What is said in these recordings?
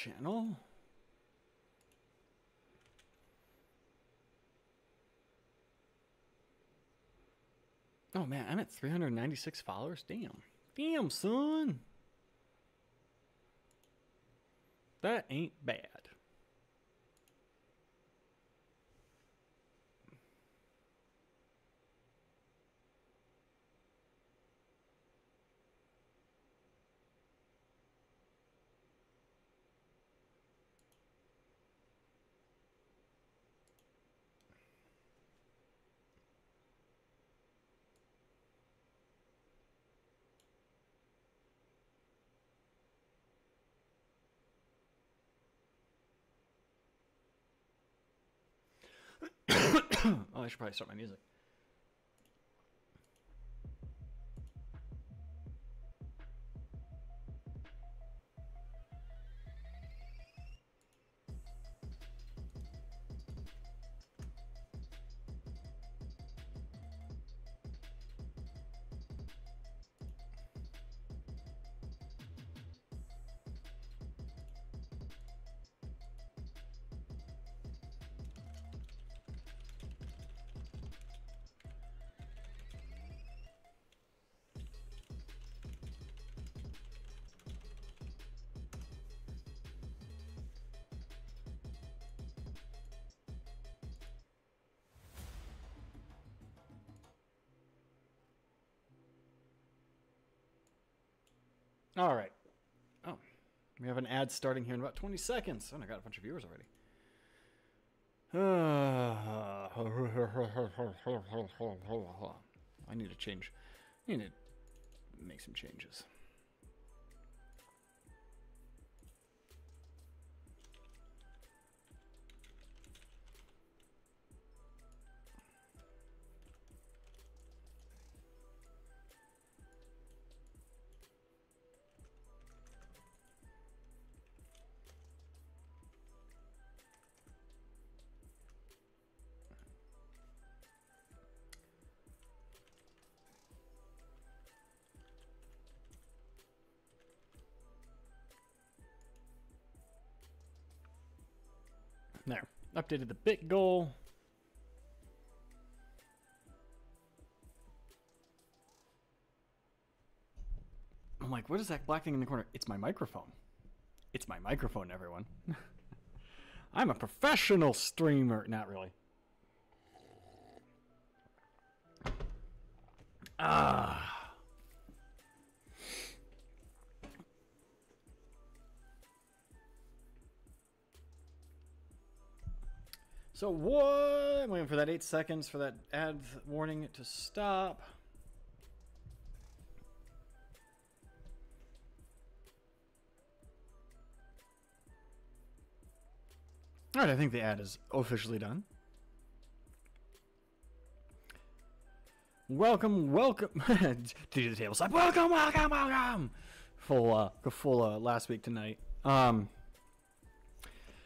channel. Oh man, I'm at 396 followers. Damn. Damn, son. That ain't bad. Oh, I should probably start my music. All right. Oh, we have an ad starting here in about 20 seconds. Oh, I got a bunch of viewers already. I need to change. I need to make some changes. There. Updated the bit goal. I'm like, what is that black thing in the corner? It's my microphone. It's my microphone, everyone. I'm a professional streamer. Not really. Ah. So what? I'm waiting for that 8 seconds for that ad warning to stop. All right, I think the ad is officially done. Welcome to the table side. Welcome. Full last week tonight.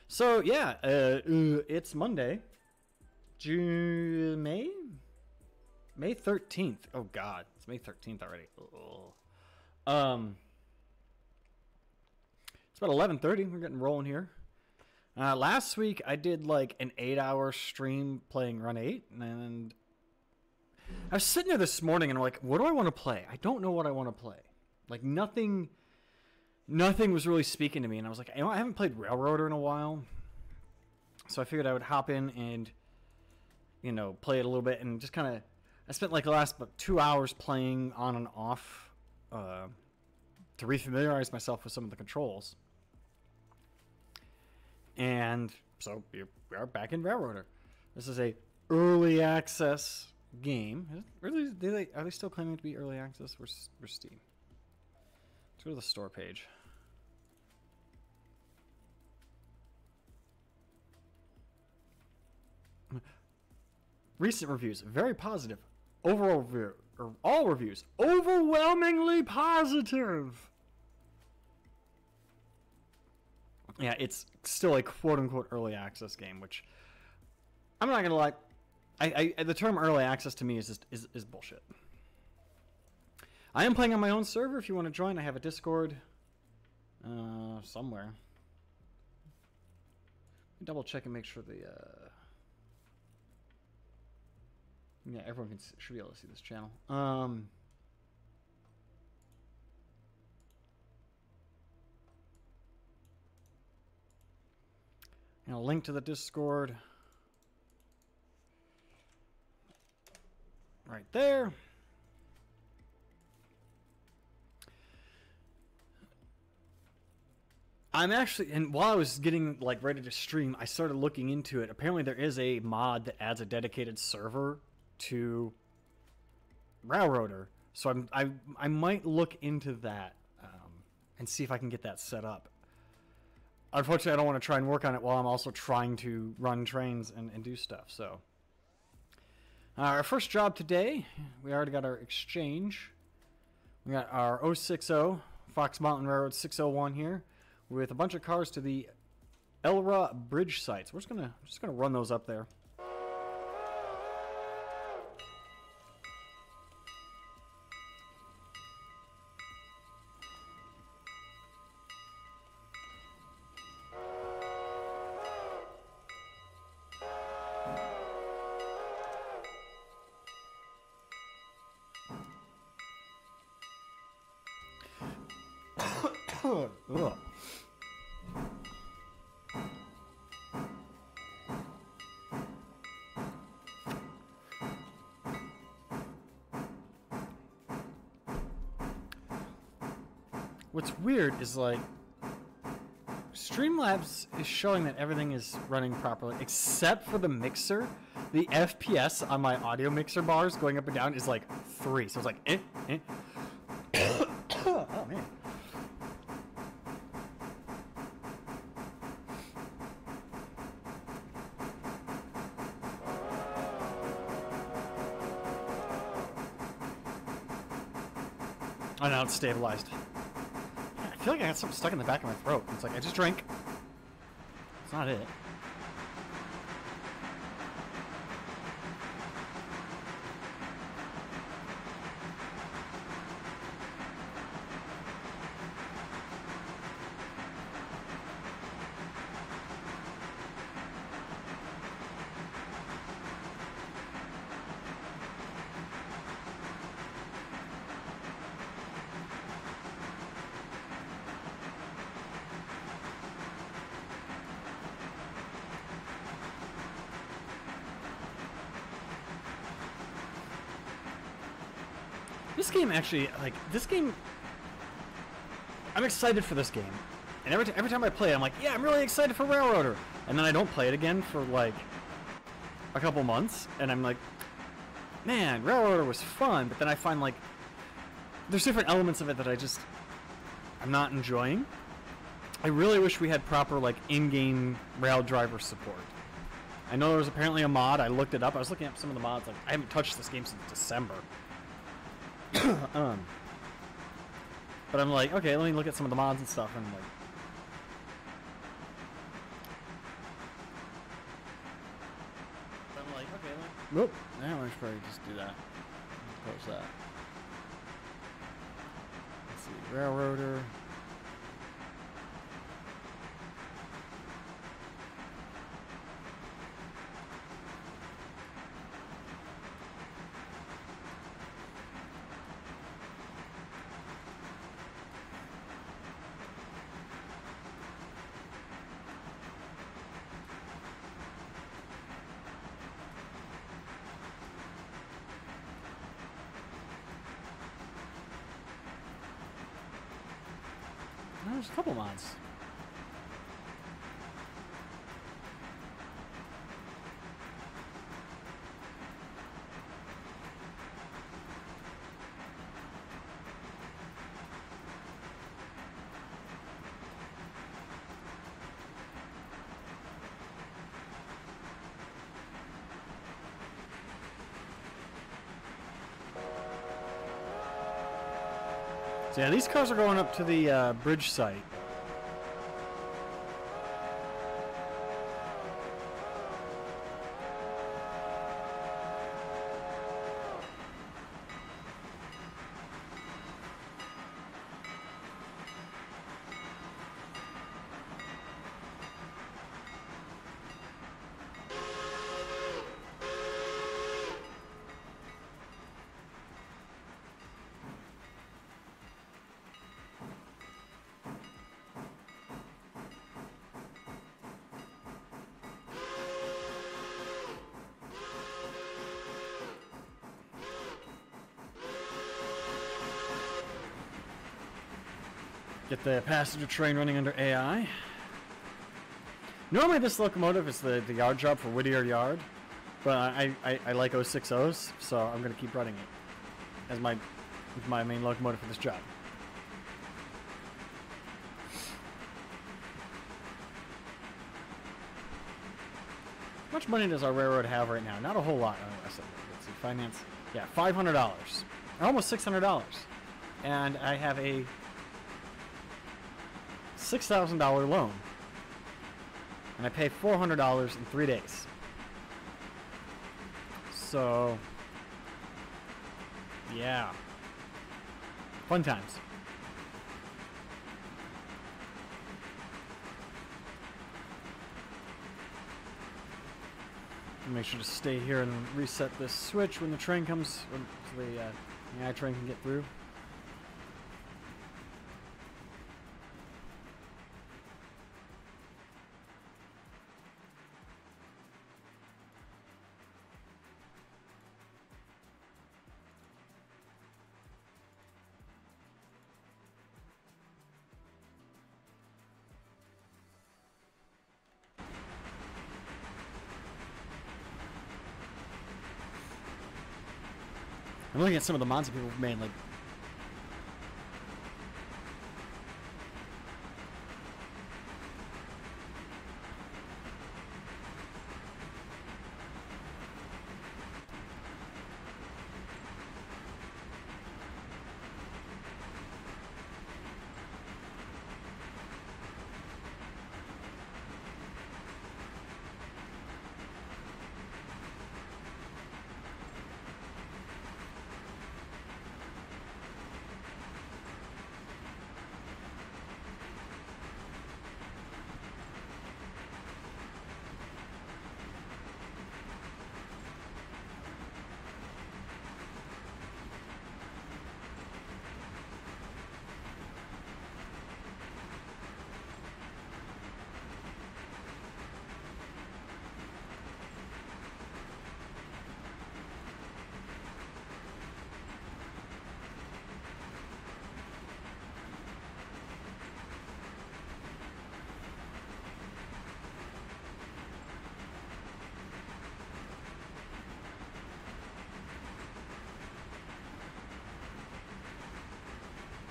So yeah, it's Monday, May 13th. Oh God, it's May 13th already. It's about 11:30. We're getting rolling here. Last week I did like an 8-hour stream playing Run 8, and I was sitting there this morning and I'm like, what do I want to play? I don't know what I want to play. Like nothing was really speaking to me, and I was like, you know, I haven't played Railroader in a while, so I figured I would hop in and, you know, play it a little bit, and just kind of, I spent like the last about 2 hours playing on and off to refamiliarize myself with some of the controls, and so we are back in Railroader. This is a early access game. Really, are they still claiming to be early access? Where's Steam? Let's go to the store page. Recent reviews, very positive. Overall review, or all reviews, overwhelmingly positive. Yeah, it's still a quote-unquote early access game, which I'm not gonna lie. The term early access to me is bullshit. I am playing on my own server. If you want to join, I have a Discord somewhere. Double check and make sure the yeah, everyone should be able to see this channel. And a link to the Discord right there. I'm actually, and while I was getting like ready to stream, I started looking into it. Apparently there is a mod that adds a dedicated server to Railroader. So I might look into that and see if I can get that set up. Unfortunately, I don't want to try and work on it while I'm also trying to run trains and do stuff. So our first job today, we already got our exchange. We got our 060 Fox Mountain Railroad 601 here, with a bunch of cars to the Elra bridge sites. We're just gonna run those up there. Ugh. What's weird is like Streamlabs is showing that everything is running properly except for the mixer. The FPS on my audio mixer bars going up and down is like 3. So it's like oh man. Oh, now it's stabilized. I feel like I got something stuck in the back of my throat. It's like I just drank. It's not it. This game actually, like, this game, I'm excited for this game. And every time I play it, I'm like, yeah, I'm really excited for Railroader. And then I don't play it again for, like, a couple months. And I'm like, man, Railroader was fun. But then I find, like, there's different elements of it that I'm not enjoying. I really wish we had proper, like, in-game rail driver support. I know there was apparently a mod. I looked it up. I was looking up some of the mods. Like, I haven't touched this game since December. But I'm like, okay, let me look at some of the mods and stuff, and like, I'm like, okay, whoop, now I should probably just do that. Close that. Let's see, Railroader. There's a couple mods. So yeah, these cars are going up to the bridge site. Get the passenger train running under AI. Normally this locomotive is the yard job for Whittier Yard, but I like 060s, so I'm going to keep running it as my main locomotive for this job. How much money does our railroad have right now? Not a whole lot. Let's see, finance. Yeah, $500. Almost $600. And I have a $6,000 loan. And I pay $400 in 3 days. So, yeah. Fun times. Make sure to stay here and reset this switch when the train comes, so the I train can get through. I'm looking at some of the mods that people have made, like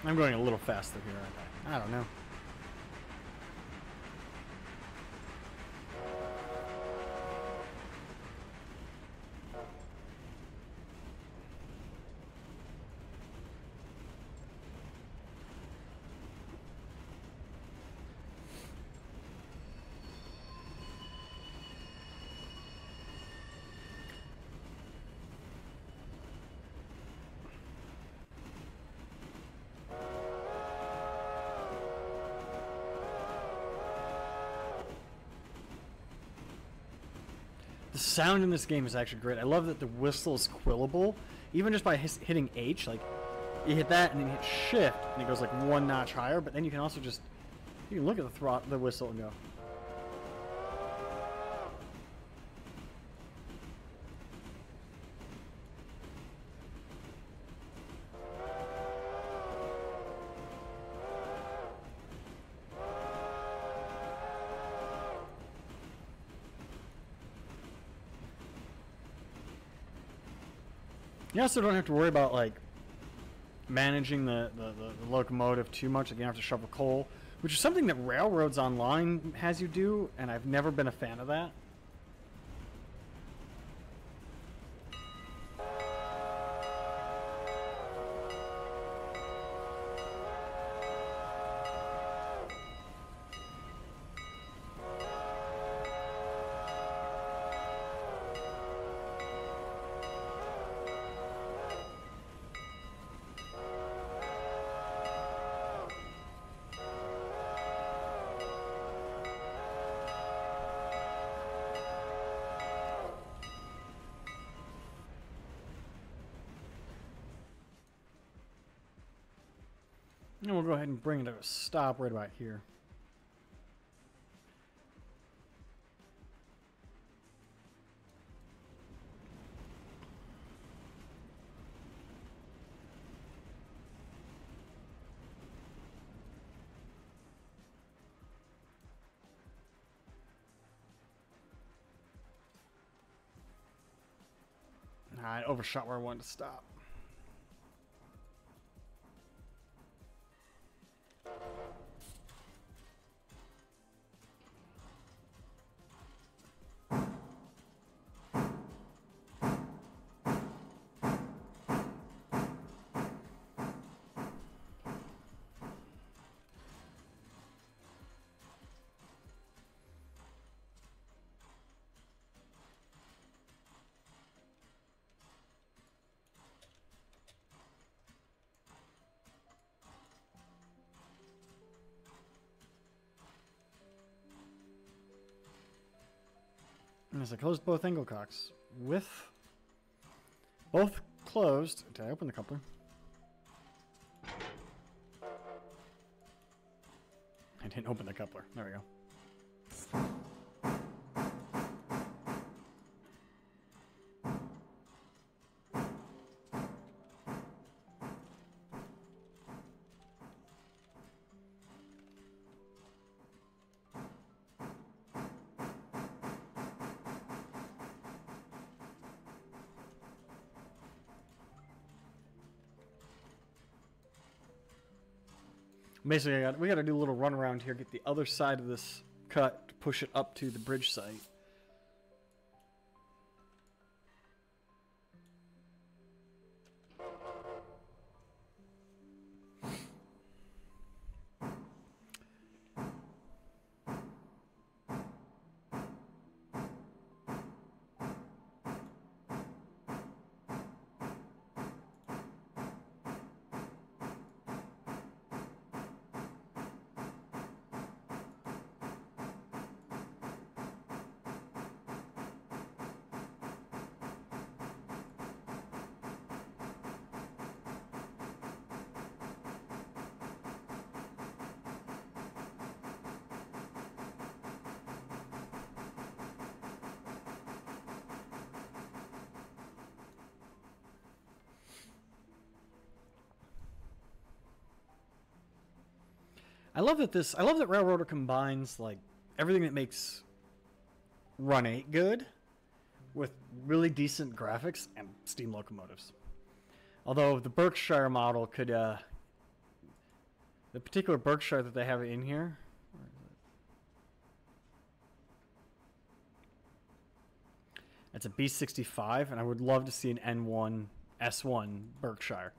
I'm going a little faster here, aren't I? I don't know. The sound in this game is actually great. I love that the whistle is quillable, even just by hitting H. Like, you hit that and then you hit Shift, and it goes like one notch higher. But then you can also just you can look at the whistle and go. You also don't have to worry about like managing the locomotive too much. Like you don't have to shovel coal, which is something that Railroads Online has you do, and I've never been a fan of that. And we'll go ahead and bring it to a stop right about here. I overshot where I wanted to stop. As I closed both angle cocks. With both closed. Did I open the coupler? I didn't open the coupler. There we go. Basically, we got to do a little run around here, get the other side of this cut, to push it up to the bridge site. I love that Railroader combines like everything that makes Run 8 good with really decent graphics and steam locomotives. Although the Berkshire model could the particular Berkshire that they have in here, where is it? It's a B65, and I would love to see an N1 S1 Berkshire.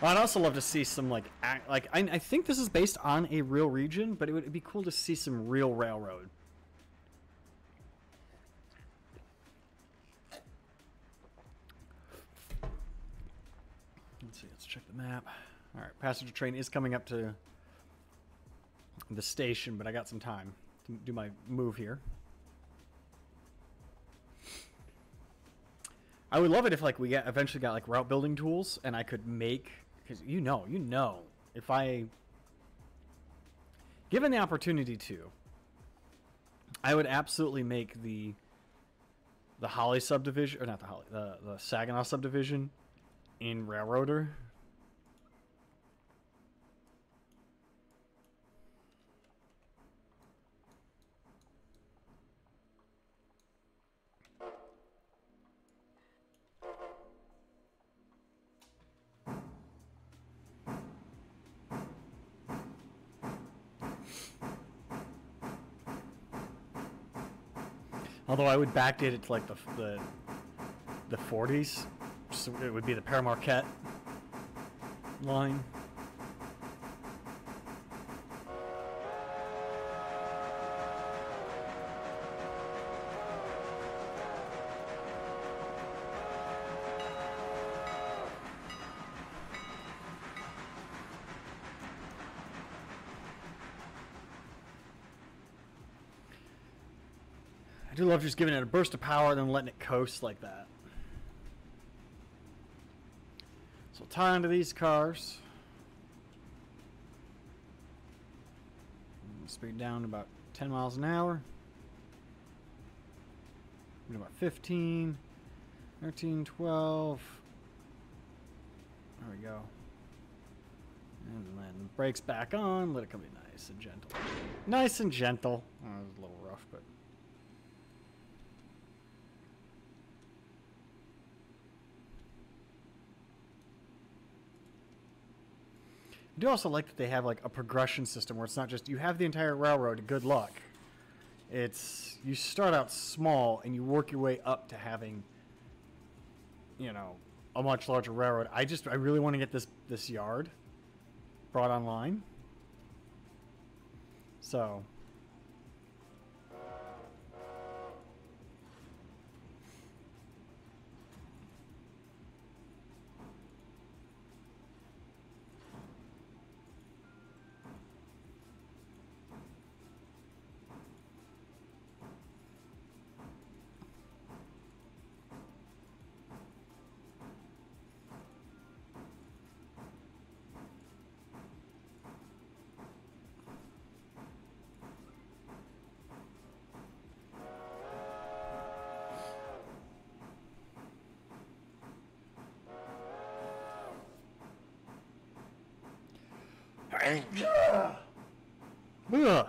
I'd also love to see some I think this is based on a real region, but it'd be cool to see some real railroad. Let's see, let's check the map. All right, passenger train is coming up to the station, but I got some time to do my move here. I would love it if we eventually got route building tools and I could make, because you know, if I given the opportunity to, I would absolutely make the Holly subdivision, or not the Holly, the Saginaw subdivision in Railroader. Although I would backdate it to the 40s, so it would be the Pere Marquette line. I do love just giving it a burst of power and then letting it coast like that. So we'll tie onto these cars. Speed down to about 10 miles an hour. About 15, 13, 12. There we go. And then brakes back on. Let it come in nice and gentle. Nice and gentle. Oh, it was a little rough, but... I do also like that they have like a progression system where it's not just you have the entire railroad, good luck. It's you start out small and you work your way up to having, you know, a much larger railroad. I really want to get this yard brought online. So ugh.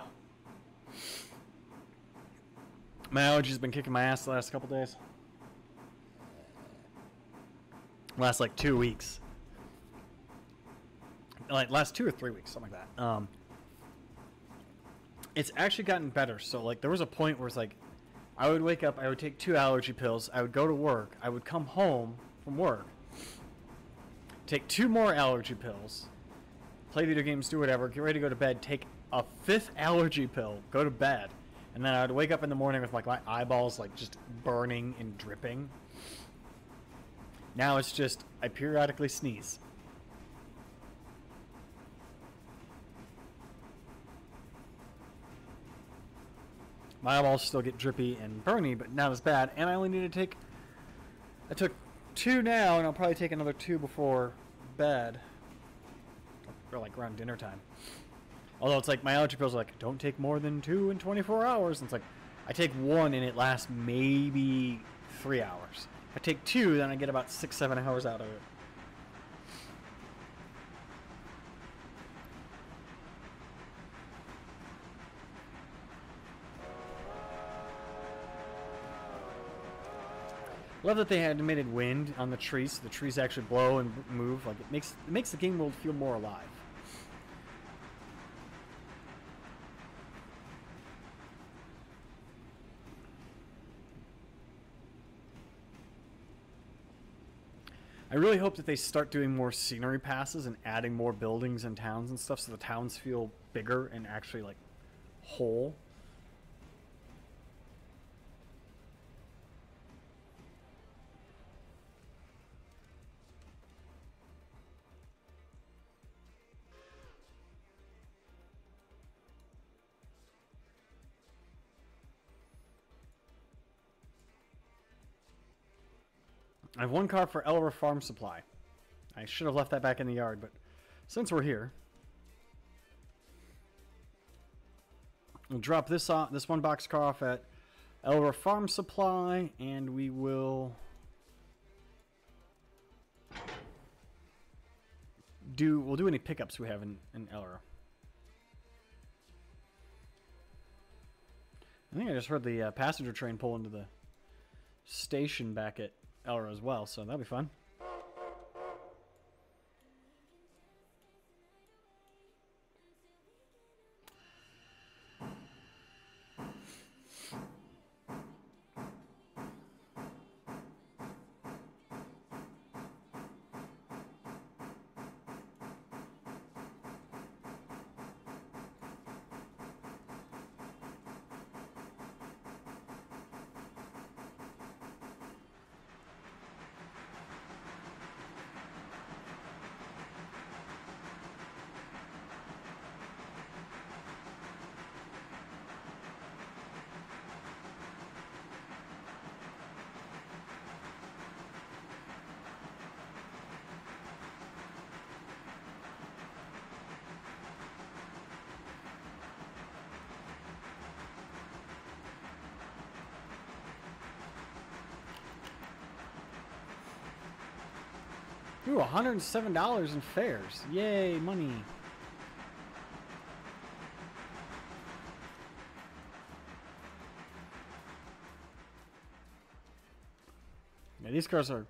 My allergies been kicking my ass the last couple days. Last like 2 weeks. Like last 2 or 3 weeks, something like that. It's actually gotten better. So like there was a point where it's like I would wake up, I would take 2 allergy pills, I would go to work, I would come home from work, take 2 more allergy pills, play video games, do whatever, get ready to go to bed, take a 5th allergy pill, go to bed, and then I would wake up in the morning with like my eyeballs like just burning and dripping. Now it's just I periodically sneeze. My eyeballs still get drippy and burny, but not as bad. And I only need to take... I took 2 now, and I'll probably take another 2 before bed. Or like around dinner time. Although it's like my allergy pills are like, don't take more than 2 in 24 hours. And it's like, I take 1 and it lasts maybe 3 hours. If I take 2, then I get about 6-7 hours out of it. Love that they had animated wind on the trees, so the trees actually blow and move. Like it makes the game world feel more alive. I really hope that they start doing more scenery passes and adding more buildings and towns and stuff, so the towns feel bigger and actually like whole. I have 1 car for Elra Farm Supply. I should have left that back in the yard, but since we're here, we'll drop this 1 box car off at Elra Farm Supply, and we will we'll do any pickups we have in Elra. I think I just heard the passenger train pull into the station back at Elra as well, so that'll be fun. Ooh, $107 in fares. Yay, money. Yeah, these cars are...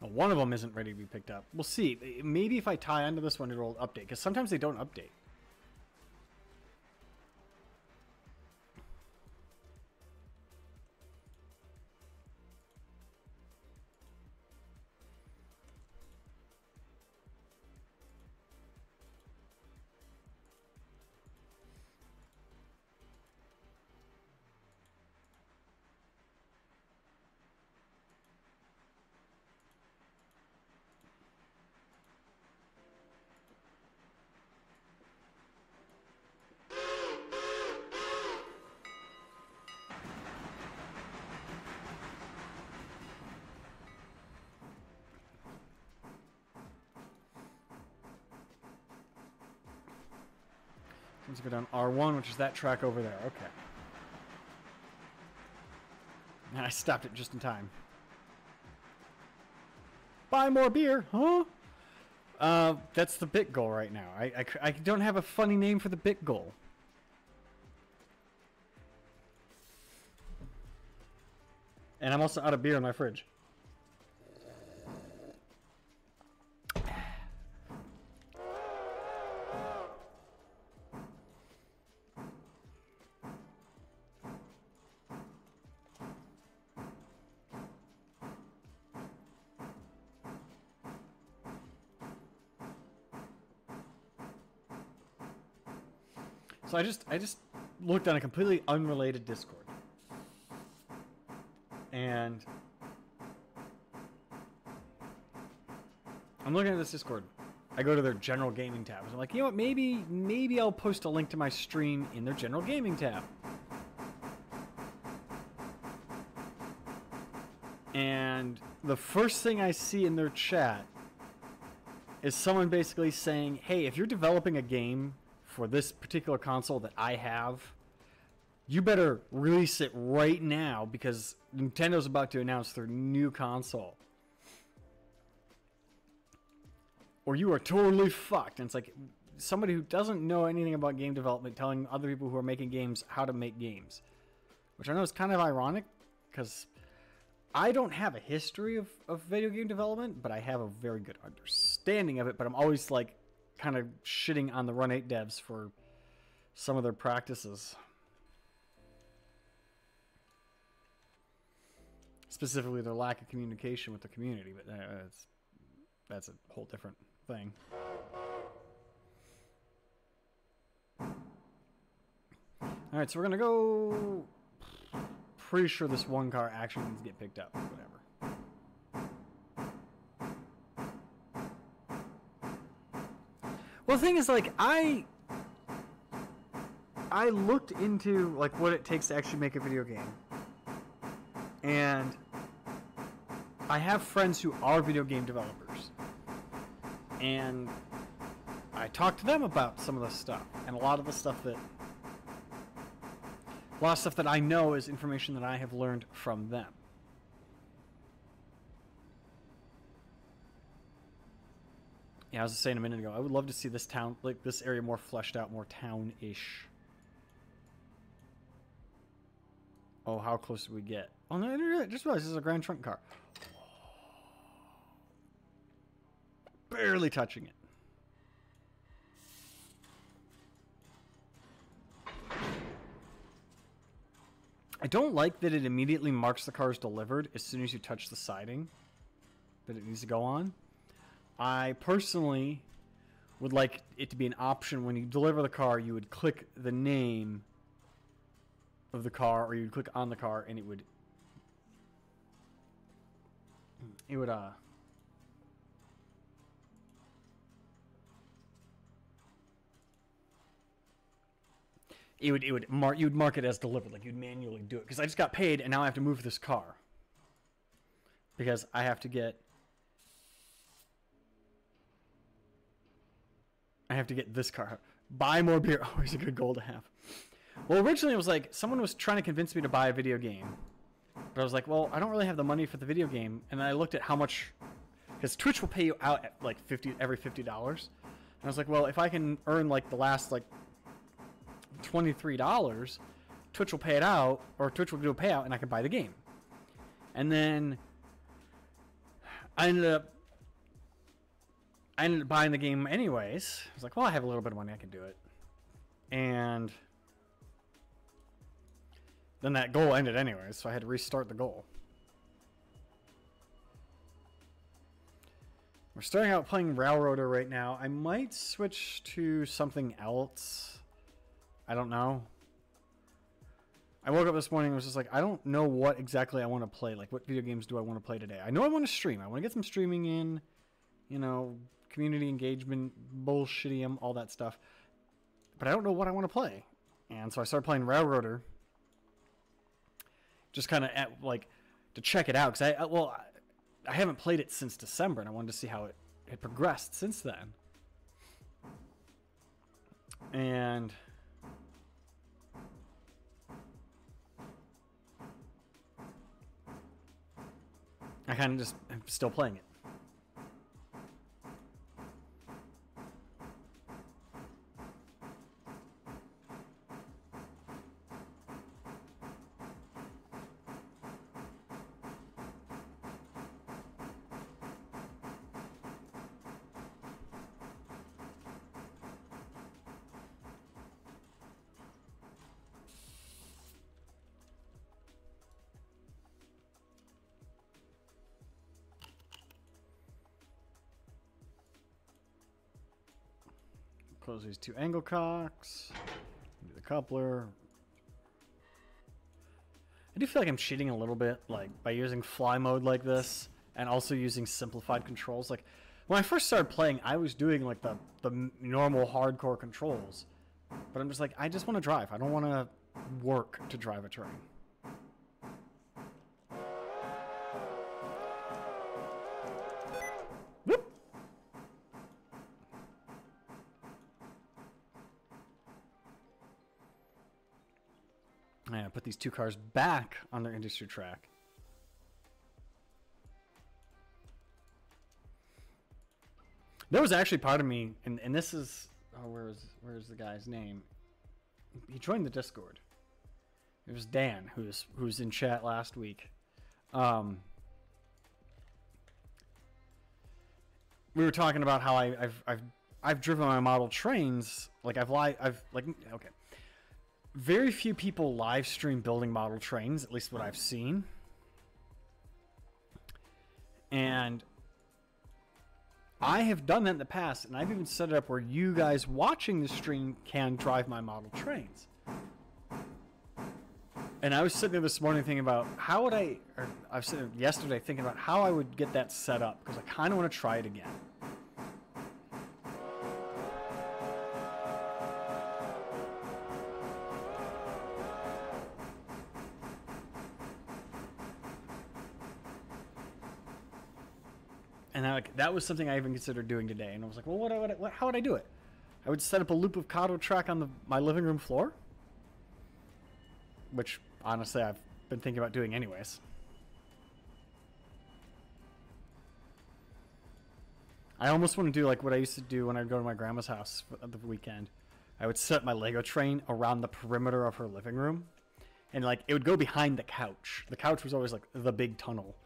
Well, one of them isn't ready to be picked up. We'll see. Maybe if I tie onto this one, it'll update. Because sometimes they don't update. Let's go down R1, which is that track over there. Okay. And I stopped it just in time. Buy more beer, huh? That's the bit goal right now. I don't have a funny name for the bit goal. And I'm also out of beer in my fridge. So I just looked on a completely unrelated Discord. And I'm looking at this Discord. I go to their general gaming tab. I'm like, you know what, maybe I'll post a link to my stream in their general gaming tab. And the first thing I see in their chat is someone basically saying, hey, if you're developing a game for this particular console that I have, you better release it right now because Nintendo's about to announce their new console. Or you are totally fucked. And it's like somebody who doesn't know anything about game development telling other people who are making games how to make games. Which I know is kind of ironic because I don't have a history of video game development, but I have a very good understanding of it. But I'm always like kind of shitting on the Run 8 devs for some of their practices. Specifically their lack of communication with the community, but that's a whole different thing. Alright, so we're gonna go... Pretty sure this one car actually needs to get picked up. Whatever. Well, the thing is, like, I looked into, like, what it takes to actually make a video game. And I have friends who are video game developers. And I talked to them about some of the stuff. And a lot of stuff that I know is information that I have learned from them. Yeah, I was saying a minute ago, I would love to see this town, like this area more fleshed out, more town-ish. Oh, how close did we get? Oh, no, I just realized this is a Grand Trunk car. Barely touching it. I don't like that it immediately marks the car's delivered as soon as you touch the siding that it needs to go on. I personally would like it to be an option when you deliver the car, you would click the name of the car, or you'd click on the car and it would you'd mark it as delivered, like you'd manually do it, because I just got paid and now I have to move this car because I have to get this car. Buy more beer. Always a good goal to have. Well, originally it was like someone was trying to convince me to buy a video game, but I was like, well, I don't really have the money for the video game, and I looked at how much because Twitch will pay you out at like every $50. And I was like, well, if I can earn like the last like $23, Twitch will pay it out, or Twitch will do a payout, and I can buy the game. And then I ended up buying the game anyways. I was like, well, I have a little bit of money, I can do it. And then that goal ended anyways, so I had to restart the goal. We're starting out playing Railroader right now. I might switch to something else. I don't know. I woke up this morning and was just like, I don't know what exactly I want to play. Like, what video games do I want to play today? I know I want to stream. I want to get some streaming in. You know, community engagement, bullshittium, all that stuff. But I don't know what I want to play. And so I started playing Railroader. Just kind of like to check it out. Because I haven't played it since December, and I wanted to see how it had progressed since then. And I kind of just am still playing it. Close these two angle cocks. Do the coupler. I do feel like I'm cheating a little bit, like by using fly mode like this, and also using simplified controls. Like when I first started playing, I was doing like the normal hardcore controls, but I'm just like, I just want to drive. I don't want to work to drive a train. Whoop. And put these two cars back on their industry track. There was actually part of me, and this is, oh, where's the guy's name? He joined the Discord. It was Dan, who's in chat last week. We were talking about how I've driven my model trains, like okay. Very few people live stream building model trains, at least what I've seen. And I have done that in the past, and I've even set it up where you guys watching the stream can drive my model trains. And I was sitting there this morning thinking about how would I was sitting there yesterday thinking about how I would get that set up, because I kind of want to try it again. And that was something I even considered doing today. And I was like, well, how would I do it? I would set up a loop of Kato track on my living room floor. Which, honestly, I've been thinking about doing anyways. I almost want to do like what I used to do when I'd go to my grandma's house for the weekend. I would set my Lego train around the perimeter of her living room. And like it would go behind the couch. The couch was always like the big tunnel.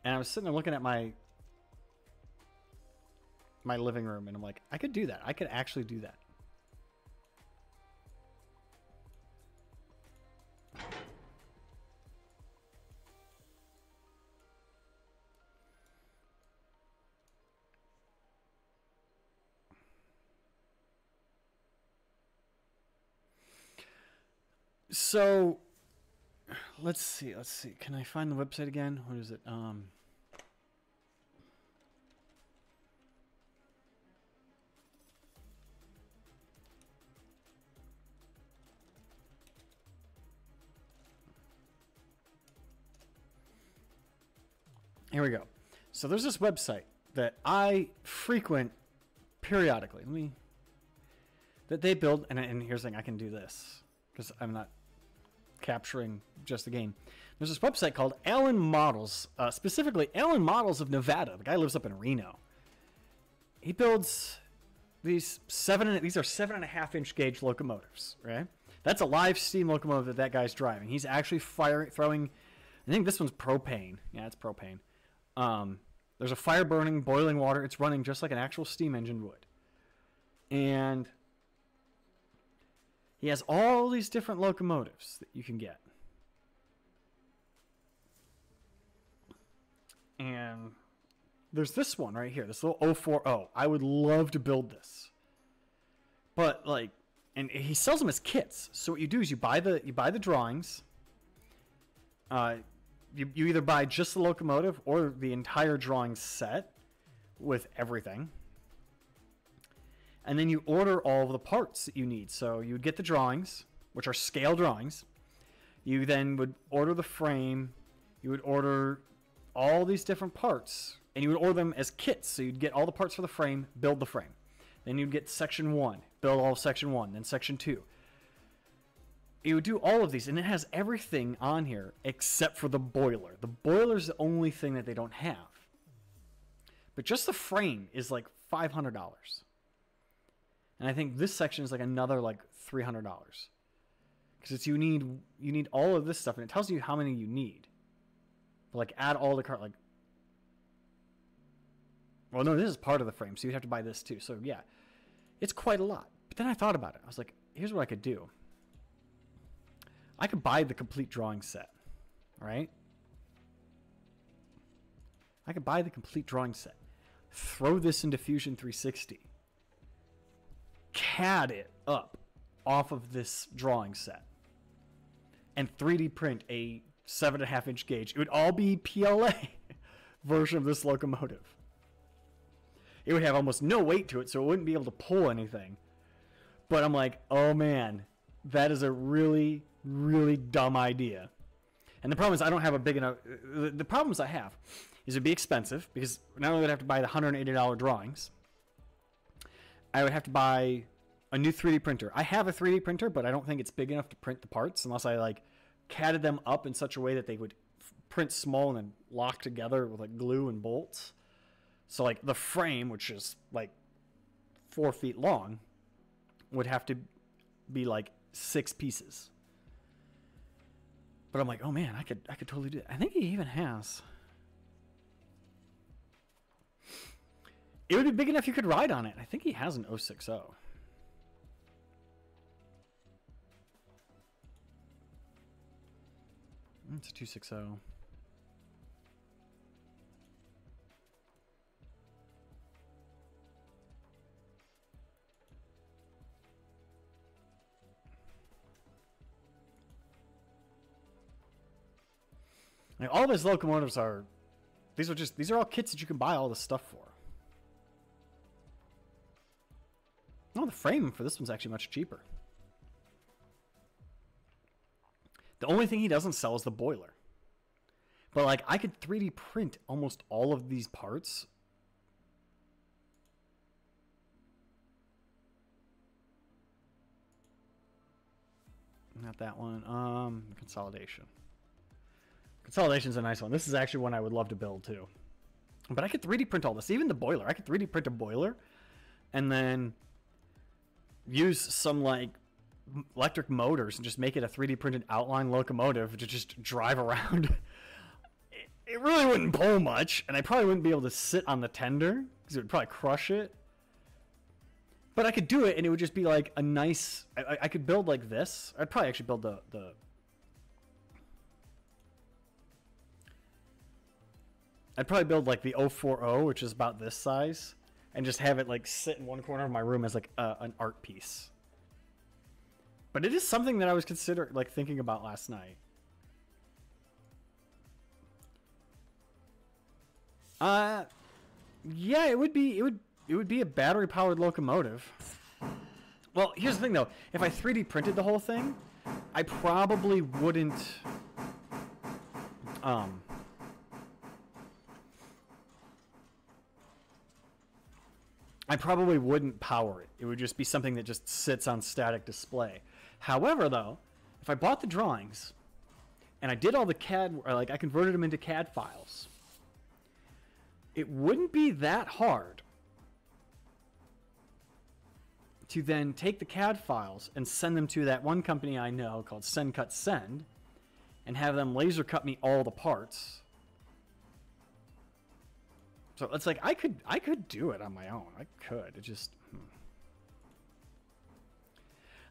And I was sitting there looking at my living room, and I'm like, I could do that. I could actually do that. So let's see. Can I find the website again? What is it? Here we go. So there's this website that I frequent periodically. That they build, and here's the thing, I can do this because I'm not capturing just the game. There's this website called Allen Models, specifically Allen Models of Nevada. The guy lives up in Reno. He builds these are 7.5 inch gauge locomotives, right? That's a live steam locomotive that guy's driving. He's actually throwing, I think this one's propane. Yeah, it's propane. There's a fire burning, boiling water. It's running just like an actual steam engine would. And he has all these different locomotives that you can get. And there's this one right here, this little 040. I would love to build this. But like, and he sells them as kits. So what you do is you buy the drawings. You either buy just the locomotive or the entire drawing set with everything. And then you order all of the parts that you need. So you would get the drawings, which are scale drawings. You then would order the frame. You would order all these different parts. And you would order them as kits. So you'd get all the parts for the frame, build the frame. Then you'd get section 1, build all of section 1, then section 2. You would do all of these, and it has everything on here except for the boiler. The boiler's the only thing that they don't have. But just the frame is like $500. And I think this section is like another like $300. Because it's you need all of this stuff, and it tells you how many you need. But like add all the like, well, no, this is part of the frame, so you'd have to buy this too. So yeah, it's quite a lot. But then I thought about it. I was like, here's what I could do. I could buy the complete drawing set, right? I could buy the complete drawing set, throw this into Fusion 360, CAD it up off of this drawing set, and 3D print a 7.5 inch gauge. It would all be PLA version of this locomotive. It would have almost no weight to it, so it wouldn't be able to pull anything. But I'm like, oh man, that is a really, really dumb idea. And the problem is I don't have a big enough... The problems I have is it'd be expensive, because not only would I have to buy the $180 drawings, I would have to buy a new 3D printer. I have a 3D printer, but I don't think it's big enough to print the parts unless I like CAD'd them up in such a way that they would print small and then lock together with like glue and bolts. So like the frame, which is like 4 feet long, would have to be like 6 pieces. But I'm like, oh man, I could totally do it. I think he even has. It would be big enough you could ride on it. I think he has an 060. It's a 260. Like, all of his locomotives are, these are all kits that you can buy all this stuff for. Oh, the frame for this one's actually much cheaper. The only thing he doesn't sell is the boiler. But like, I could 3D print almost all of these parts. Not that one. Consolidation. Consolidation's a nice one. This is actually one I would love to build too. But I could 3D print all this. Even the boiler. I could 3D print a boiler and then use some like electric motors and just make it a 3D printed outline locomotive to just drive around. It really wouldn't pull much, and I probably wouldn't be able to sit on the tender because it would probably crush it. But I could do it, and it would just be like a nice... I could build like this. I'd probably actually build the I'd probably build like the 040, which is about this size, and just have it like sit in one corner of my room as like an art piece. But it is something that I was thinking about last night. Yeah, it would be a battery powered locomotive. Well, here's the thing though. If I 3D printed the whole thing, I probably wouldn't power it. It would just be something that just sits on static display. However, though, if I bought the drawings and I did all the CAD, or like I converted them into CAD files, it wouldn't be that hard to then take the CAD files and send them to that one company I know called Send Cut Send and have them laser cut me all the parts. So it's like I could do it on my own. I could. It just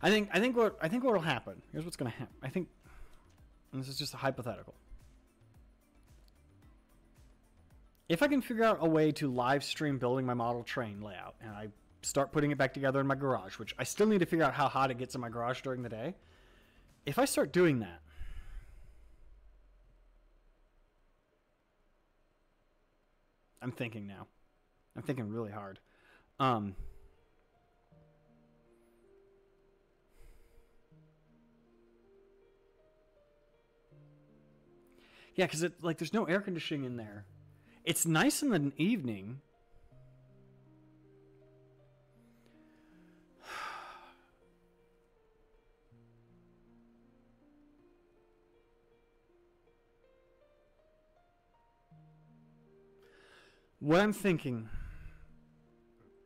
I think what will happen. Here's what's going to happen. I think, and this is just a hypothetical. If I can figure out a way to live stream building my model train layout and I start putting it back together in my garage, which I still need to figure out how hot it gets in my garage during the day. If I start doing that, I'm thinking now. I'm thinking really hard. Yeah, because it like there's no air conditioning in there. It's nice in the evening. What I'm thinking,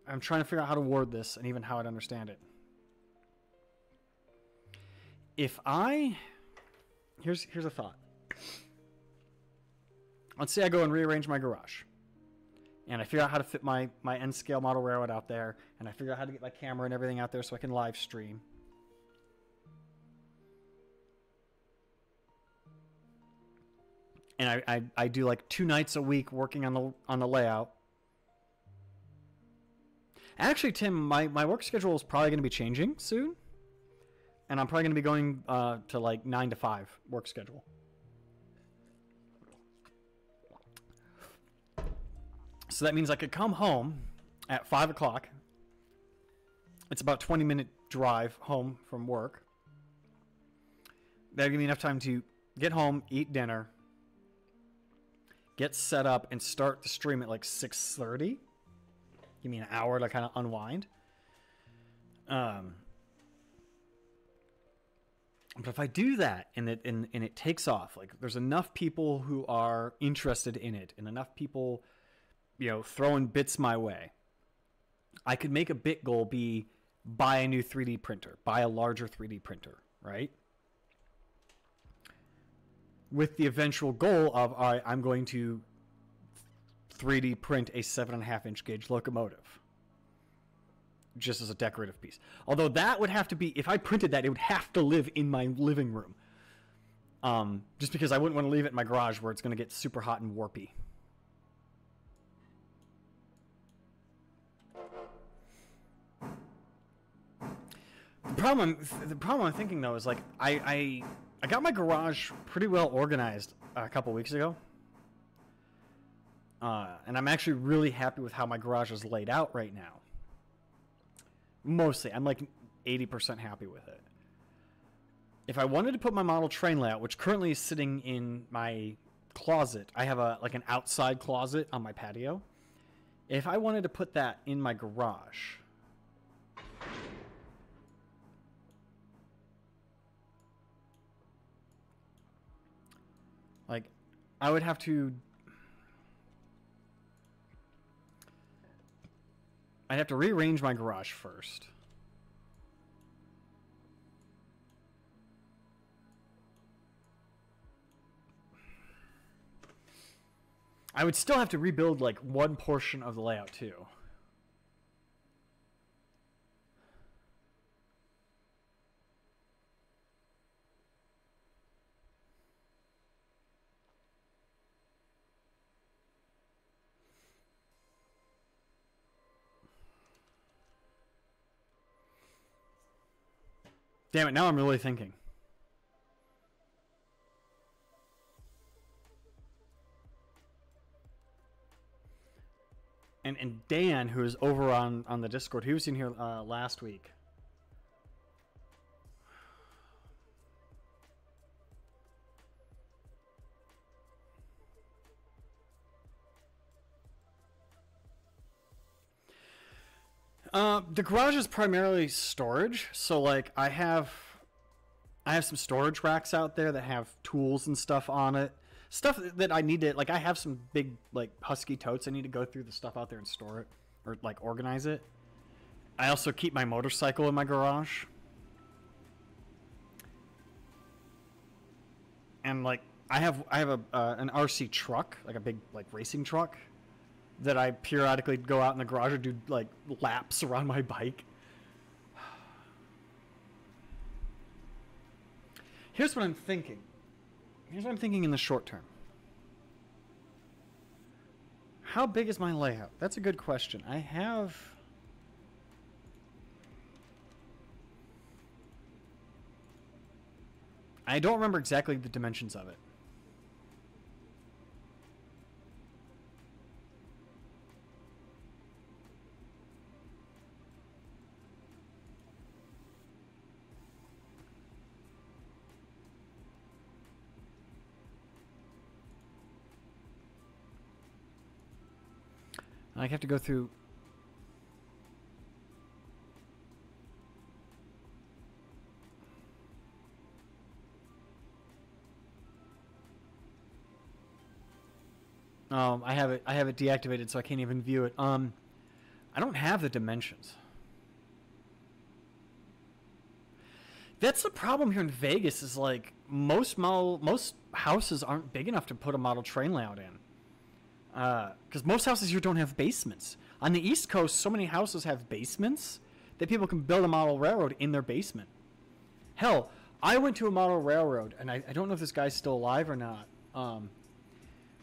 I'm trying to figure out how to word this and even how I'd understand it. If I, here's a thought. Let's say I go and rearrange my garage, and I figure out how to fit my N-scale model railroad out there, and I figure out how to get my camera and everything out there so I can live stream. And I do like 2 nights a week working on the layout. Actually, Tim, my work schedule is probably going to be changing soon, and I'm probably going to be going to like 9 to 5 work schedule. So that means I could come home at 5 o'clock. It's about a 20-minute drive home from work. That'll give me enough time to get home, eat dinner, get set up, and start the stream at like 6:30. Give me an hour to kind of unwind. But if I do that and it takes off, like there's enough people who are interested in it and enough people, throwing bits my way, I could make a bit goal be buy a new 3D printer, buy a larger 3D printer, right? With the eventual goal of, all right, I'm going to 3D print a 7.5-inch gauge locomotive just as a decorative piece. Although that would have to be, if I printed that, it would have to live in my living room. Just because I wouldn't want to leave it in my garage where it's going to get super hot and warpy. The problem I'm thinking though is like I got my garage pretty well organized a couple weeks ago, and I'm actually really happy with how my garage is laid out right now. Mostly, I'm like 80% happy with it. If I wanted to put my model train layout, which currently is sitting in my closet, I have an outside closet on my patio. If I wanted to put that in my garage, like, I would have to... I'd have to rearrange my garage first. I would still have to rebuild, like, one portion of the layout, too. Damn it, now I'm really thinking. And Dan, who is over on the Discord, he was in here last week. The garage is primarily storage, so like I have I have some storage racks out there that have tools and stuff on it. Stuff that I need to, like, I have some big, like, Husky totes. I need to go through the stuff out there and store it, or, like, organize it. I also keep my motorcycle in my garage. And, like, I have an RC truck, like a big, like, racing truck, that I periodically go out in the garage and do, like, laps around my bike. Here's what I'm thinking. Here's what I'm thinking in the short term. How big is my layout? That's a good question. I don't remember exactly the dimensions of it. I have to go through. I have it deactivated, so I can't even view it. I don't have the dimensions. That's the problem here in Vegas. Is like most houses aren't big enough to put a model train layout in. Because most houses here don't have basements. On the East Coast, so many houses have basements that people can build a model railroad in their basement. Hell, I went to a model railroad, and I don't know if this guy's still alive or not.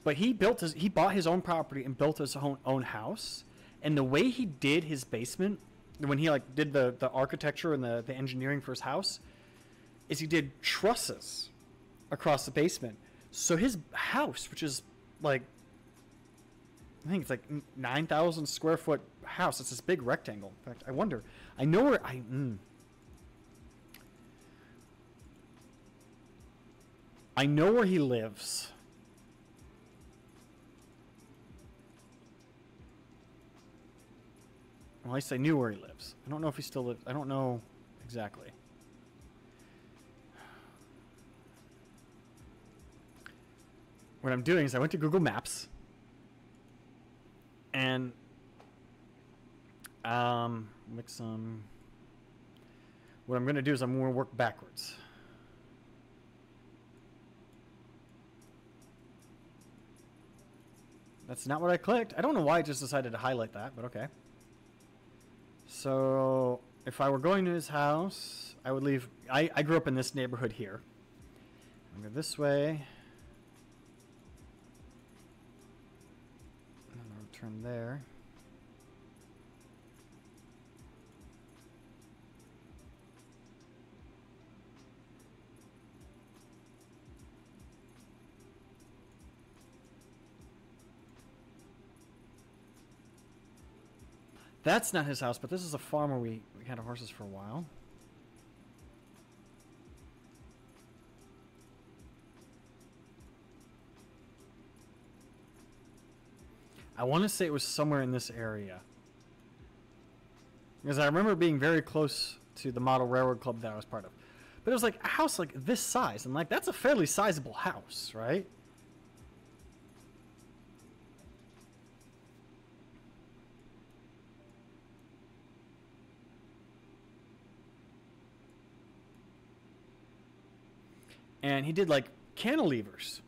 But he bought his own property and built his own house. And the way he did his basement, when he like did the architecture and the engineering for his house, is he did trusses across the basement. So his house, which is like, I think it's like 9,000 square foot house. It's this big rectangle. In fact, I wonder. I know where I know where he lives. Well, at least I knew where he lives. I don't know if he still lives. I don't know exactly. What I'm doing is I went to Google Maps. And make some. What I'm going to do is I'm going to work backwards. That's not what I clicked. I don't know why I just decided to highlight that, but okay. So if I were going to his house, I would leave. I grew up in this neighborhood here. I'll go this way. And I'll turn there. That's not his house, but this is a farm where we had horses for a while. I want to say it was somewhere in this area. Because I remember being very close to the Model Railroad Club that I was part of. But it was like a house like this size, and like that's a fairly sizable house, right? And he did like cantilevers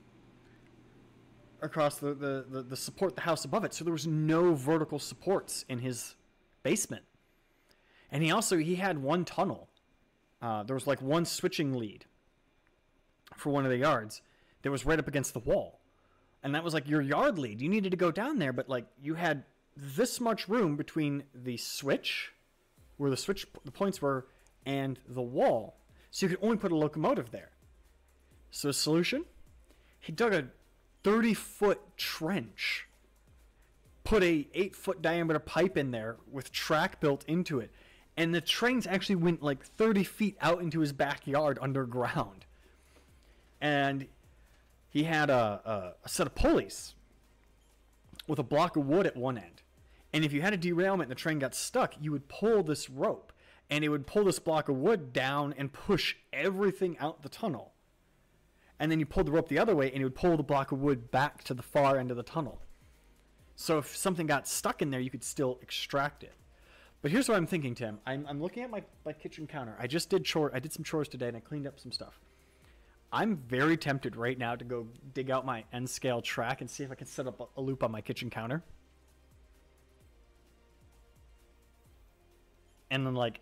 across the support the house above it, so there was no vertical supports in his basement. And he had one tunnel. There was like one switching lead for one of the yards that was right up against the wall, and that was like your yard lead. You needed to go down there, but like you had this much room between the switch, where the points were, and the wall, so you could only put a locomotive there. So solution? He dug a 30-foot trench, put a 8-foot diameter pipe in there with track built into it, and the trains actually went like 30 feet out into his backyard underground. And he had a set of pulleys with a block of wood at one end. And if you had a derailment and the train got stuck, you would pull this rope. and it would pull this block of wood down and push everything out the tunnel. And then you pulled the rope the other way, and it would pull the block of wood back to the far end of the tunnel. So if something got stuck in there, you could still extract it. But here's what I'm thinking, Tim. I'm looking at my kitchen counter. I just did I did some chores today, and I cleaned up some stuff. I'm very tempted right now to go dig out my N-scale track and see if I can set up a loop on my kitchen counter. And then, like,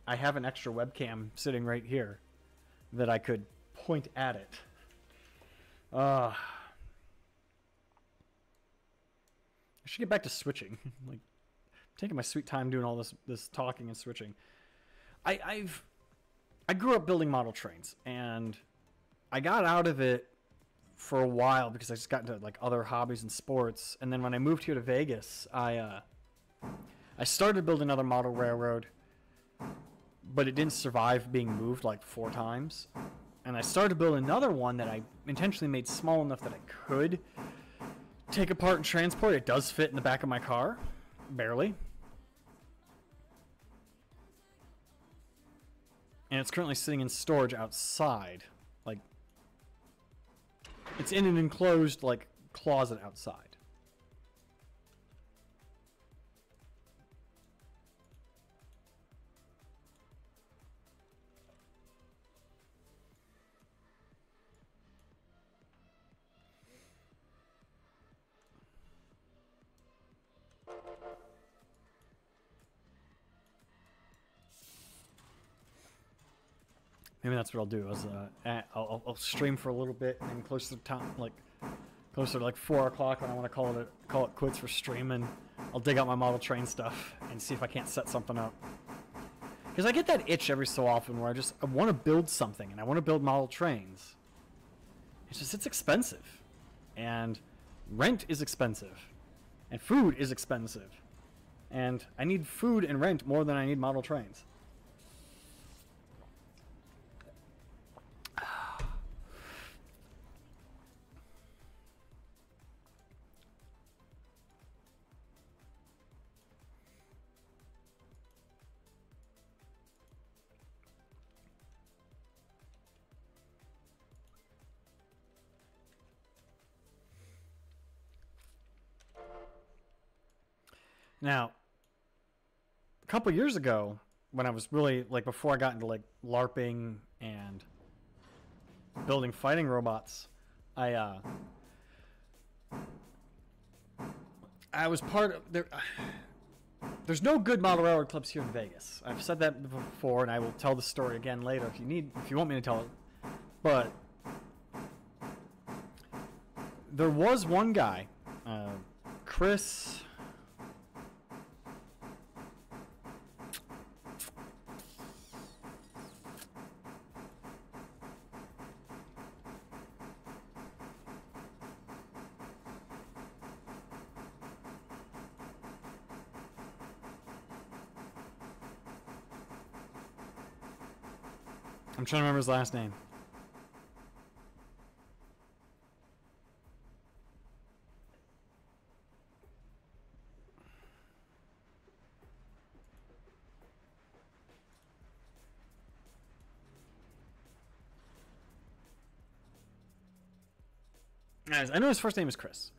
I have an extra webcam sitting right here that I could point at it. I should get back to switching. Like, I'm taking my sweet time doing all this talking and switching. I grew up building model trains, and I got out of it for a while because I just got into like other hobbies and sports. And then when I moved here to Vegas, I started building another model railroad, but it didn't survive being moved like 4 times. And I started to build another one that I intentionally made small enough that I could take apart and transport. It does fit in the back of my car, barely. And it's currently sitting in storage outside. Like, it's in an enclosed, like, closet outside. Maybe that's what I'll do. I'll stream for a little bit, and closer to time, closer to like 4 o'clock, when I want to call it quits for streaming, I'll dig out my model train stuff and see if I can't set something up. Because I get that itch every so often where I want to build something, and I want to build model trains. It's expensive, and rent is expensive, and food is expensive, and I need food and rent more than I need model trains. Now, a couple years ago, when I was really, like, before I got into, like, LARPing and building fighting robots, I was part of... There's no good model railroad clubs here in Vegas. I've said that before, and I will tell the story again later if you want me to tell it. But there was one guy, Chris... I'm trying to remember his last name. I know his first name is Chris.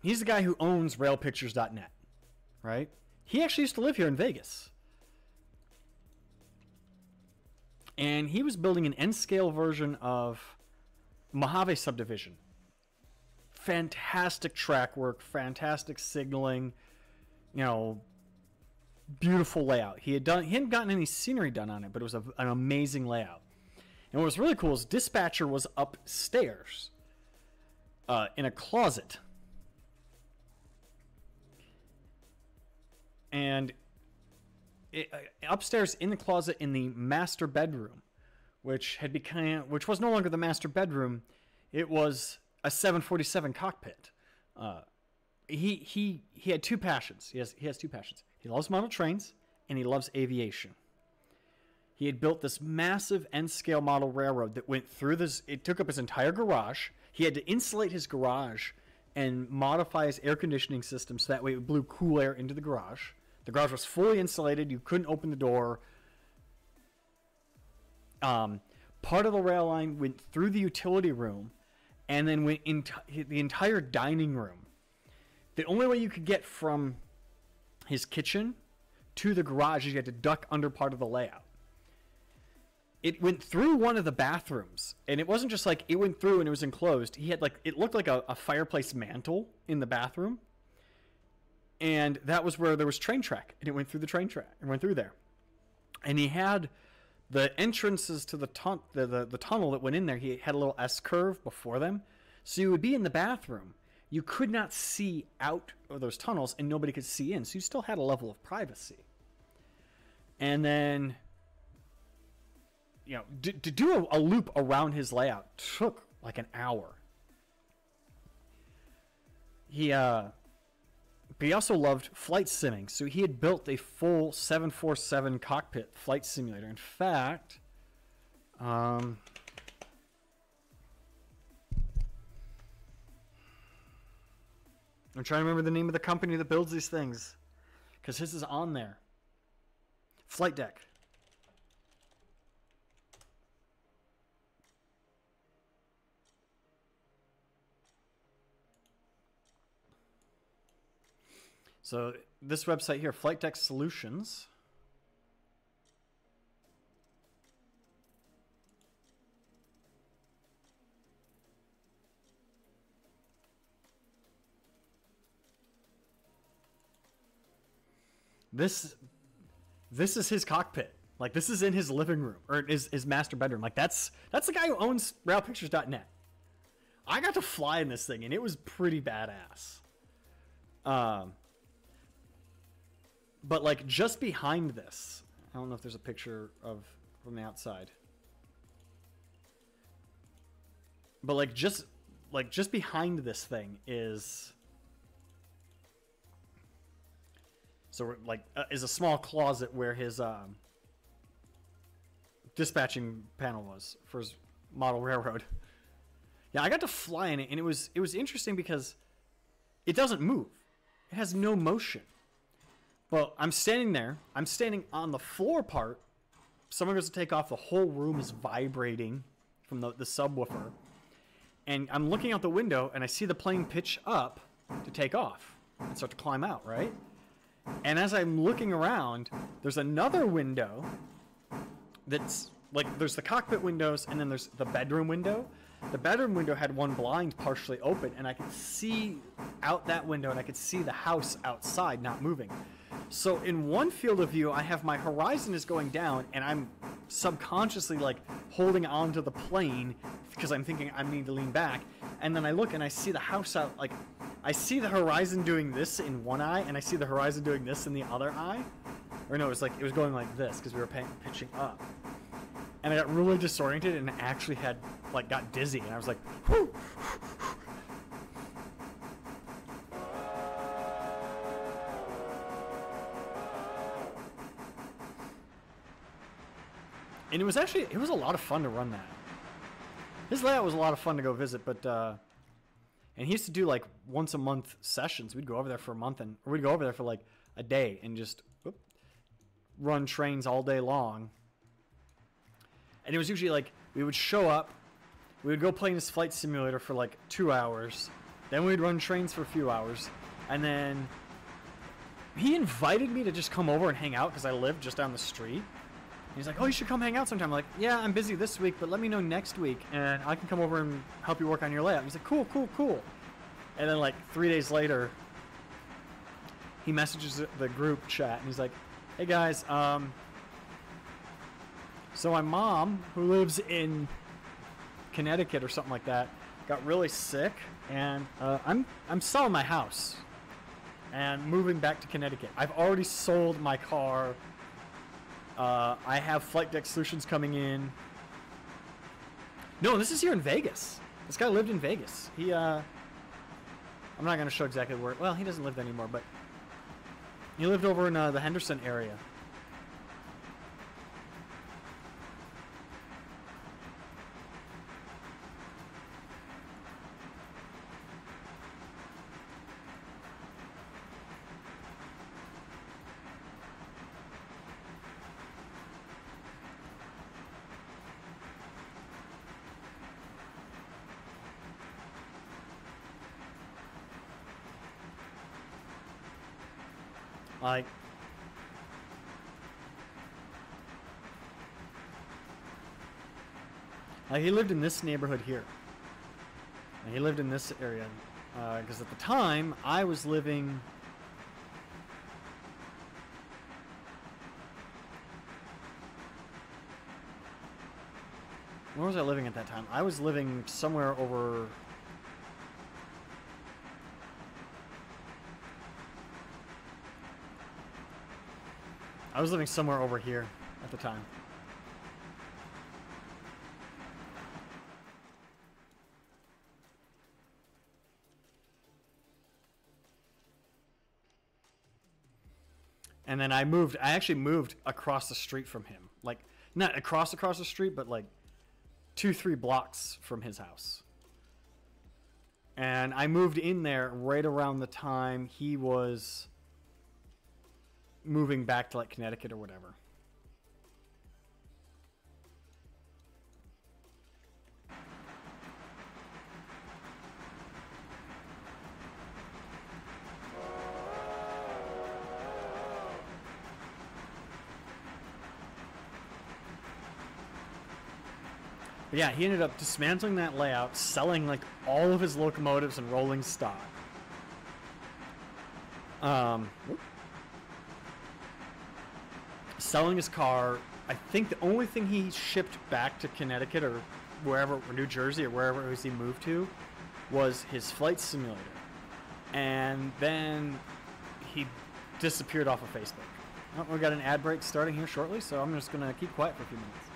He's the guy who owns RailPictures.net, right? He actually used to live here in Vegas. And he was building an N-scale version of Mojave Subdivision. Fantastic track work, fantastic signaling, you know, beautiful layout. He hadn't gotten any scenery done on it, but it was an amazing layout. And what was really cool is Dispatcher was upstairs in a closet. And upstairs in the closet in the master bedroom, which was no longer the master bedroom, it was a 747 cockpit. He had 2 passions. He has 2 passions. He loves model trains, and he loves aviation. He had built this massive N-scale model railroad that went through this. It took up his entire garage. He had to insulate his garage and modify his air conditioning system so that way it blew cool air into the garage. The garage was fully insulated. You couldn't open the door. Part of the rail line went through the utility room and then went into the entire dining room. The only way you could get from his kitchen to the garage is you had to duck under part of the layout. It went through one of the bathrooms, and it wasn't just like it went through and it was enclosed. He had like, it looked like a fireplace mantle in the bathroom, and that was where there was train track, and it went through the train track. It went through there, and he had the entrances to the tunnel that went in there. He had a little S curve before them, so you would be in the bathroom. You could not see out of those tunnels, and nobody could see in, so you still had a level of privacy. And then, you know, to do a loop around his layout took like an hour. But he also loved flight simming, so he had built a full 747 cockpit flight simulator. In fact, I'm trying to remember the name of the company that builds these things, because his is on there. Flight Deck. So this website here, Flight Deck Solutions. This is his cockpit. Like, this is in his living room, or his master bedroom. Like, that's the guy who owns RailPictures.net. I got to fly in this thing, and it was pretty badass. But like just behind this, I don't know if there's a picture from the outside. But like just behind this thing is is a small closet where his dispatching panel was for his model railroad. Yeah, I got to fly in it, and it was interesting because it doesn't move. It has no motion. Well, I'm standing there. I'm standing on the floor part. Someone goes to take off. The whole room is vibrating from the subwoofer. And I'm looking out the window, and I see the plane pitch up to take off and start to climb out, right? And as I'm looking around, there's another window that's like, there's the cockpit windows, and then there's the bedroom window. The bedroom window had one blind partially open, and I could see out that window, and I could see the house outside not moving. So in one field of view, I have my horizon is going down, and I'm subconsciously like holding on to the plane because I'm thinking I need to lean back. And then I look and I see the house out, like I see the horizon doing this in one eye, and I see the horizon doing this in the other eye. Or no, it was going like this because we were pitching up. And I got really disoriented and actually got dizzy, and I was like, whoo! And it was a lot of fun to run that. His layout was a lot of fun to go visit, but and he used to do like once a month sessions. We'd go over there for a month, or we'd go over there for like a day and just run trains all day long. And it was usually like we would show up, we would go play in this flight simulator for like 2 hours, then we'd run trains for a few hours, and then he invited me to just come over and hang out because I lived just down the street. He's like, oh, you should come hang out sometime. I'm like, yeah, I'm busy this week, but let me know next week, and I can come over and help you work on your layout. He's like, cool, cool, cool. And then like 3 days later, he messages the group chat, and he's like, hey guys, so my mom, who lives in Connecticut or something like that, got really sick, and I'm selling my house and moving back to Connecticut. I've already sold my car. I have Flight Deck Solutions coming in. No, this is here in Vegas. This guy lived in Vegas. He, I'm not going to show exactly where. Well, he doesn't live there anymore, but he lived over in the Henderson area. Like, he lived in this neighborhood here. And he lived in this area. Because at the time, I was living... Where was I living at that time? I was living somewhere over... I was living somewhere over here at the time. And then I actually moved across the street from him. Like, not across the street, but like 2-3 blocks from his house. And I moved in there right around the time he was moving back to like Connecticut or whatever. But yeah, he ended up dismantling that layout, selling like all of his locomotives and rolling stock. Selling his car. I think the only thing he shipped back to Connecticut or wherever, or New Jersey or wherever it was he moved to, was his flight simulator. And then he disappeared off of Facebook. Oh, we got an ad break starting here shortly, so I'm just going to keep quiet for a few minutes.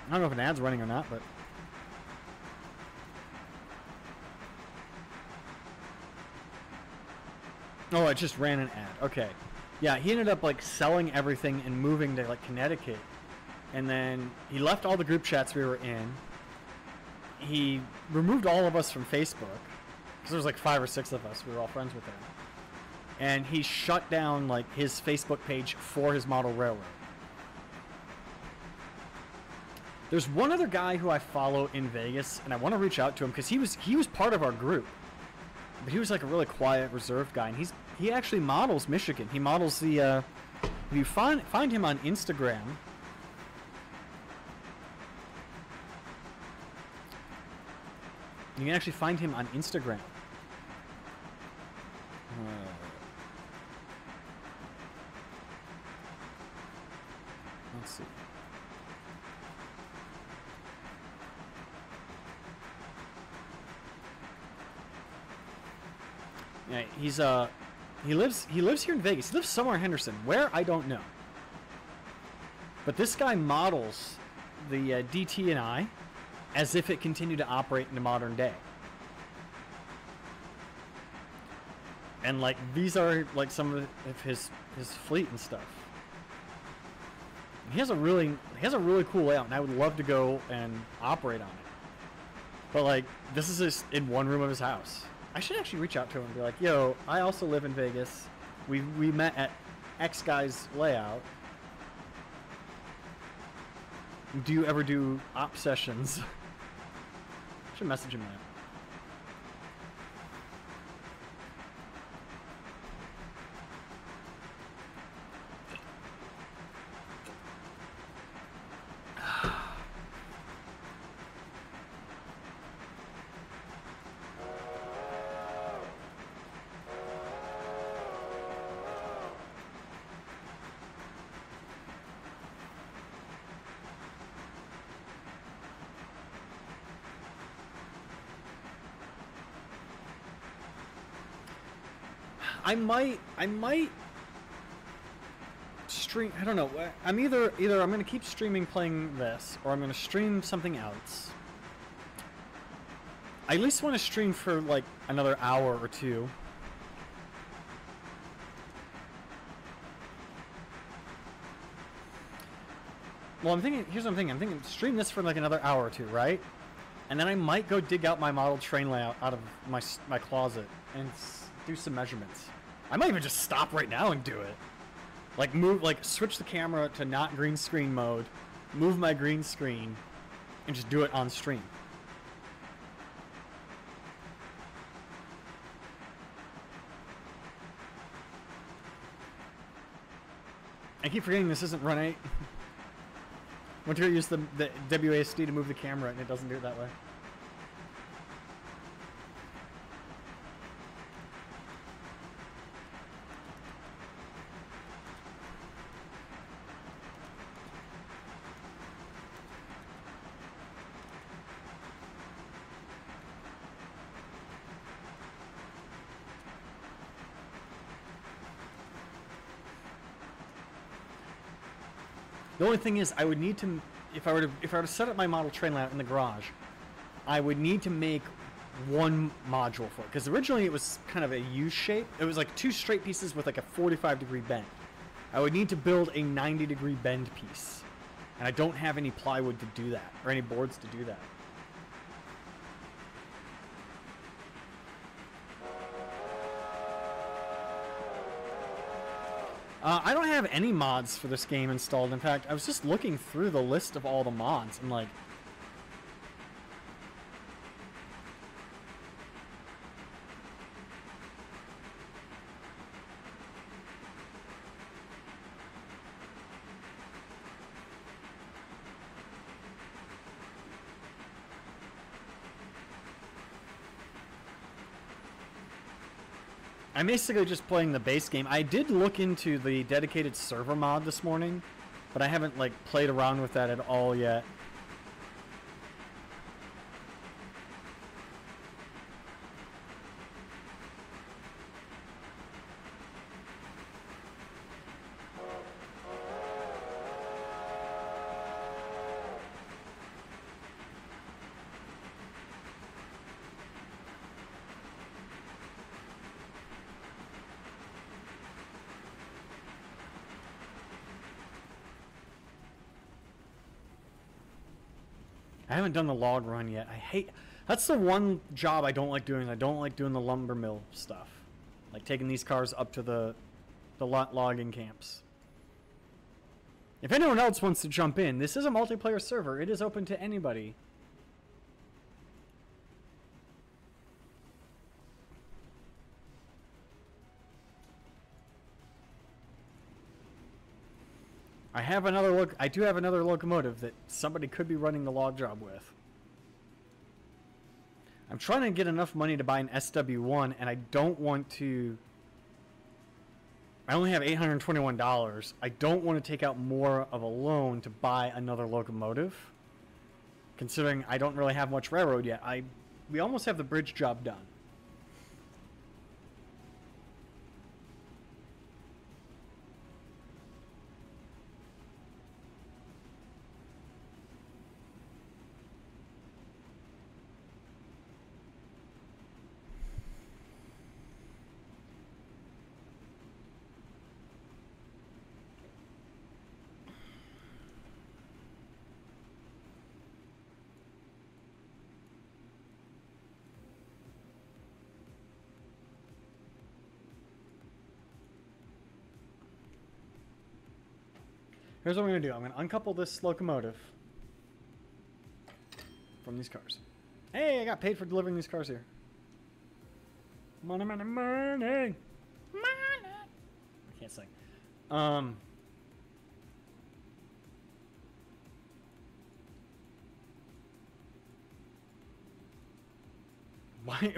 I don't know if an ad's running or not, but... Oh, it just ran an ad. Okay. Yeah, he ended up, like, selling everything and moving to, like, Connecticut. And then he left all the group chats we were in. He removed all of us from Facebook. Because there was, like, 5 or 6 of us. We were all friends with him. And he shut down, like, his Facebook page for his model railroad. There's one other guy who I follow in Vegas, and I want to reach out to him because he was part of our group, but he was like a really quiet, reserved guy, and he actually models Michigan. He models the. If you find him on Instagram, you can actually find him on Instagram. Let's see. Yeah, he lives here in Vegas. He lives somewhere in Henderson. Where, I don't know. But this guy models the DT&I as if it continued to operate in the modern day. And like these are like some of his fleet and stuff. He has a really cool layout, and I would love to go and operate on it. But like this is just in one room of his house. I should actually reach out to him and be like, yo, I also live in Vegas. We met at X guy's layout. Do you ever do op sessions? I should message him that. I might stream. I don't know. I'm either I'm gonna keep streaming playing this, or I'm gonna stream something else. I at least want to stream for like another hour or two. Well, I'm thinking. Here's what I'm thinking. I'm thinking stream this for like another hour or two, right? And then I might go dig out my model train layout out of my closet and do some measurements. I might even just stop right now and do it. Like switch the camera to not green screen mode, move my green screen, and just do it on stream. I keep forgetting this isn't Run 8. Went to use the WASD to move the camera and it doesn't do it that way. The only thing is, I would need to, if I were to set up my model train layout in the garage, I would need to make one module for it, because originally it was kind of a U shape. It was like two straight pieces with like a 45-degree bend. I would need to build a 90-degree bend piece, and I don't have any plywood to do that, or any boards to do that. I don't have any mods for this game installed. In fact, I was just looking through the list of all the mods and like... I'm basically just playing the base game. I did look into the dedicated server mod this morning, but I haven't like played around with that at all yet. I haven't done the log run yet. I hate... That's the one job I don't like doing. I don't like doing the lumber mill stuff. Like taking these cars up to the logging camps. If anyone else wants to jump in, this is a multiplayer server. It is open to anybody. I do have another locomotive that somebody could be running the log job with. I'm trying to get enough money to buy an SW1, and I don't want to... I only have $821. I don't want to take out more of a loan to buy another locomotive, considering I don't really have much railroad yet. We almost have the bridge job done. Here's what I'm going to do. I'm going to uncouple this locomotive from these cars. Hey, I got paid for delivering these cars here. Money, money, money. Money. I can't sing.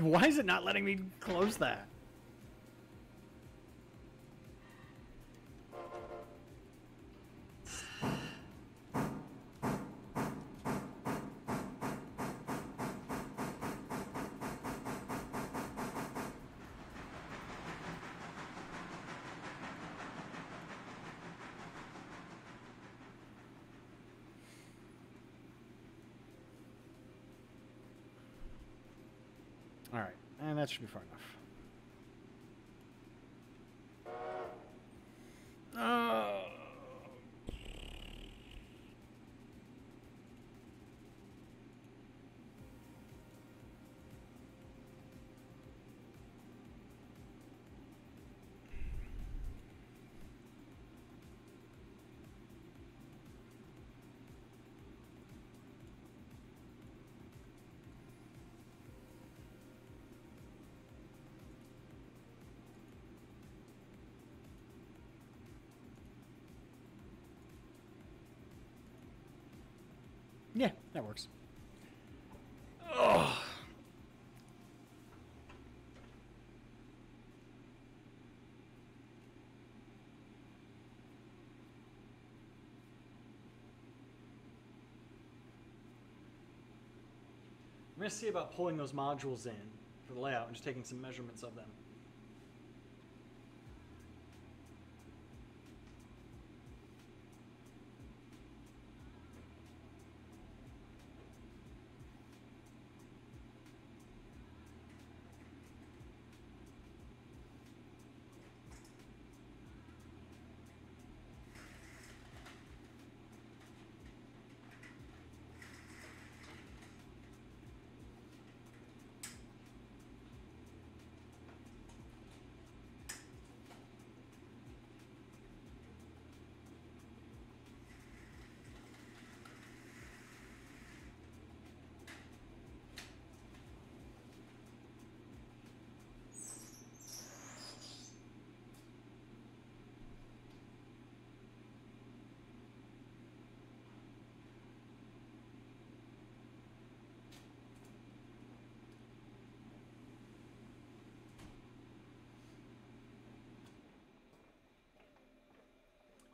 Why is it not letting me close that? All right, and that should be far enough. Yeah, that works. Oh. I'm going to see about pulling those modules in for the layout and just taking some measurements of them.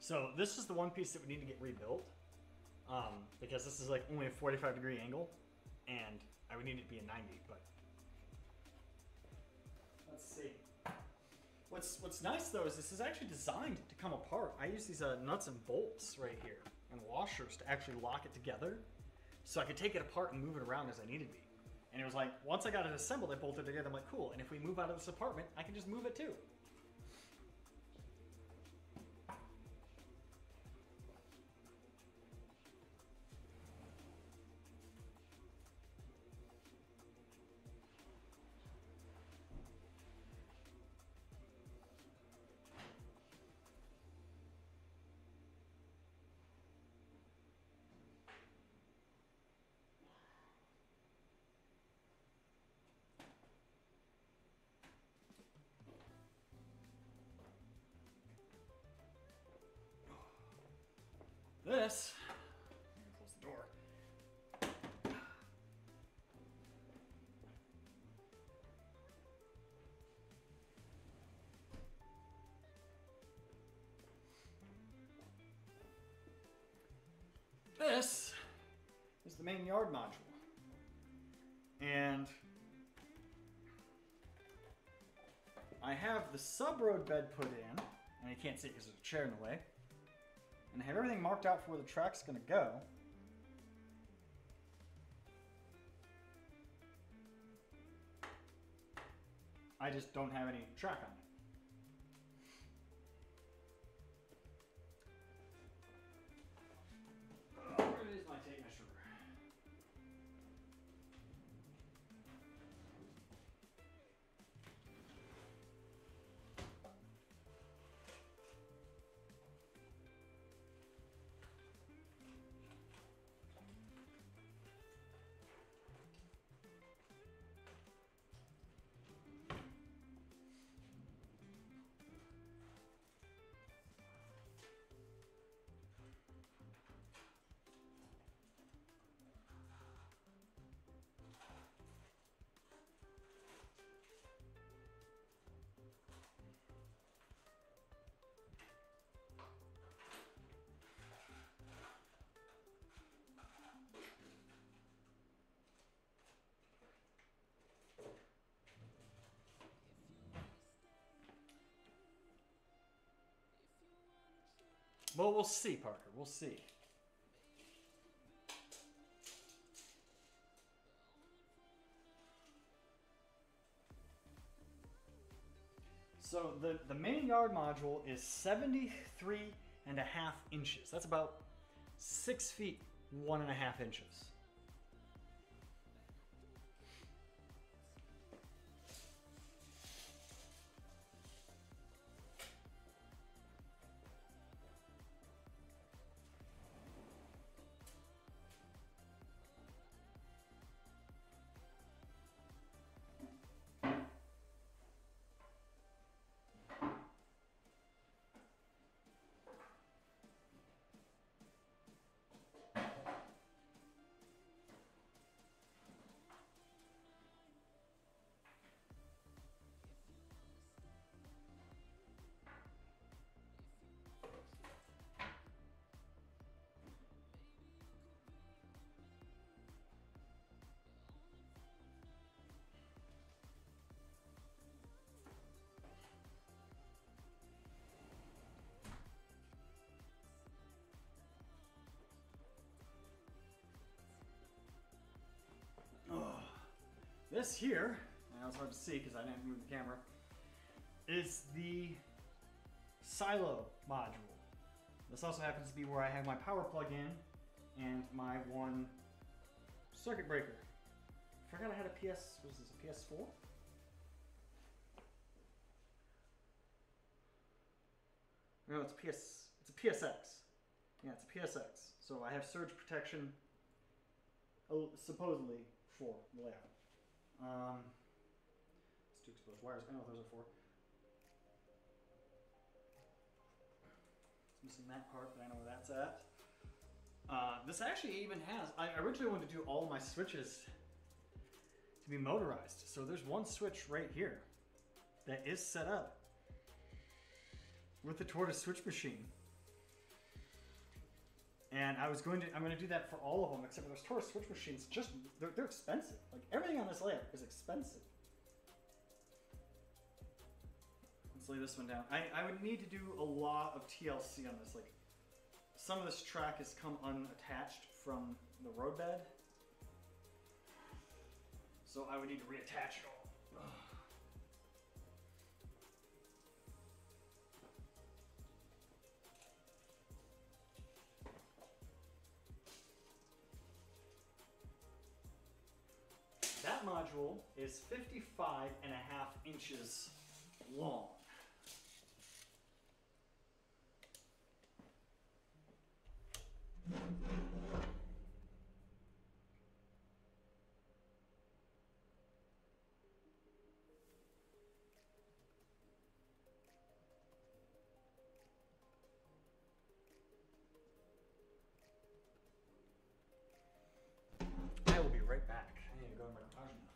So this is the one piece that we need to get rebuilt, because this is like only a 45-degree angle, and I would need it to be a 90. But let's see. What's nice though is this is actually designed to come apart. I use these nuts and bolts right here and washers to actually lock it together, so I could take it apart and move it around as I needed to be. And it was like once I got it assembled, I bolted it together. I'm like, cool. And if we move out of this apartment, I can just move it too. This, close the door. This is the main yard module. And I have the sub-road bed put in, and you can't see it because there's a chair in the way. And I have everything marked out for where the track's going to go. I just don't have any track on it. Where is my tape measure? Well, we'll see, Parker. We'll see. So the main yard module is 73.5 inches. That's about 6 feet, 1.5 inches. this here, and it's hard to see because I didn't move the camera, is the silo module. This also happens to be where I have my power plug in and my one circuit breaker. Forgot I had a PS, what is this, a PS4? No, it's a PSX. Yeah, it's a PSX. So I have surge protection, supposedly, for the layout. Let's do exposed wires. I know what those are for. It's missing that part, but I know where that's at. This actually even has, I originally wanted to do all my switches to be motorized. So there's one switch right here that is set up with the Tortoise switch machine. And I'm going to do that for all of them except for those Tortoise switch machines. Just, they're expensive. Like everything on this layout is expensive. Let's lay this one down. I would need to do a lot of TLC on this. Like some of this track has come unattached from the roadbed. So I would need to reattach it all. Ugh. That module is 55.5 inches long. I will be right back. I need to go to my garage now.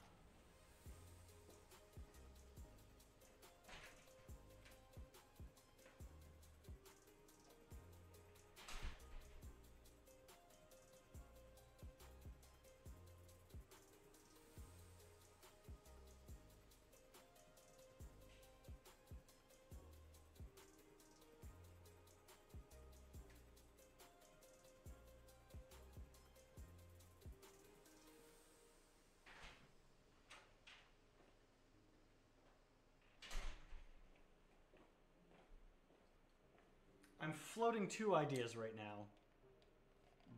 I'm floating two ideas right now.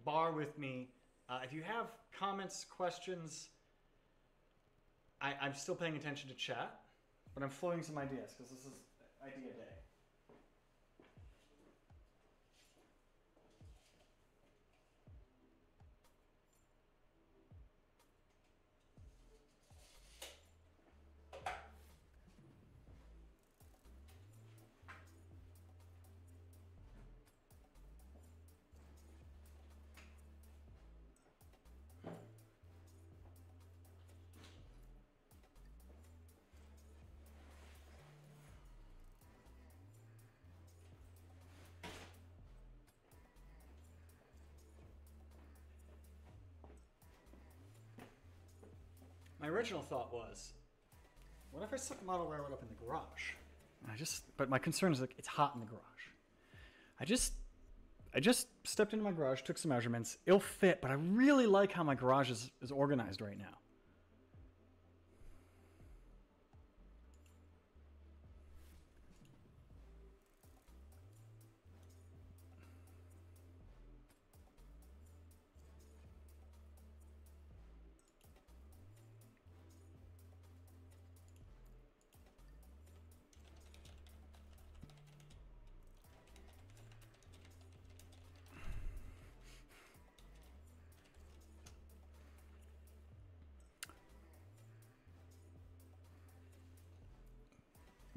Bar with me. If you have comments, questions, I'm still paying attention to chat, but I'm floating some ideas because this is idea day. My original thought was, what if I set the model railroad up in the garage? But my concern is like it's hot in the garage. I just stepped into my garage, took some measurements. It'll fit, but I really like how my garage is organized right now.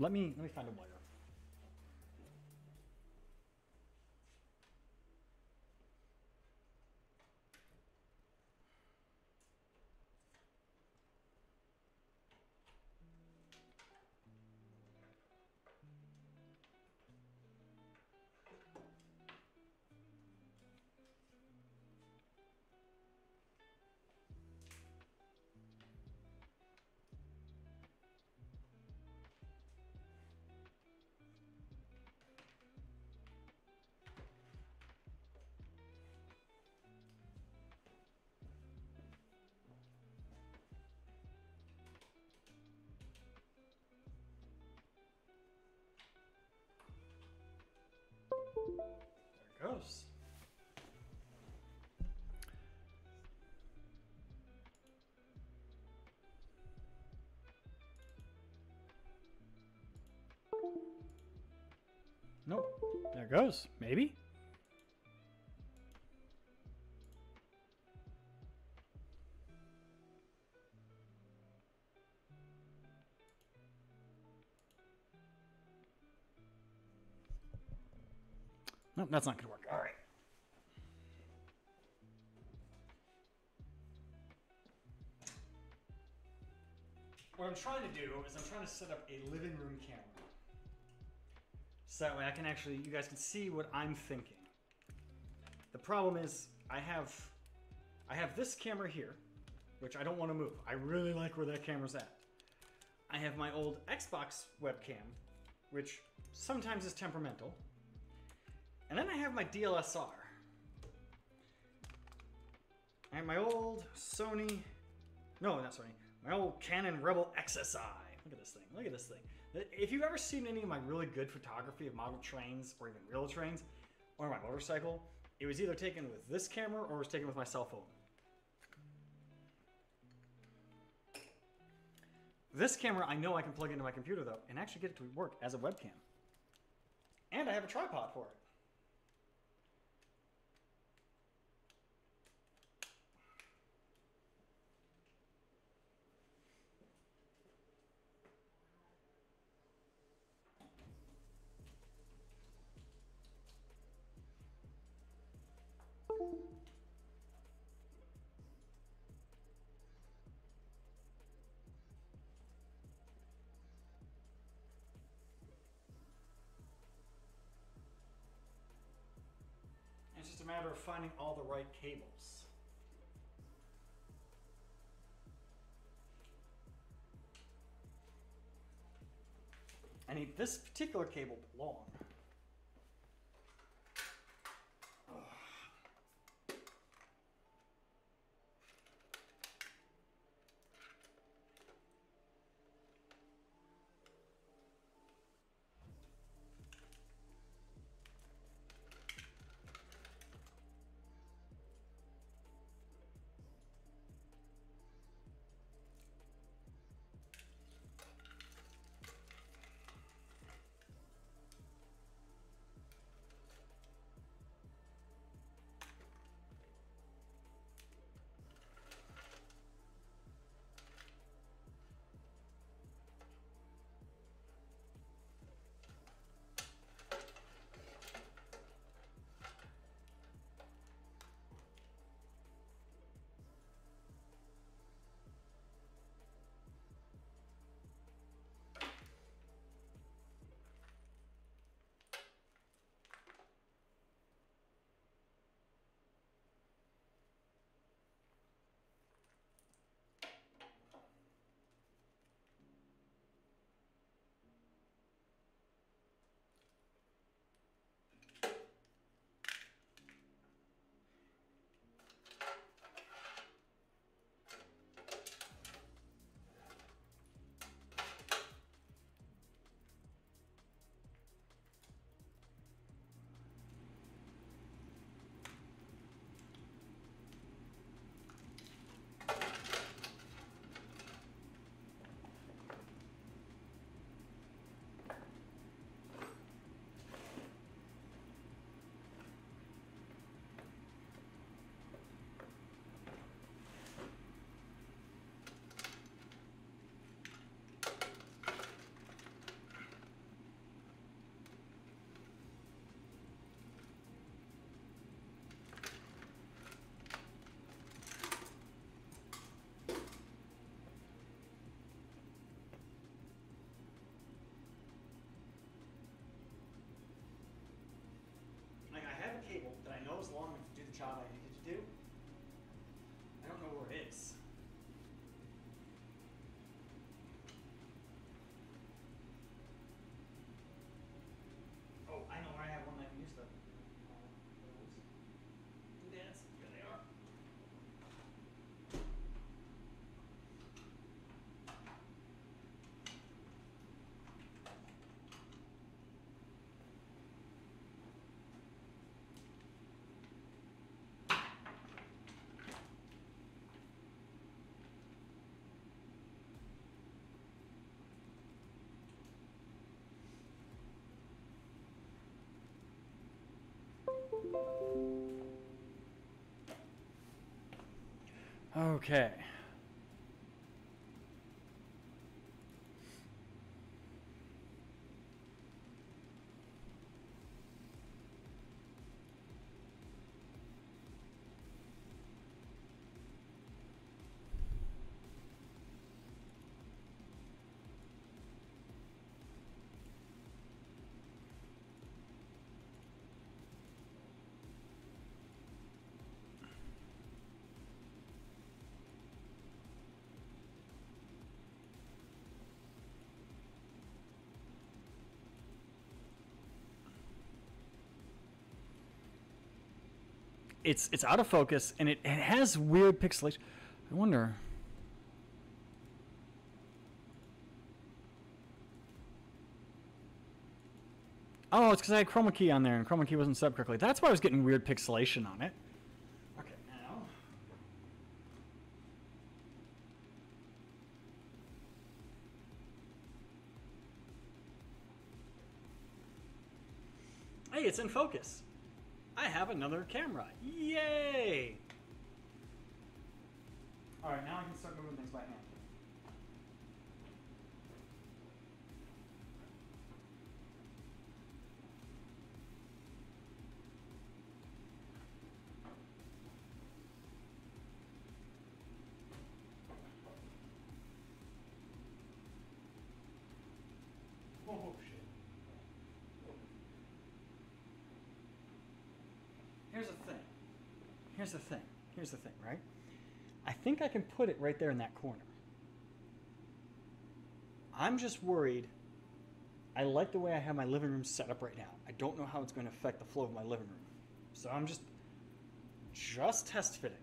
Let me find a wire. There it goes. Nope. There it goes. Maybe. Nope, that's not going to work. All right. What I'm trying to do is I'm trying to set up a living room camera. So that way I can actually, you guys can see what I'm thinking. The problem is I have this camera here, which I don't want to move. I really like where that camera's at. I have my old Xbox webcam, which sometimes is temperamental. And then I have my DLSR. I have my old Sony, no, not Sony, my old Canon Rebel XSI. Look at this thing, look at this thing. If you've ever seen any of my really good photography of model trains or even real trains or my motorcycle, it was either taken with this camera or it was taken with my cell phone. This camera I know I can plug into my computer though and actually get it to work as a webcam. And I have a tripod for it. It's just a matter of finding all the right cables. I need this particular cable long. Okay. It's out of focus, and it has weird pixelation. I wonder. Oh, it's because I had chroma key on there, and chroma key wasn't set up correctly. That's why I was getting weird pixelation on it. Okay, now. Hey, it's in focus. I have another camera. Yay! All right, now I can start moving things by hand. Oh, shit. Here's the thing. Here's the thing. Here's the thing, right? I think I can put it right there in that corner. I'm just worried. I like the way I have my living room set up right now. I don't know how it's going to affect the flow of my living room. So I'm just test fitting.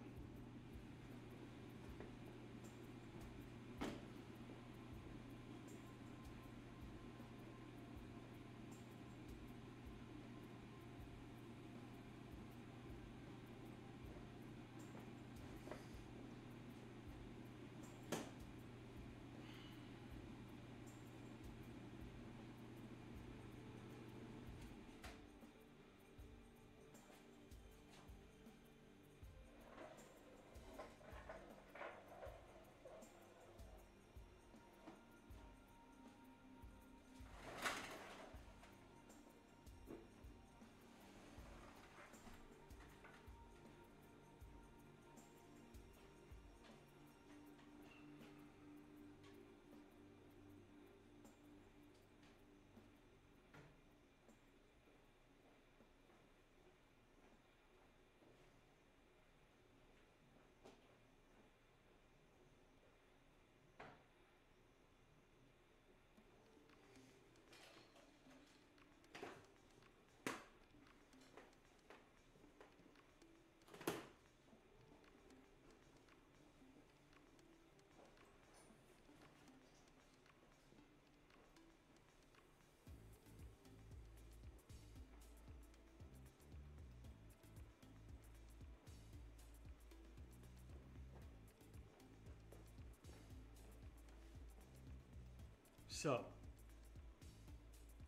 So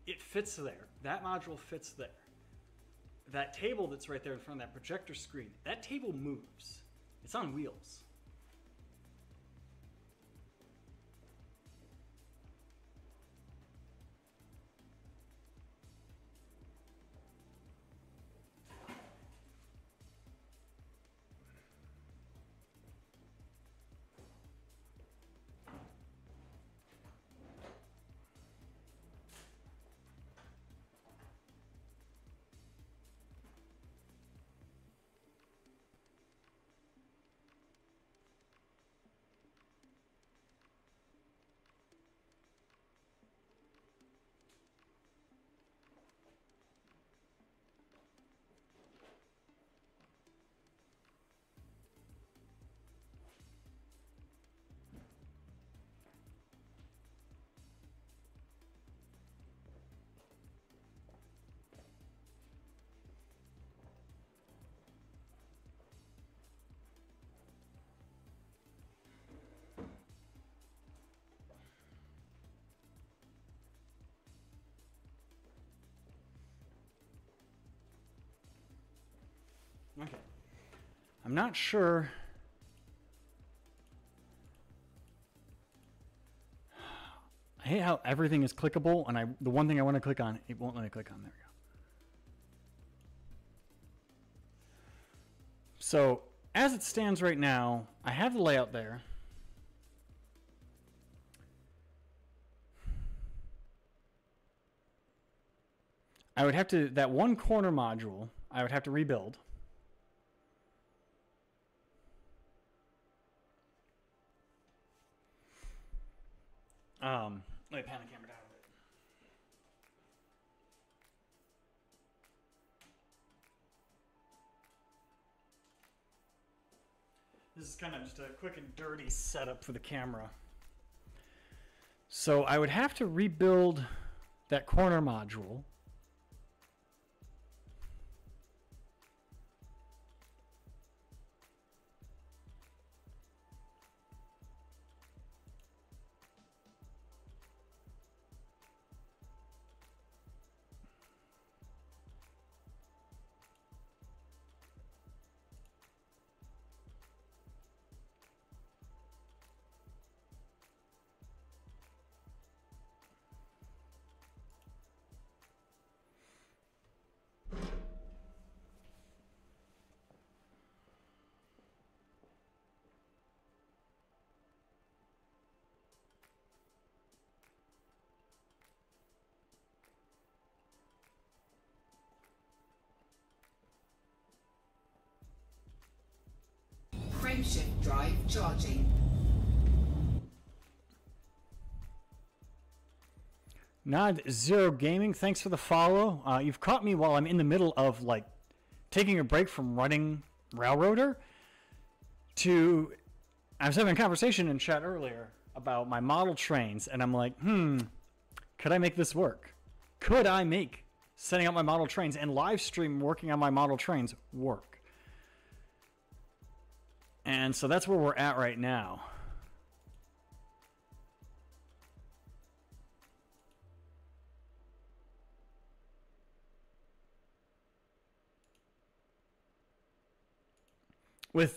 it fits there. That module fits there. That table that's right there in front of that projector screen, that table moves. It's on wheels. Okay. I'm not sure. I hate how everything is clickable, and the one thing I want to click on, it won't let me click on. There we go. So, as it stands right now, I have the layout there. I would have to, that one corner module, I would have to rebuild. Let me pan the camera down a bit. This is kind of just a quick and dirty setup for the camera. So I would have to rebuild that corner module. Frameshift drive charging. Nod Zero Gaming, thanks for the follow. You've caught me while I'm in the middle of like taking a break from running Railroader to, I was having a conversation in chat earlier about my model trains, and I'm like, could I make this work? Could I make setting up my model trains and live stream working on my model trains work? And so that's where we're at right now.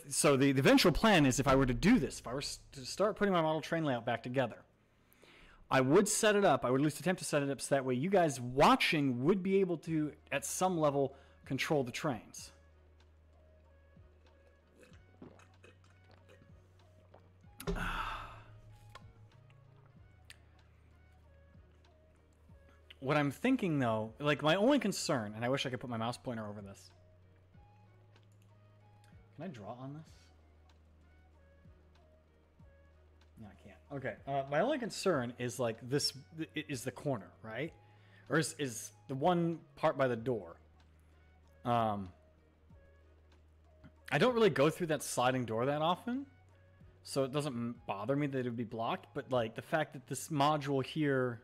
So the eventual plan is, if I were to do this, if I were to start putting my model train layout back together, I would set it up, I would at least attempt to set it up so that way you guys watching would be able to, at some level, control the trains. What I'm thinking, though, like my only concern, and I wish I could put my mouse pointer over this. Can I draw on this? No, I can't. Okay. My only concern is like this is the corner, right? Or is the one part by the door. I don't really go through that sliding door that often, so it doesn't bother me that it would be blocked. But like the fact that this module here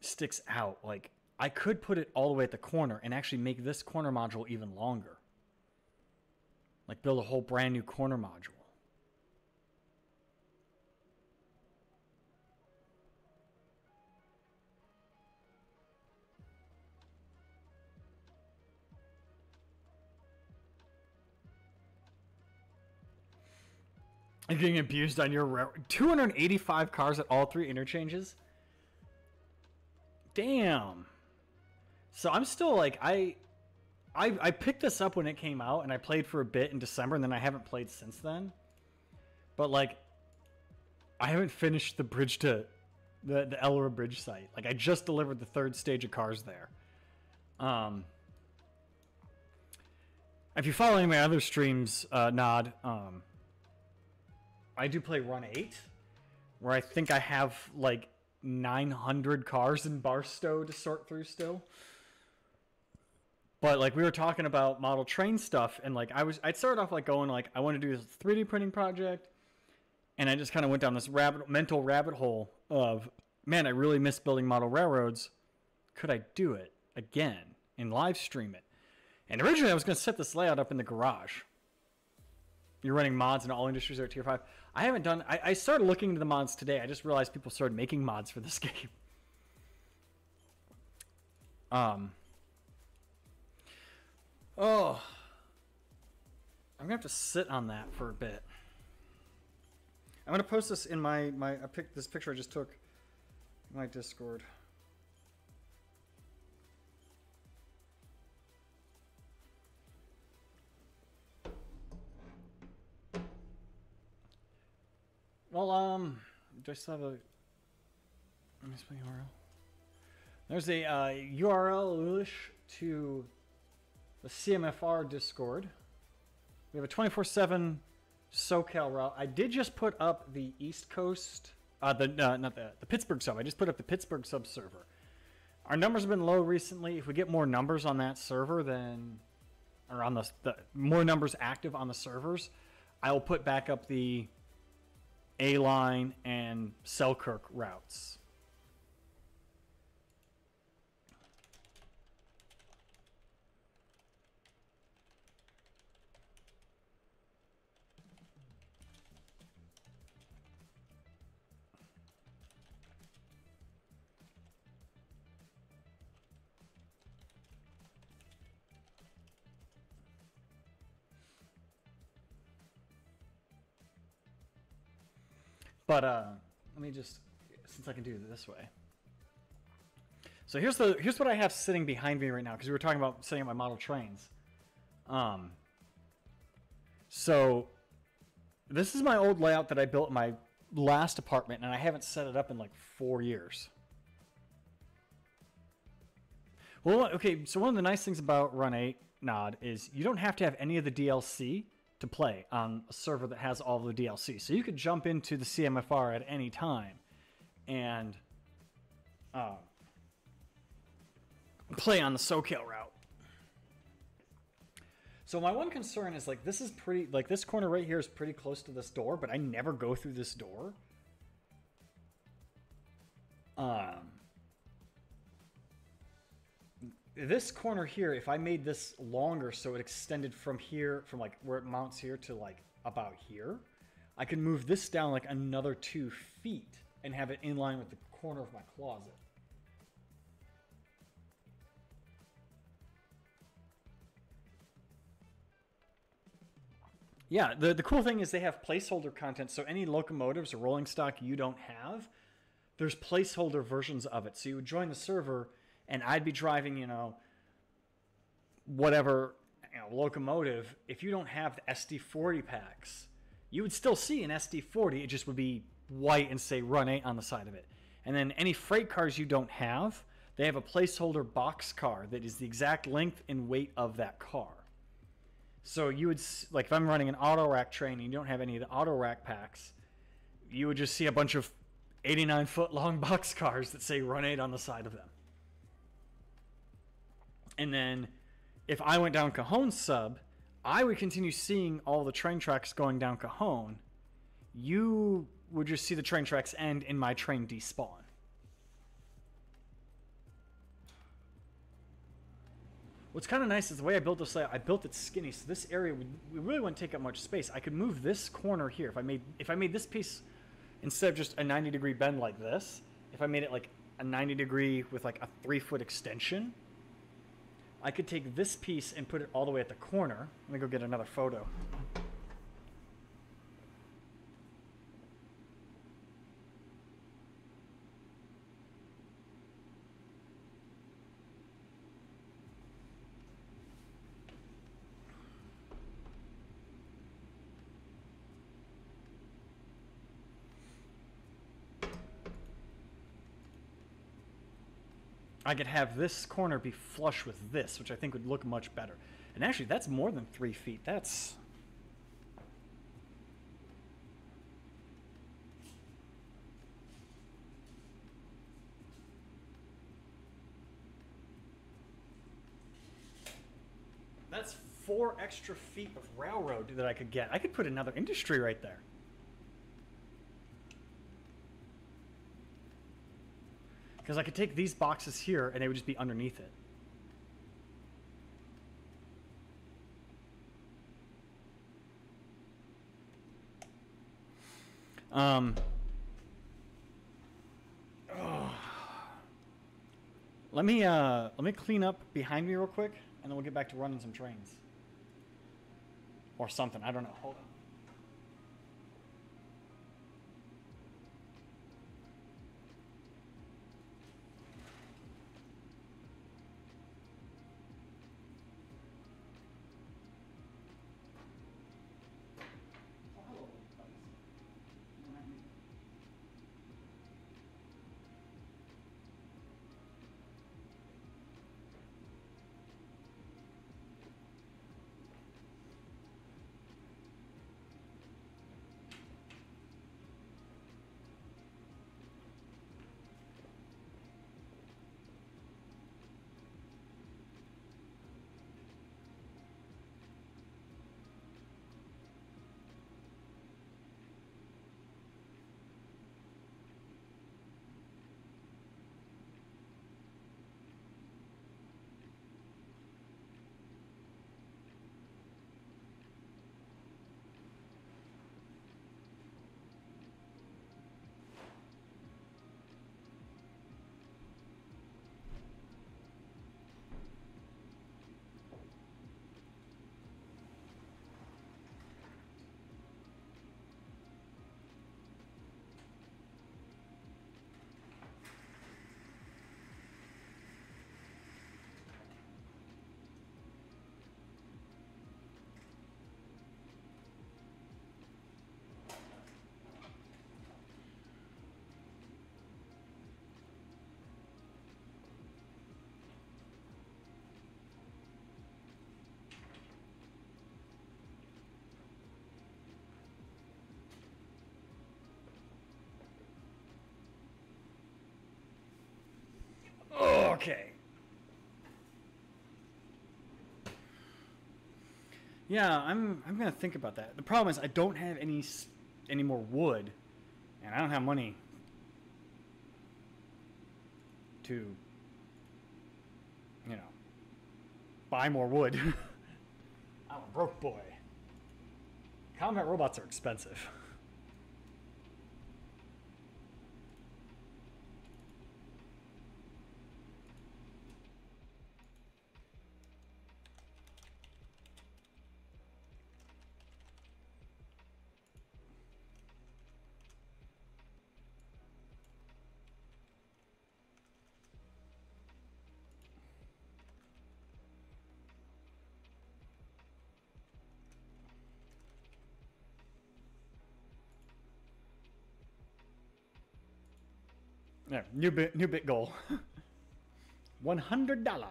sticks out, like I could put it all the way at the corner and actually make this corner module even longer. Like build a whole brand new corner module. I'm getting abused on your 285 cars at all three interchanges. Damn. So I'm still like I picked this up when it came out and I played for a bit in December and then I haven't played since then. But like I haven't finished the bridge to the Elra Bridge site. Like I just delivered the third stage of cars there. If you follow any of my other streams, Nod, I do play Run 8, where I think I have like 900 cars in Barstow to sort through still. But like we were talking about model train stuff, and like I'd started off like going like I want to do this 3D printing project, and I just kind of went down this mental rabbit hole of, man, I really miss building model railroads. Could I do it again and live stream it? And originally I was going to set this layout up in the garage. You're running mods and all industries are at tier 5. I haven't done, I started looking into the mods today. I just realized people started making mods for this game. Oh, I'm gonna have to sit on that for a bit. I'm gonna post this in my I picked this picture I just took in my Discord. Well, do I still have a? Let me spell URL. There's a URL to the CMFR Discord. We have a 24/7 SoCal route. I did just put up the East Coast, not the Pittsburgh sub. I just put up the Pittsburgh sub server. Our numbers have been low recently. If we get more numbers on that server, then, or on the more numbers active on the servers, I will put back up the A-Line and Selkirk routes. But let me just, since I can do it this way. So here's what I have sitting behind me right now, because we were talking about setting up my model trains. So this is my old layout that I built in my last apartment, and I haven't set it up in like 4 years. Well, okay, so one of the nice things about Run 8 Nod is you don't have to have any of the DLC to play on a server that has all the DLC. So you could jump into the CMFR at any time and play on the SoCal route. So my one concern is, like, this is pretty, like, this corner right here is pretty close to this door, but I never go through this door. This corner here, if I made this longer so it extended from here, from like where it mounts here to like about here, I could move this down like another 2 feet and have it in line with the corner of my closet. Yeah, the cool thing is they have placeholder content, so any locomotives or rolling stock you don't have, there's placeholder versions of it. So you would join the server, and I'd be driving, you know, whatever, you know, locomotive. If you don't have the SD40 packs, you would still see an SD40. It just would be white and say Run 8 on the side of it. And then any freight cars you don't have, they have a placeholder box car that is the exact length and weight of that car. So you would, like, if I'm running an auto rack train and you don't have any of the auto rack packs, you would just see a bunch of 89-foot long box cars that say Run 8 on the side of them. And then if I went down Cajon sub, I would continue seeing all the train tracks going down Cajon. You would just see the train tracks end and my train despawn. What's kind of nice is the way I built this layout. I built it skinny, so this area we really wouldn't take up much space. I could move this corner here if I made this piece, instead of just a 90-degree bend like this, if I made it like a 90-degree with like a 3-foot extension, I could take this piece and put it all the way at the corner. Let me go get another photo. I could have this corner be flush with this, which I think would look much better. And actually, that's more than 3 feet. That's... That's 4 extra feet of railroad that I could get. I could put another industry right there. Because I could take these boxes here and they would just be underneath it. Let me clean up behind me real quick. and then we'll get back to running some trains. Or something. I don't know. Hold on. Okay. Yeah, I'm gonna think about that. The problem is I don't have any more wood, and I don't have money to, you know, buy more wood. I'm a broke boy. Combat robots are expensive. Yeah, new bit goal. $100.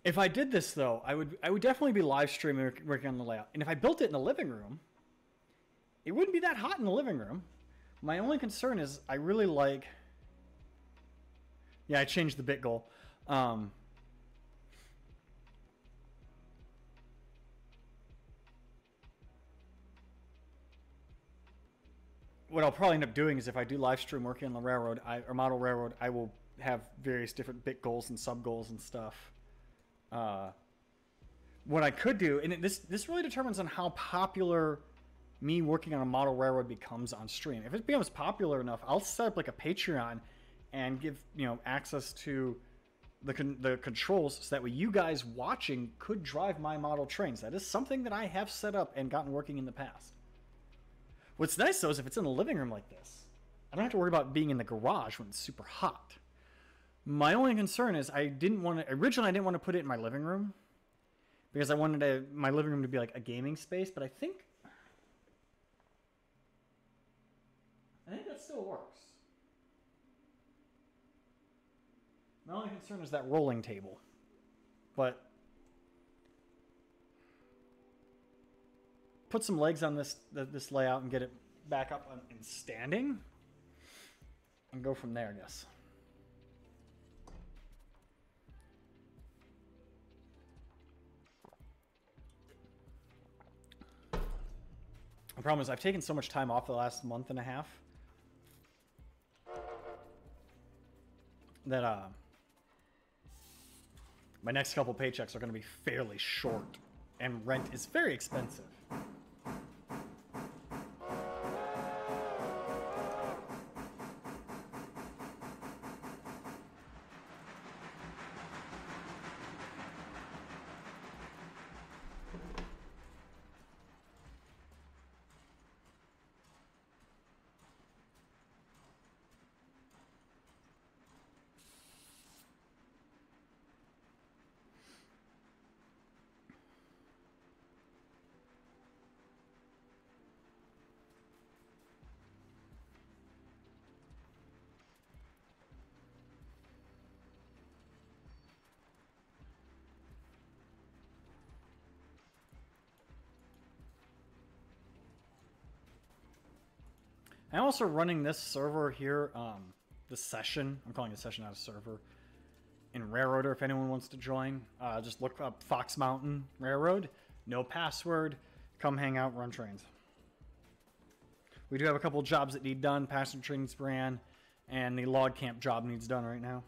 If I did this though, I would definitely be live streaming working on the layout. And if I built it in the living room, it wouldn't be that hot in the living room. My only concern is I really like. Yeah, I changed the bit goal. What I'll probably end up doing is if I do live stream working on the railroad, or model railroad, I will have various different bit goals and sub goals and stuff. What I could do, and this really determines on how popular me working on a model railroad becomes on stream. If it becomes popular enough, I'll set up like a Patreon and give access to the controls so that way you guys watching could drive my model trains. That is something that I have set up and gotten working in the past. What's nice though is if it's in the living room like this, I don't have to worry about being in the garage when it's super hot. My only concern is originally I didn't want to put it in my living room because I wanted my living room to be like a gaming space, but I think that still works. My only concern is that rolling table. But put some legs on this layout and get it back up and standing and go from there, I guess. The problem is I've taken so much time off the last month and a half that my next couple paychecks are going to be fairly short, and rent is very expensive. I'm also running this server here, this session. I'm calling it a session, not a server. In Railroader, if anyone wants to join, just look up Fox Mountain Railroad. No password. Come hang out, run trains. We do have a couple jobs that need done. Passenger trains ran, and the log camp job needs done right now.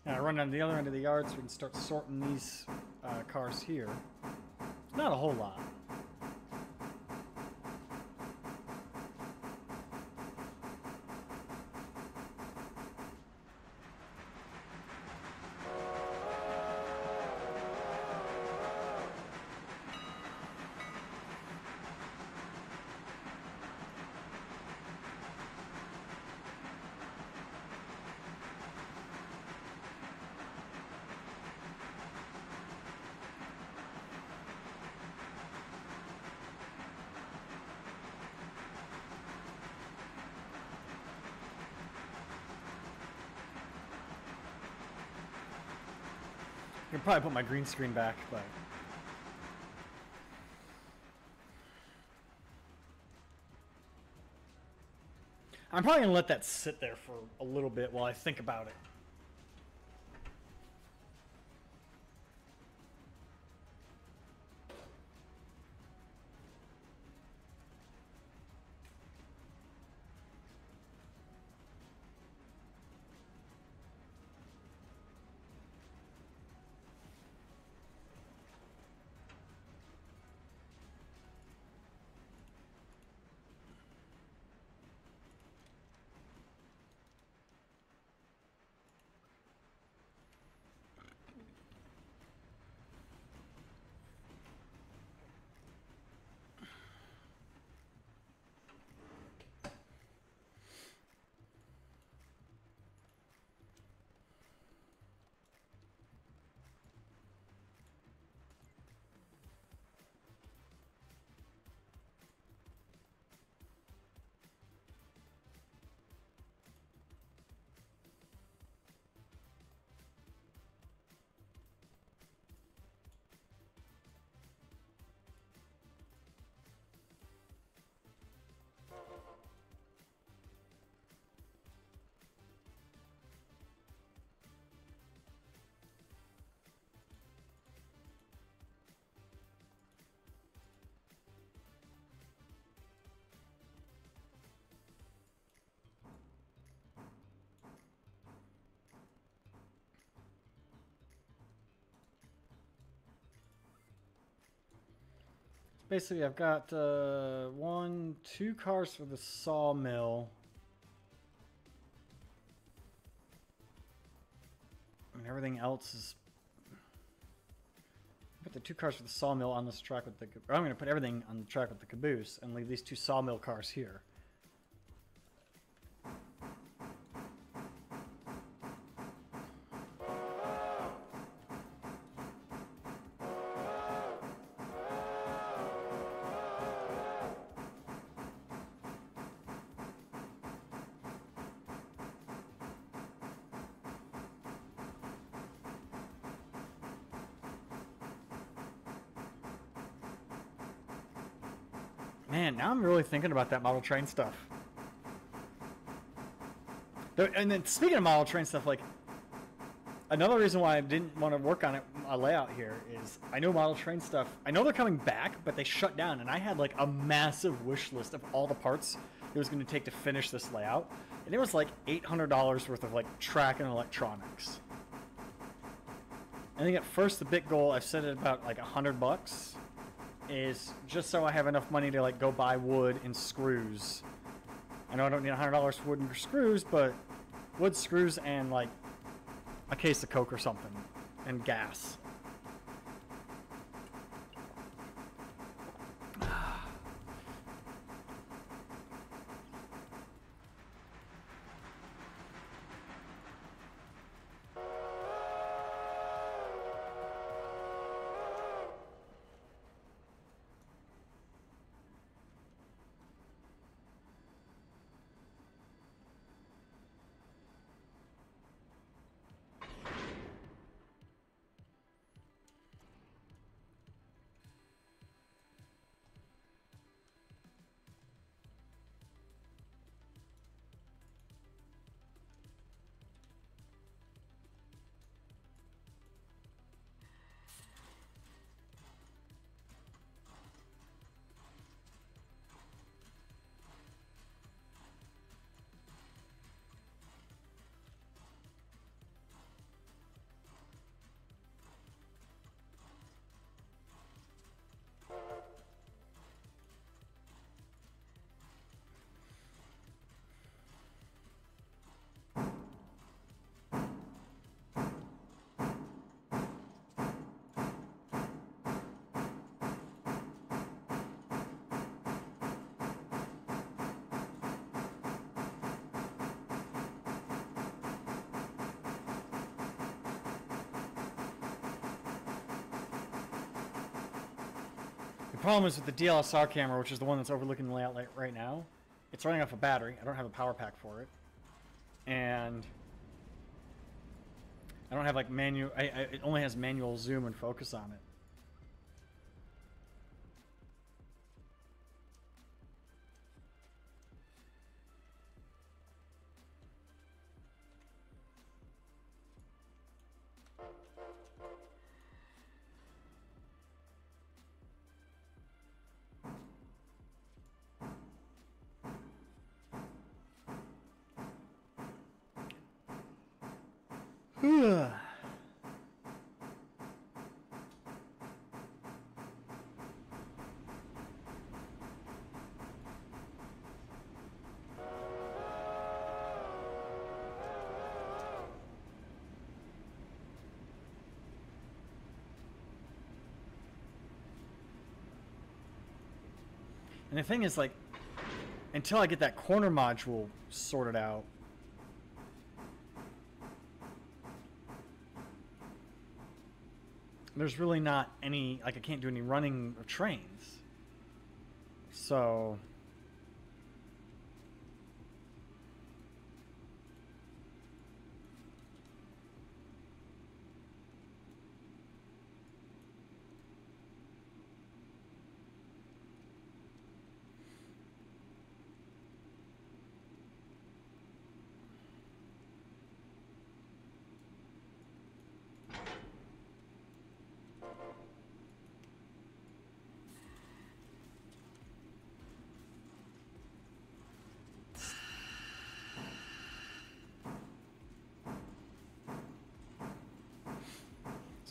And I run down to the other end of the yard so we can start sorting these cars here. It's not a whole lot. I can probably put my green screen back, but I'm probably gonna let that sit there for a little bit while I think about it. Basically, I've got 2 cars for the sawmill. And everything else is put the 2 cars for the sawmill on this track with the... Or I'm going to put everything on the track with the caboose and leave these 2 sawmill cars here. Man, now I'm really thinking about that model train stuff. And then speaking of model train stuff, like, another reason why I didn't want to work on it, a layout here, is I know model train stuff. I know they're coming back, but they shut down, and I had like a massive wish list of all the parts it was going to take to finish this layout, and it was like $800 worth of like track and electronics. I think at first the big goal I've set it about like $100. Is just so I have enough money to like go buy wood and screws. I know I don't need $100 for wood and screws, but wood, screws, and like a case of Coke or something, and gas. The problem is with the DLSR camera, which is the one that's overlooking the layout right now, it's running off a battery. I don't have a power pack for it. And I don't have like manual, it only has manual zoom and focus on it. And the thing is, like, until I get that corner module sorted out, there's really not any, like, I can't do any running of trains. So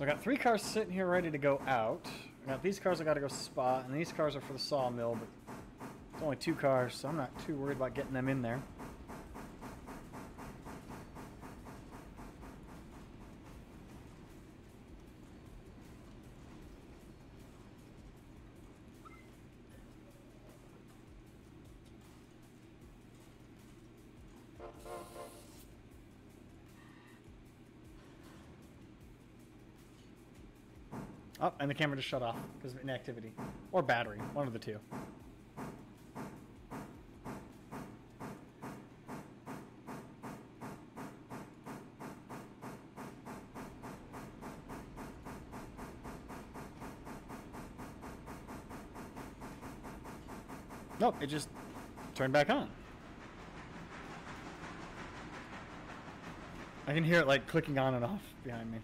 I got 3 cars sitting here ready to go out. Now these cars I got to go spot, and these cars are for the sawmill, but it's only 2 cars, so I'm not too worried about getting them in there. Oh, and the camera just shut off because of inactivity. Or battery. One of the two. Nope, it just turned back on. I can hear it like clicking on and off behind me.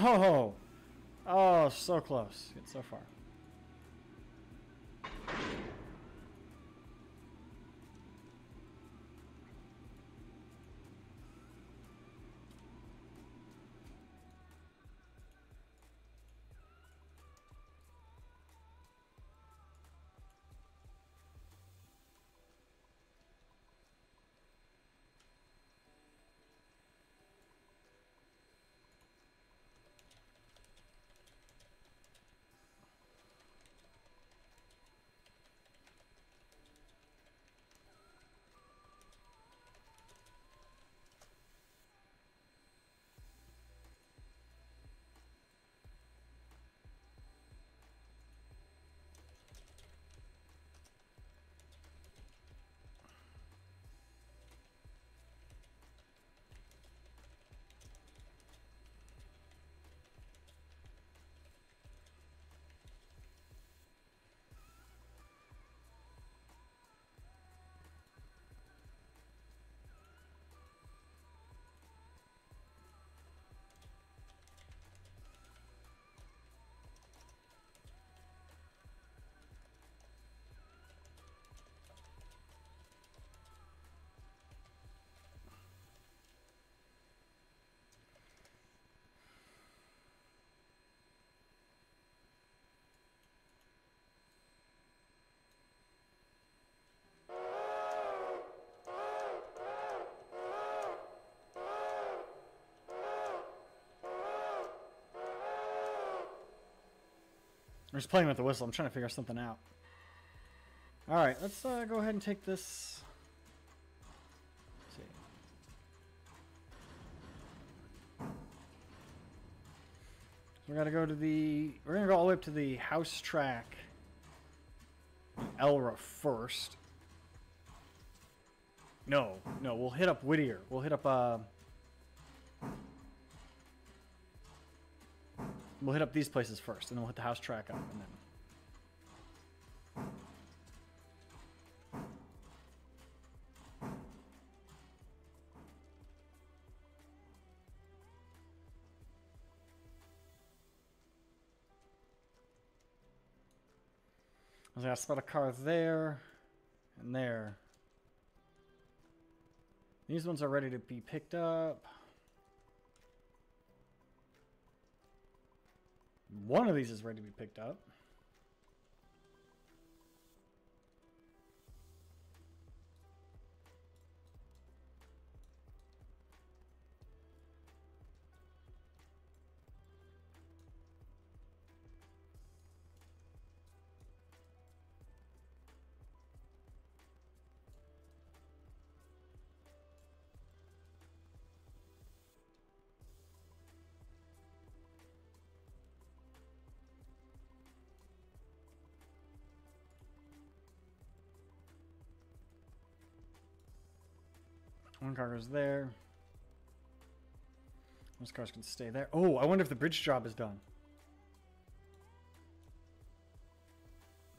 Oh, oh, so close. It's so far. I'm just playing with the whistle. I'm trying to figure something out. All right, let's go ahead and take this. Let's see. We gotta go to the. We're gonna go all the way up to the house track. Elra first. No, we'll hit up Whittier. We'll hit up we'll hit up these places first, and then we'll hit the house track up, and then. I was gonna spot a car there, and there. These ones are ready to be picked up. One of these is ready to be picked up. One car goes there. Those cars can stay there. Oh, I wonder if the bridge job is done.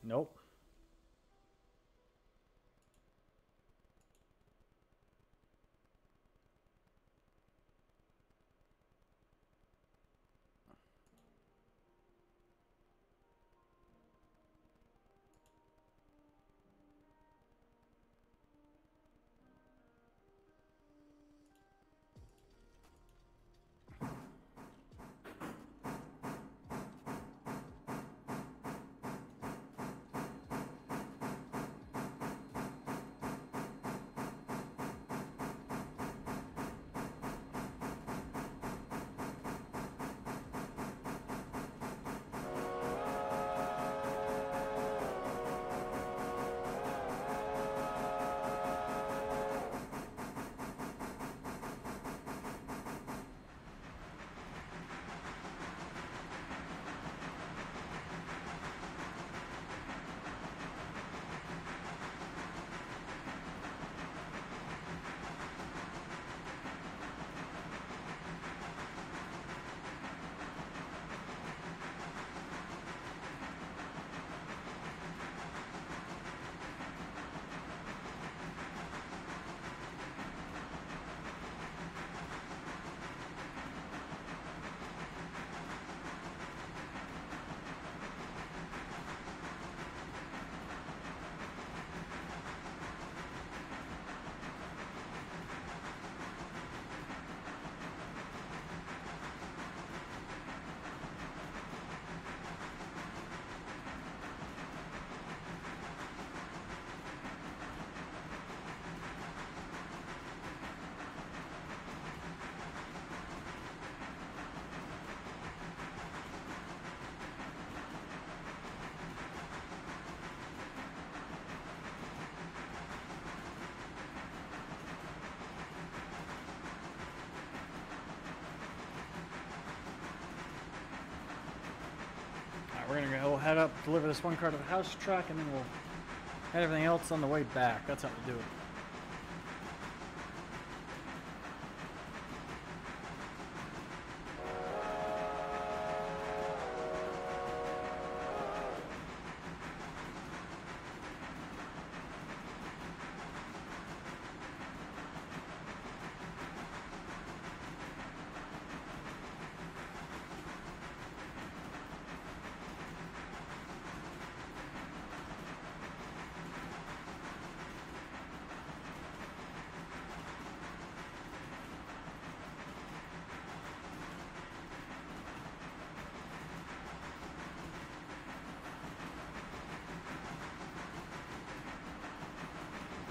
Nope. We're gonna go head up, deliver this one car to the house track, and then we'll head everything else on the way back. That's how we'll do it.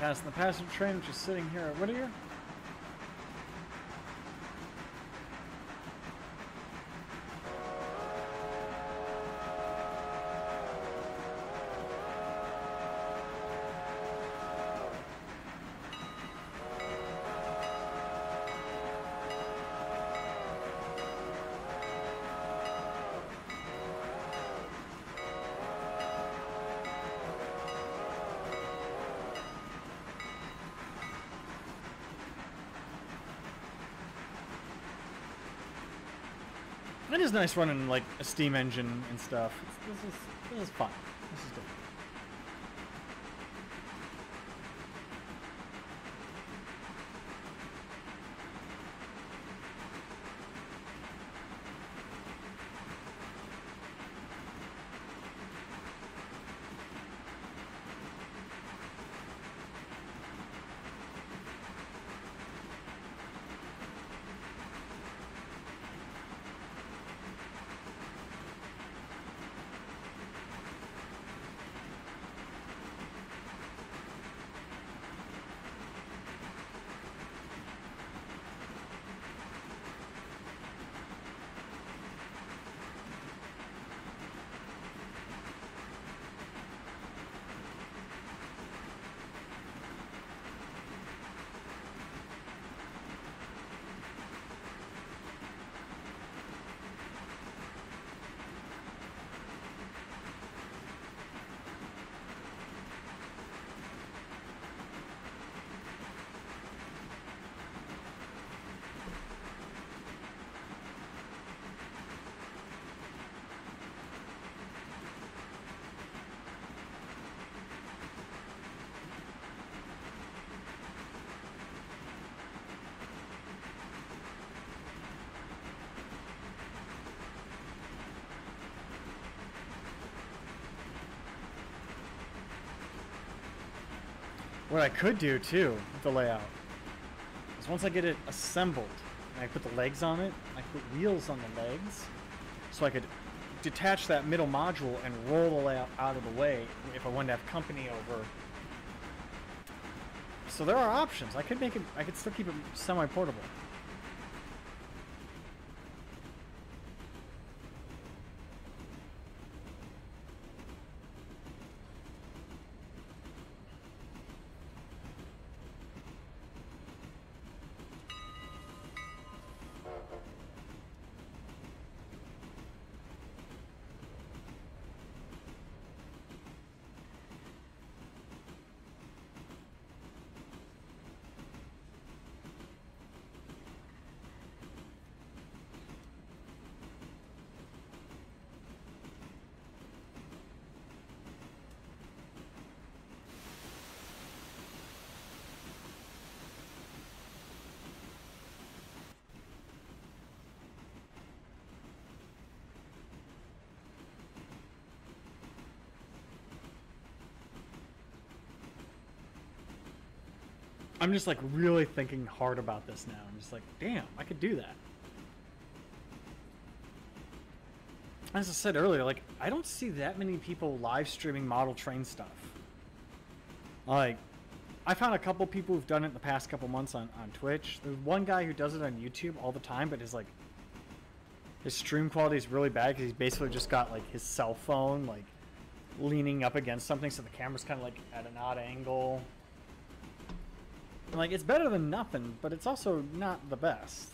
Passing the passenger train, which is sitting here at Whittier. It is nice running like a steam engine and stuff. This is fun. This is good. What I could do too with the layout is once I get it assembled and I put the legs on it, I put wheels on the legs so I could detach that middle module and roll the layout out of the way if I wanted to have company over. So there are options. I could make it, I could still keep it semi-portable. I'm just like really thinking hard about this now. I'm just like, damn, I could do that. As I said earlier, like, I don't see that many people live streaming model train stuff. Like, I found a couple people who've done it in the past couple months on Twitch. There's one guy who does it on YouTube all the time, but his stream quality is really bad because he's basically just got like his cell phone like leaning up against something, so the camera's kind of like at an odd angle. Like, it's better than nothing, but it's also not the best.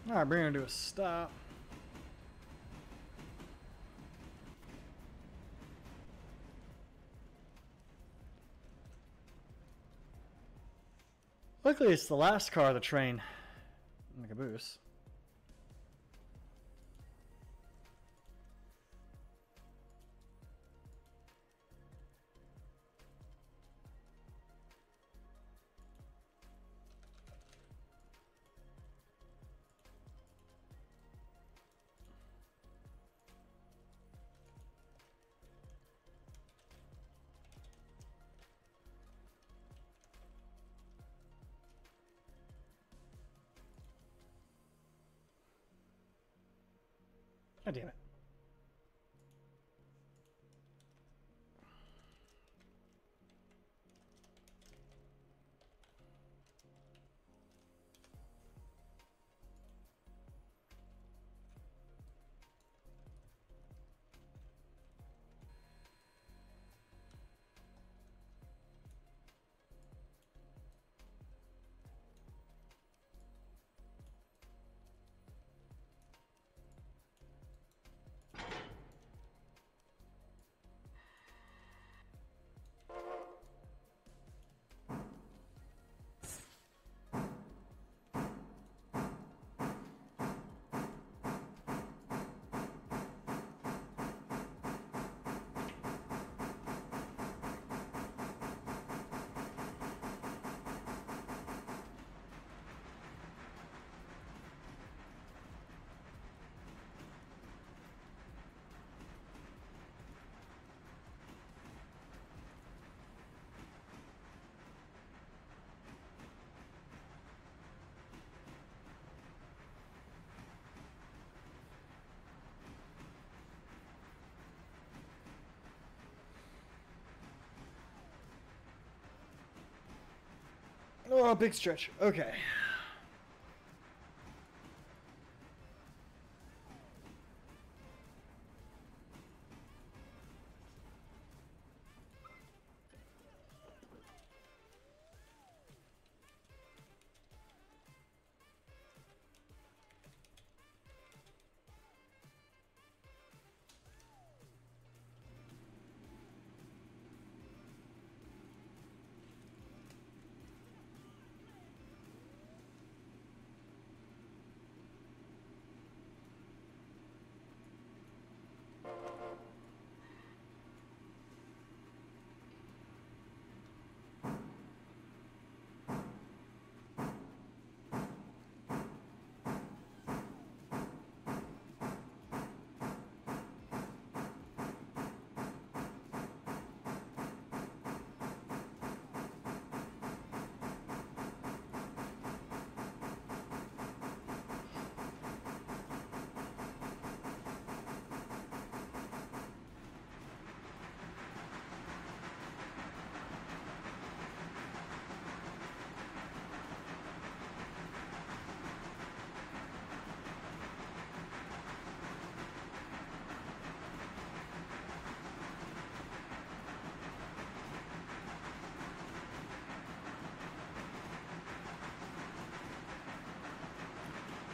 Alright, bring her to a stop. Luckily, it's the last car of the train in the caboose. God damn it. Oh, big stretch. Okay.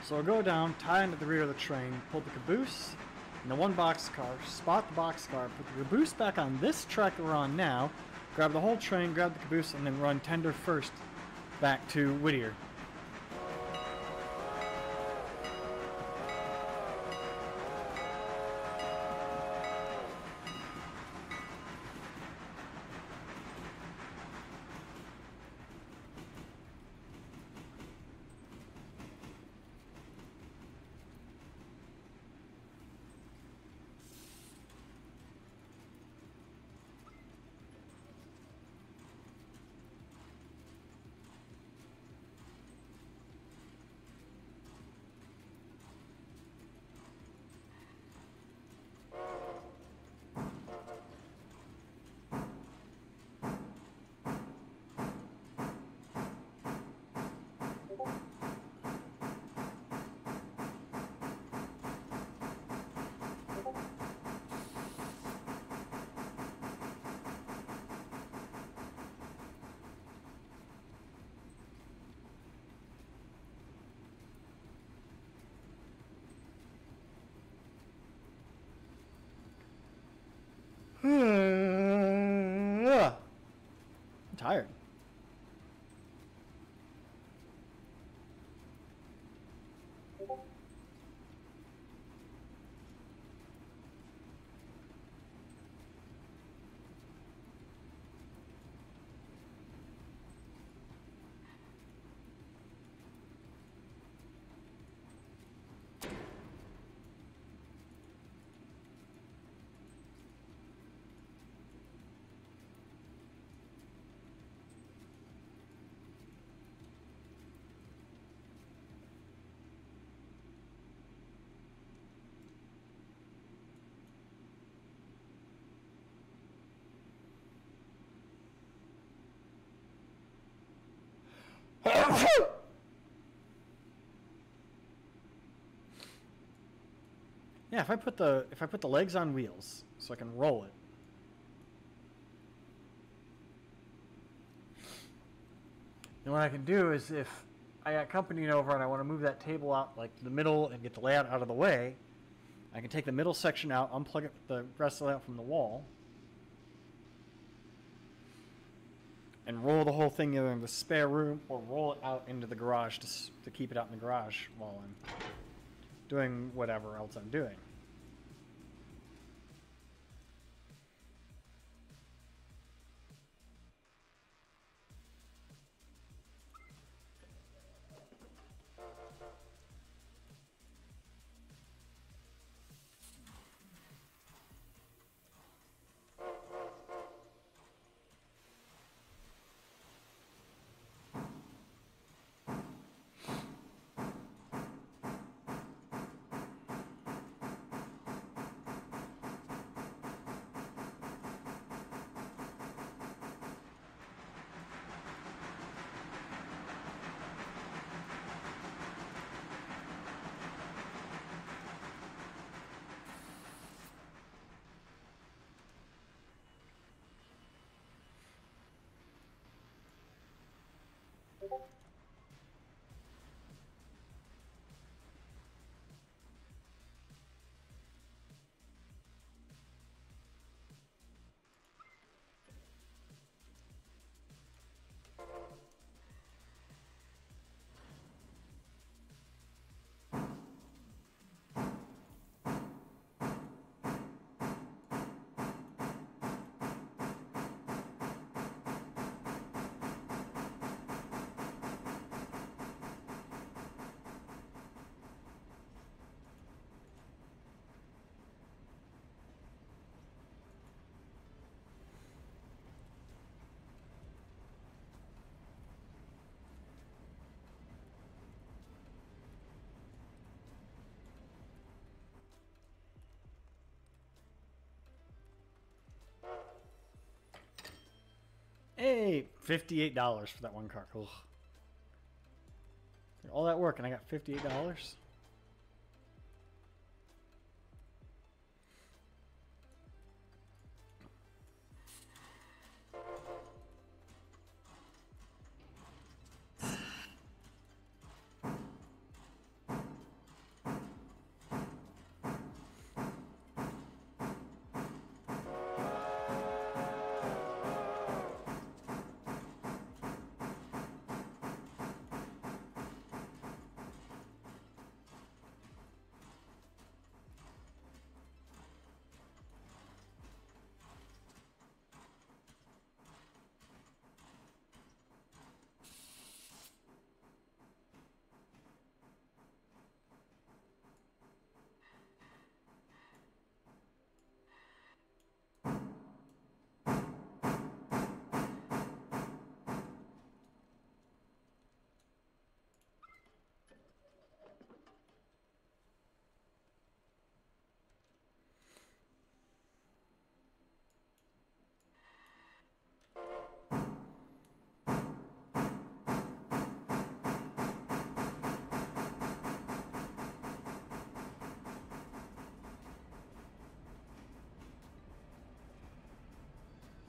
So I'll go down, tie into the rear of the train, pull the caboose and the one boxcar, spot the boxcar, put the caboose back on this track that we're on now, grab the whole train, grab the caboose, and then run tender first back to Whittier. I'm tired. Yeah, if I put the legs on wheels so I can roll it. And what I can do is if I got company over and I want to move that table out like the middle and get the layout out of the way, I can take the middle section out, unplug it, the rest of the layout from the wall, and roll the whole thing either in the spare room or roll it out into the garage to keep it out in the garage while I'm doing whatever else I'm doing. Hey, $58 for that one car. Ugh. All that work and I got $58.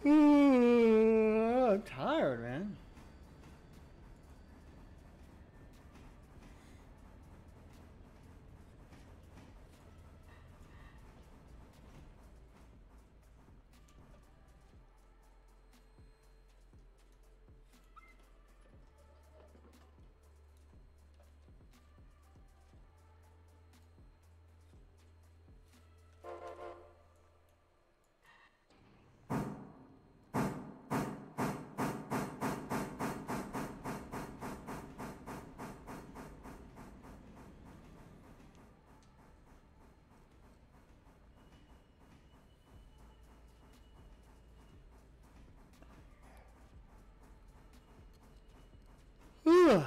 I'm tired, man. Ugh.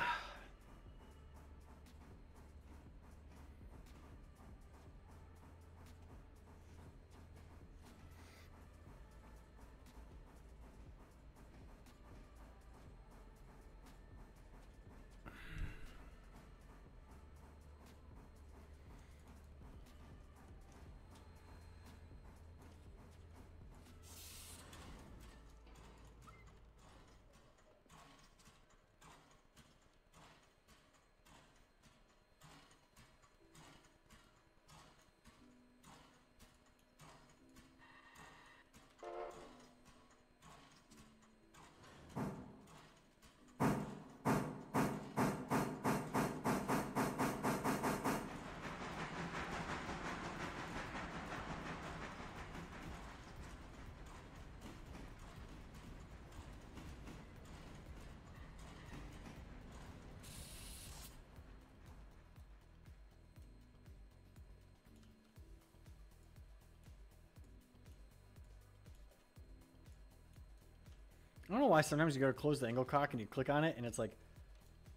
I don't know why sometimes you go to close the angle cock and you click on it and it's like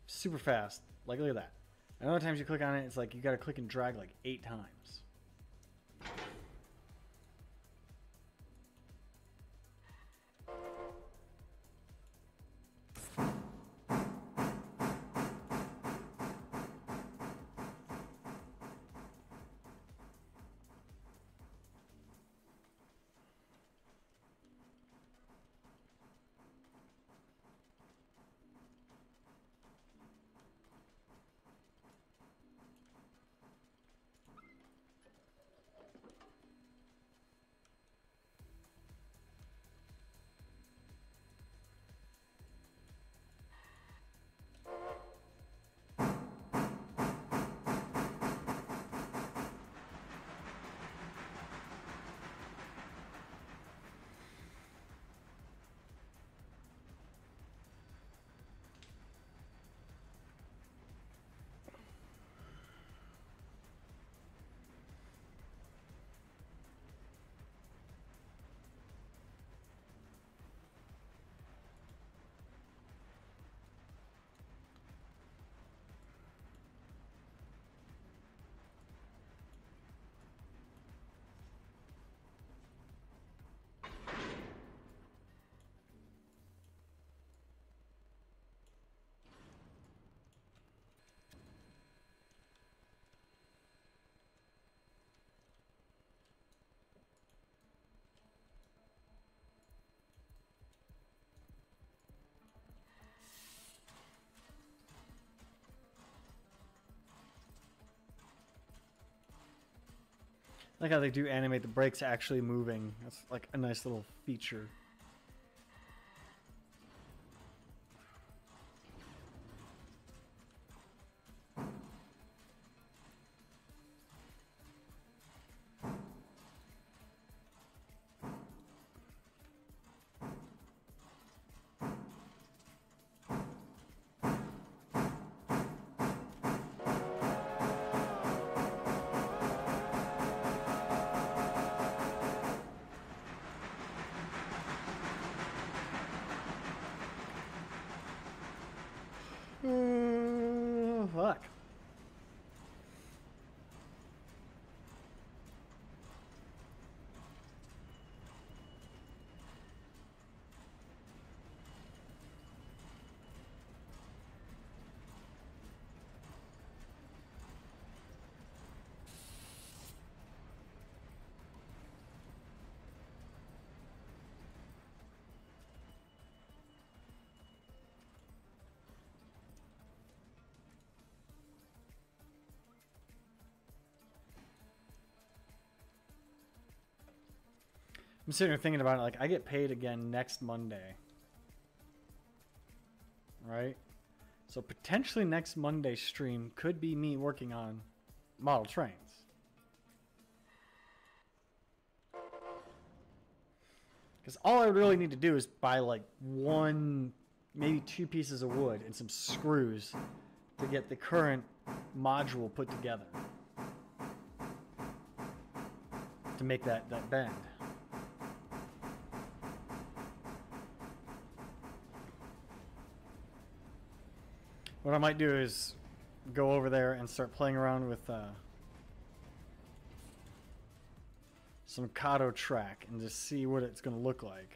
super fast. Like, look at that. And other times you click on it, it's like you got to click and drag like 8 times. I like how they do animate the brakes actually moving. That's like a nice little feature. Fuck. I'm sitting here thinking about it, like, I get paid again next Monday. Right? So potentially next Monday's stream could be me working on model trains. Because all I would really need to do is buy like one, maybe 2 pieces of wood and some screws to get the current module put together. To make that bend. What I might do is go over there and start playing around with some Kato track and just see what it's going to look like.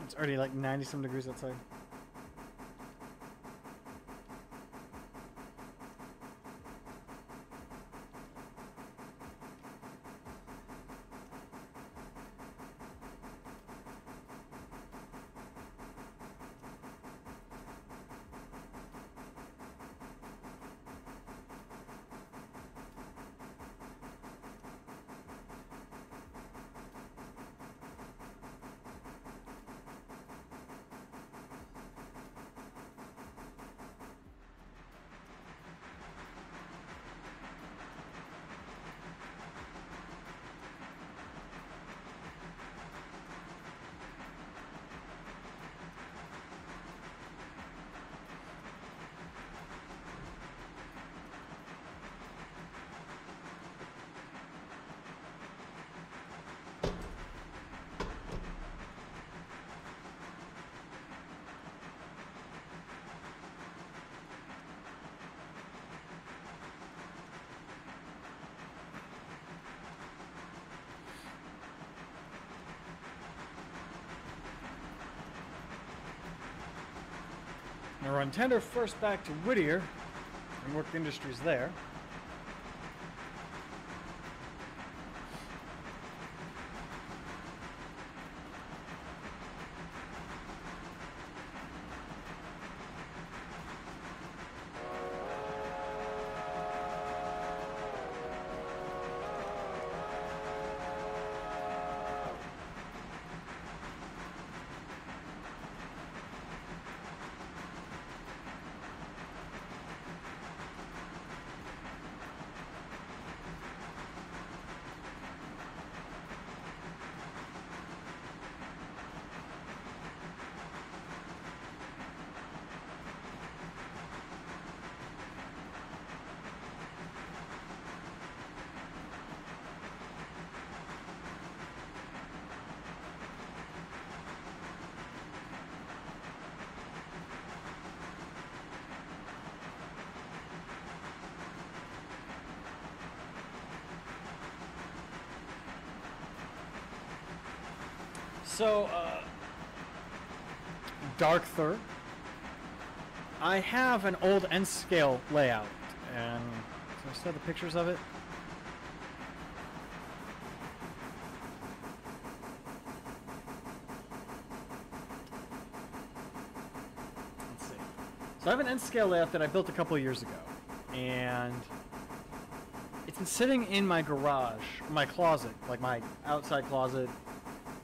It's already like 90-some degrees outside. I run tender first back to Whittier and work industries there. So, Darkther, I have an old N-scale layout, and so I still have the pictures of it. Let's see. So I have an N-scale layout that I built a couple of years ago, and it's been sitting in my garage, my closet, like my outside closet,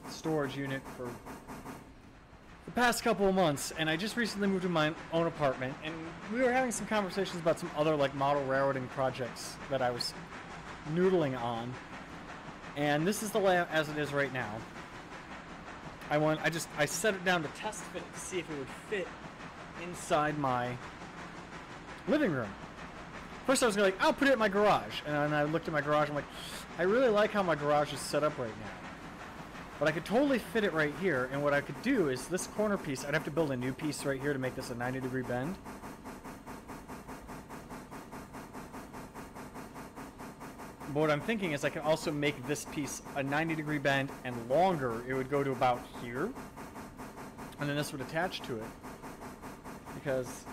storage unit for the past couple of months, and I just recently moved to my own apartment, and we were having some conversations about some other like model railroading projects that I was noodling on, and this is the layout as it is right now. I set it down to test fit it to see if it would fit inside my living room. First I was like, I'll put it in my garage, and then I looked at my garage, I'm like, I really like how my garage is set up right now. But I could totally fit it right here, and what I could do is this corner piece, I'd have to build a new piece right here to make this a 90-degree bend. But what I'm thinking is I can also make this piece a 90-degree bend and longer. It would go to about here, and then this would attach to it, because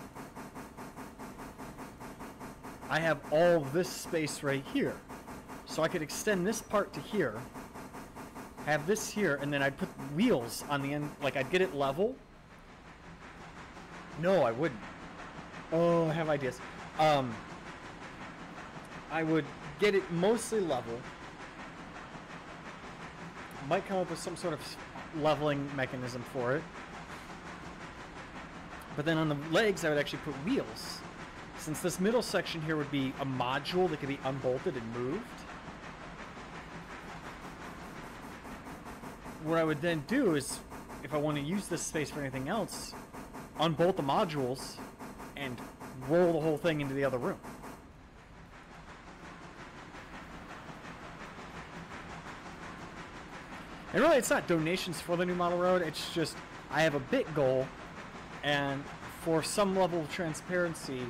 I have all this space right here. So I could extend this part to here, have this here, and then I'd put wheels on the end, like I'd get it level. No, I wouldn't. Oh, I have ideas. I would get it mostly level. Might come up with some sort of leveling mechanism for it. But then on the legs, I would actually put wheels. Since this middle section here would be a module that could be unbolted and moved. What I would then do is, if I want to use this space for anything else, unbolt the modules and roll the whole thing into the other room. And really, it's not donations for the new model road, it's just I have a bit goal, and for some level of transparency,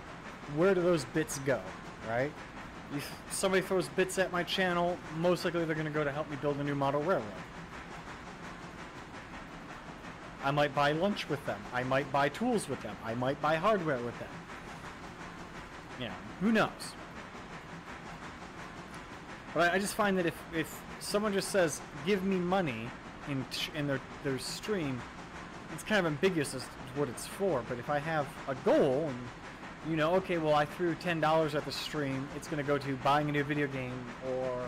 where do those bits go, right? If somebody throws bits at my channel, most likely they're going to go to help me build a new model railroad. I might buy lunch with them. I might buy tools with them. I might buy hardware with them. You know, who knows? But I just find that if someone just says, give me money in their stream, it's kind of ambiguous as to what it's for. But if I have a goal, and you know, okay, well, I threw $10 at the stream, it's going to go to buying a new video game, or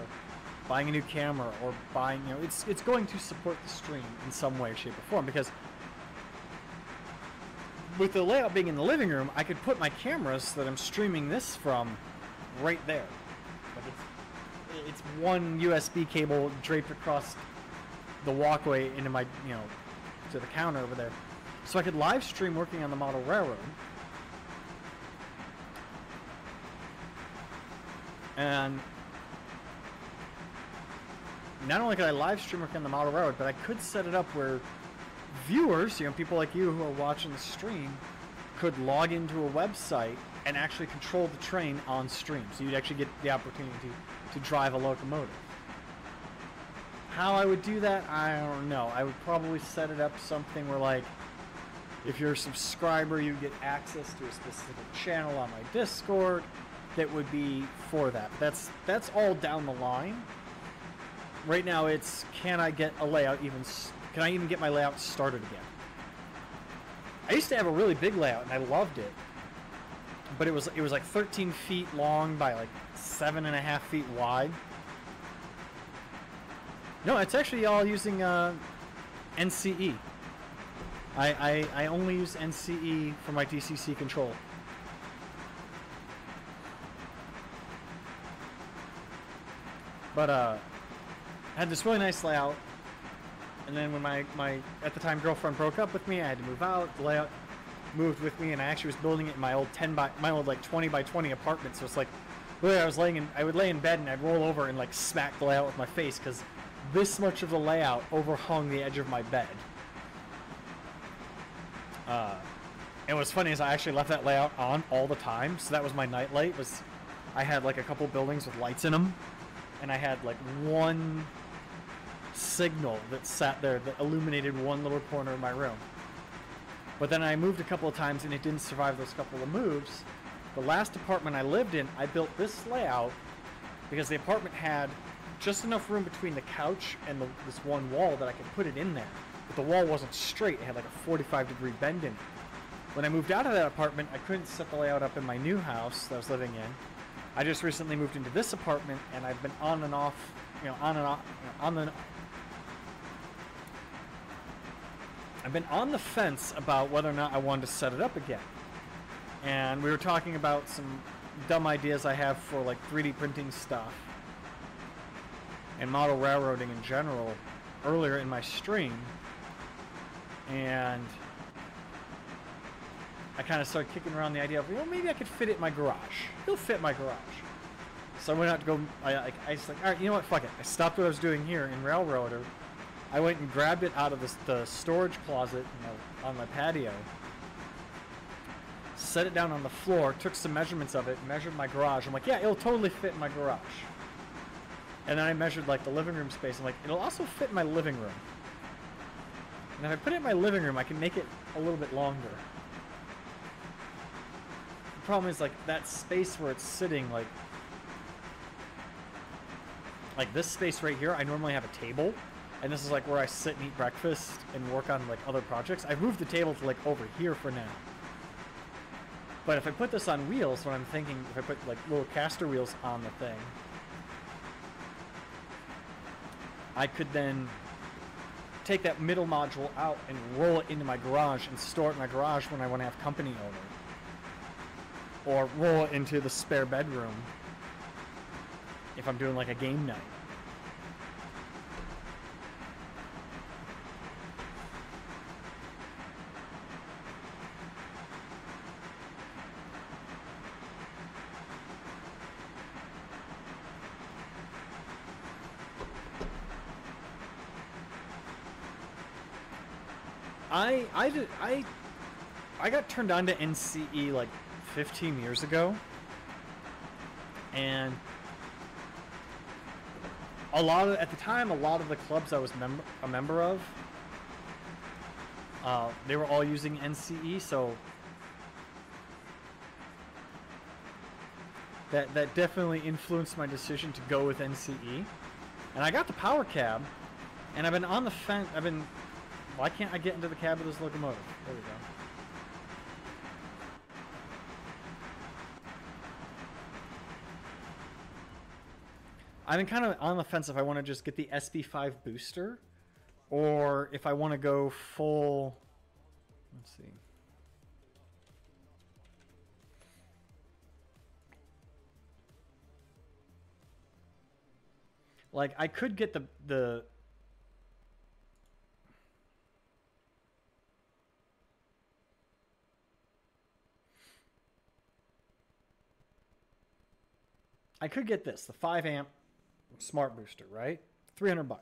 buying a new camera, or buying, you know, it's going to support the stream in some way, shape, or form. Because with the layout being in the living room, I could put my cameras that I'm streaming this from right there. Like it's one USB cable draped across the walkway into my, you know, to the counter over there. So I could live stream working on the model railroad. And not only could I live stream working on the model railroad, but I could set it up where viewers, you know, people like you who are watching the stream, could log into a website and actually control the train on stream. So you'd actually get the opportunity to drive a locomotive. How I would do that, I don't know. I would probably set it up something where, like, If you're a subscriber, you get access to a specific channel on my Discord that would be for that. That's all down the line. Right now, it's can I get a layout can I even get my layout started again? I used to have a really big layout and I loved it, but it was like 13 feet long by like 7.5 feet wide. No, it's actually all using NCE. I only use NCE for my DCC control. But I had this really nice layout, and then when my at the time girlfriend broke up with me, I had to move out. The layout moved with me, and I actually was building it in my old 20 by 20 apartment. So it's like, really, I would lay in bed and I'd roll over and like smack the layout with my face because this much of the layout overhung the edge of my bed. And what's funny is I actually left that layout on all the time, so that was my night light. I had like a couple buildings with lights in them, and I had like one signal that sat there that illuminated one little corner of my room. But then I moved a couple of times and it didn't survive those couple of moves. The last apartment I lived in, I built this layout because the apartment had just enough room between the couch and this one wall that I could put it in there. But the wall wasn't straight, it had like a 45-degree bend in it. When I moved out of that apartment, I couldn't set the layout up in my new house that I was living in. I just recently moved into this apartment, and I've been on and off, I've been on the fence about whether or not I wanted to set it up again. And we were talking about some dumb ideas I have for like 3D printing stuff and model railroading in general earlier in my stream. And I kind of started kicking around the idea of, well, maybe I could fit it in my garage. It'll fit my garage. So I went out to go, I was like, all right, you know what, fuck it. I stopped what I was doing here in Railroader. I went and grabbed it out of the storage closet on my patio, set it down on the floor, took some measurements of it, measured my garage. I'm like, yeah, it'll totally fit in my garage. And then I measured like the living room space. I'm like, it'll also fit in my living room. And if I put it in my living room, I can make it a little bit longer. The problem is like that space where it's sitting, like this space right here, I normally have a table, and this is like where I sit and eat breakfast and work on like other projects. I've moved the table to like over here for now. But if I put this on wheels, what I'm thinking, if I put like little caster wheels on the thing, I could then take that middle module out and roll it into my garage and store it in my garage when I want to have company over. Or roll it into the spare bedroom if I'm doing like a game night. I got turned on to NCE like 15 years ago, and at the time a lot of the clubs I was a member of, they were all using NCE, so that definitely influenced my decision to go with NCE. And I got the power cab, and I've been on the fence. Why can't I get into the cab of this locomotive? There we go. I've been kind of on the fence if I want to just get the SB5 booster, or if I want to go full. Let's see. Like, I could get the I could get this, the 5 amp smart booster, right? $300.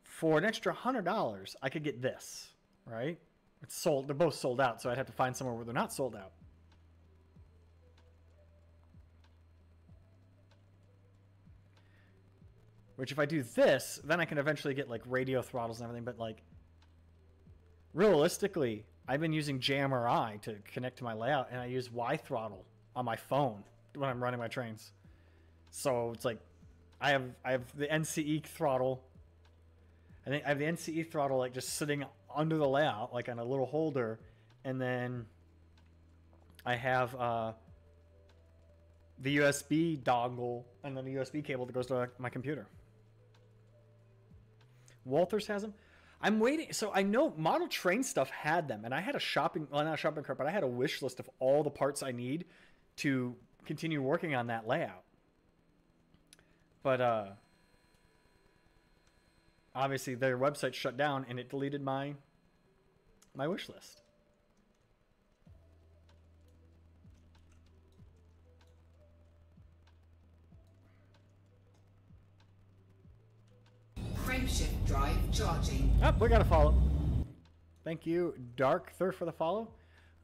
For an extra $100, I could get this, right? It's sold. They're both sold out, so I'd have to find somewhere where they're not sold out. Which if I do this, then I can eventually get like radio throttles and everything, but like realistically, I've been using JMRI to connect to my layout, and I use Y throttle on my phone when I'm running my trains. So it's like I have the NCE throttle. I think I have the NCE throttle like just sitting under the layout, like on a little holder, and then I have the USB dongle and then the USB cable that goes to my computer. Walthers has them. I'm waiting. So I know Model Train stuff had them, and I had a shopping, well, not a shopping cart, but I had a wish list of all the parts I need to continue working on that layout. But obviously their website shut down and it deleted my wish list. Frameshift drive charging. Oh, we got a follow. Thank you, Dark Thur, for the follow.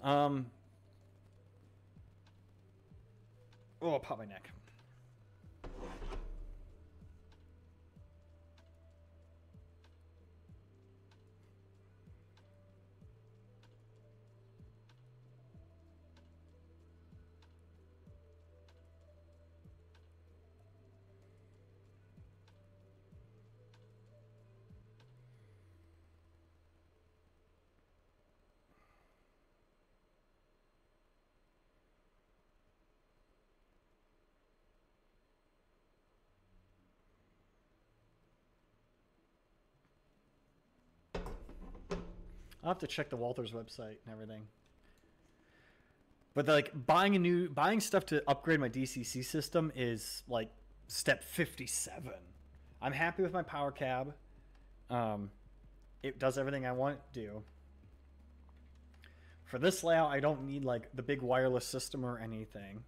Oh, pop my neck. I'll have to check the Walthers website and everything. But like buying stuff to upgrade my DCC system is like step 57. I'm happy with my power cab. It does everything I want it to do. For this layout, I don't need like the big wireless system or anything.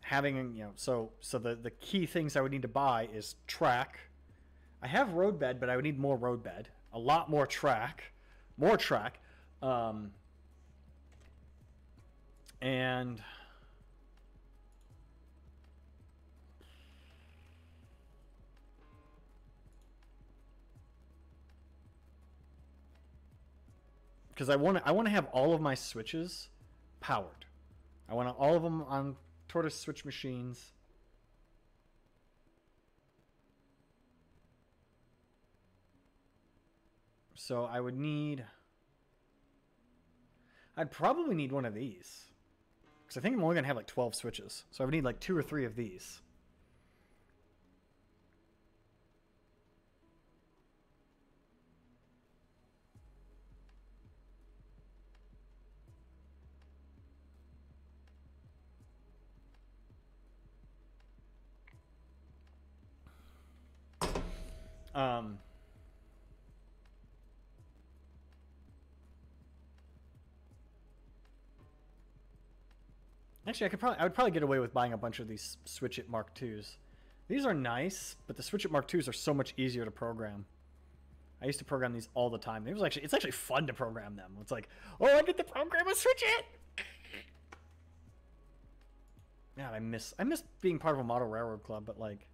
Having, you know, so the key things I would need to buy is track. I have roadbed, but I would need more roadbed. A lot more track. More track. And because I want to have all of my switches powered. I want all of them on Tortoise switch machines. So I would need... I'd probably need one of these. Because I think I'm only going to have like 12 switches. So I would need like 2 or 3 of these. Actually, I would probably get away with buying a bunch of these Switch It Mark IIs. These are nice, but the Switch It Mark IIs are so much easier to program. I used to program these all the time. It's actually fun to program them. It's like, oh, I get to program a Switch It. Man, I miss being part of a model railroad club, but like,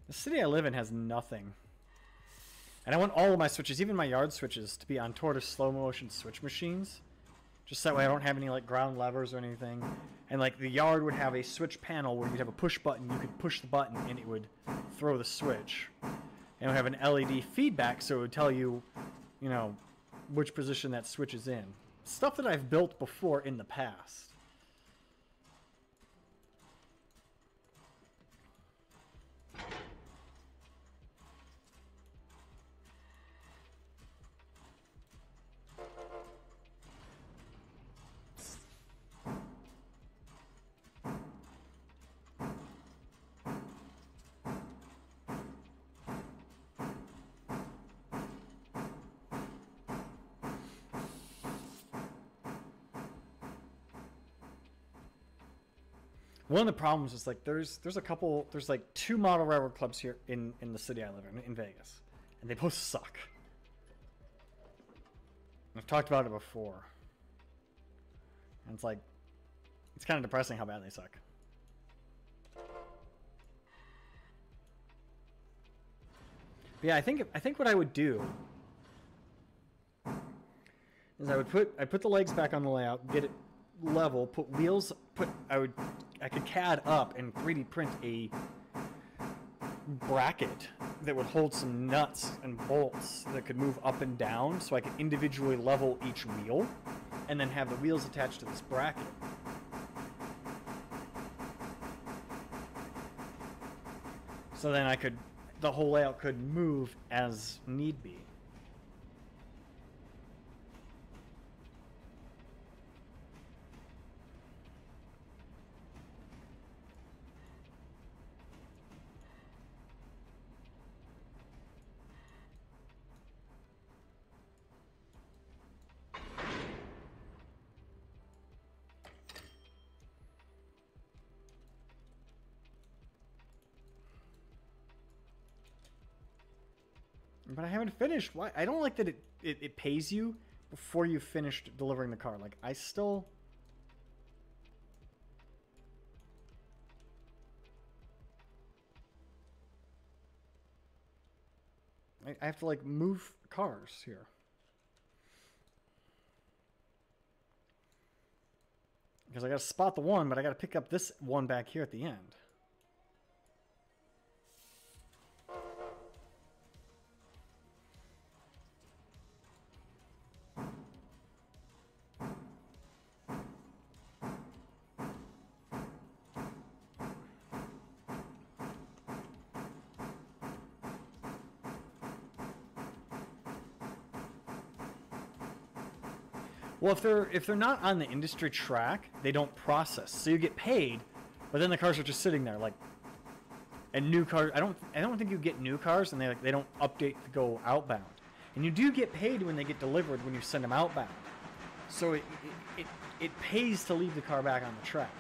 the city I live in has nothing. And I want all of my switches, even my yard switches, to be on Tortoise slow motion switch machines. Just that way I don't have any like ground levers or anything. And like the yard would have a switch panel where you'd have a push button. You could push the button and it would throw the switch. And it would have an LED feedback so it would tell you, you know, which position that switch is in. Stuff that I've built before in the past. One of the problems is like there's like 2 model railroad clubs here in the city I live in Vegas, and they both suck. I've talked about it before, and it's like it's kind of depressing how bad they suck. But yeah, I think what I would do is I put the legs back on the layout, get it level, put wheels, I could CAD up and 3D print a bracket that would hold some nuts and bolts that could move up and down, so I could individually level each wheel and then have the wheels attached to this bracket. So then the whole layout could move as need be. But I haven't finished. Why? I don't like that it pays you before you finished delivering the car. Like, I still... I have to, like, move cars here. Because I gotta spot the one, but I gotta pick up this one back here at the end. Well, if they're not on the industry track, they don't process. So you get paid, but then the cars are just sitting there, like. And new cars, I don't think you get new cars, and they don't update to go outbound. And you do get paid when they get delivered when you send them outbound. So it pays to leave the car back on the track.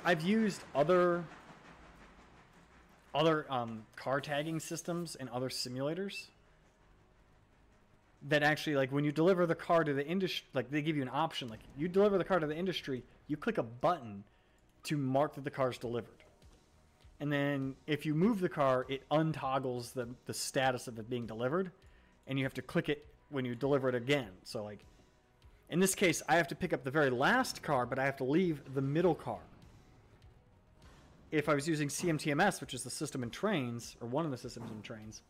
I've used other car tagging systems and other simulators that actually, like, when you deliver the car to the industry, like, they give you an option, like, you deliver the car to the industry, you click a button to mark that the car's delivered. And then if you move the car, it untoggles the status of it being delivered, and you have to click it when you deliver it again. So, like, in this case, I have to pick up the very last car, but I have to leave the middle car. If I was using CMTMS, which is the system in trains, or one of the systems in trains,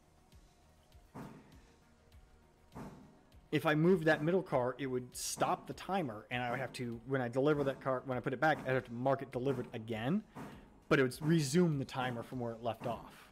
if I moved that middle car, it would stop the timer, and I would have to, when I deliver that car, when I put it back, I'd have to mark it delivered again, but it would resume the timer from where it left off.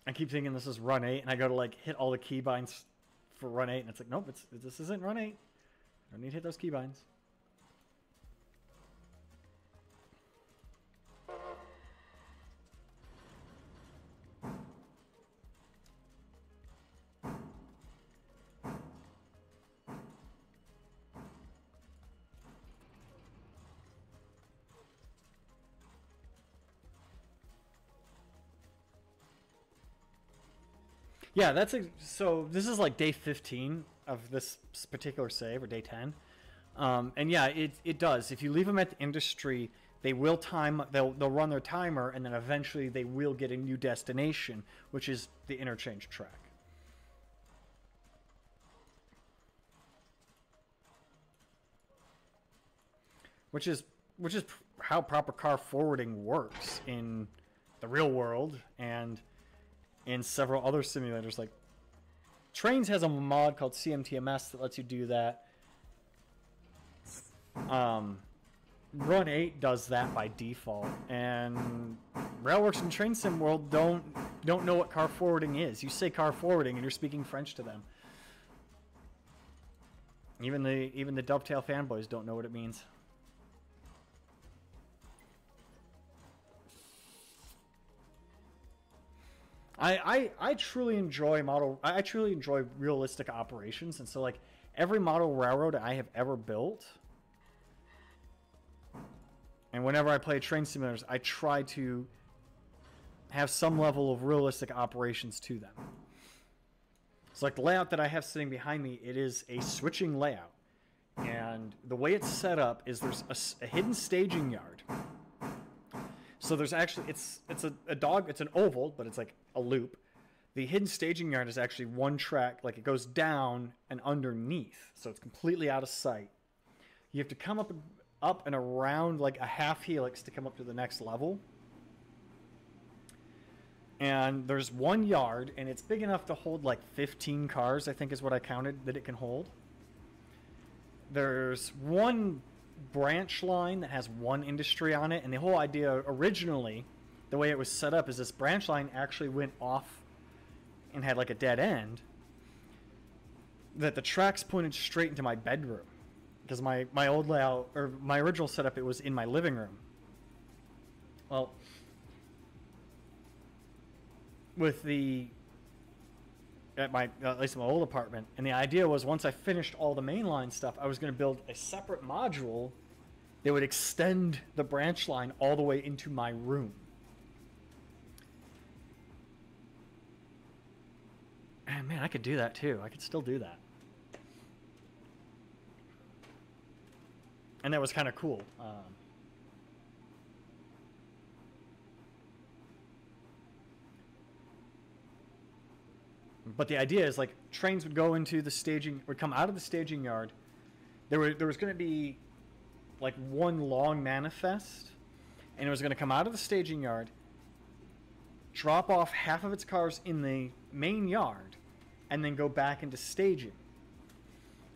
I keep thinking this is run 8, and I go to, like, hit all the keybinds for run 8, and it's like, nope, this isn't run 8. I don't need to hit those keybinds. Yeah, so this is like day 15 of this particular save, or day 10. And yeah, it does. If you leave them at the industry, they'll run their timer, and then eventually they will get a new destination, which is the interchange track. Which is how proper car forwarding works in the real world, and in several other simulators. Like, Trains has a mod called CMTMS that lets you do that. Run 8 does that by default, and Railworks and Train Sim World don't know what car forwarding is. You say car forwarding, and you're speaking French to them. Even the Dovetail fanboys don't know what it means. I truly enjoy I truly enjoy realistic operations, and so, like, every model railroad I have ever built And whenever I play train simulators, I try to have some level of realistic operations to them. So like the layout that I have sitting behind me, it is a switching layout. And the way it's set up is there's a hidden staging yard. So there's actually, it's an oval, but it's like a loop. The hidden staging yard is actually one track, like it goes down and underneath. So it's completely out of sight. You have to come up and around like a half helix to come up to the next level. And there's one yard, and it's big enough to hold like 15 cars, I think is what I counted that it can hold. There's one branch line that has one industry on it, and the whole idea originally, the way it was set up, is this branch line actually went off and had like a dead end, that the tracks pointed straight into my bedroom. Because my old layout, or my original setup, it was in my living room. Well, with at least my old apartment, and the idea was once I finished all the mainline stuff, I was going to build a separate module that would extend the branch line all the way into my room. And man, I could do that too. I could still do that. And that was kind of cool. But the idea is like trains would go into the staging, would come out of the staging yard. There was going to be like one long manifest, and it was going to come out of the staging yard, drop off half of its cars in the main yard, and then go back into staging.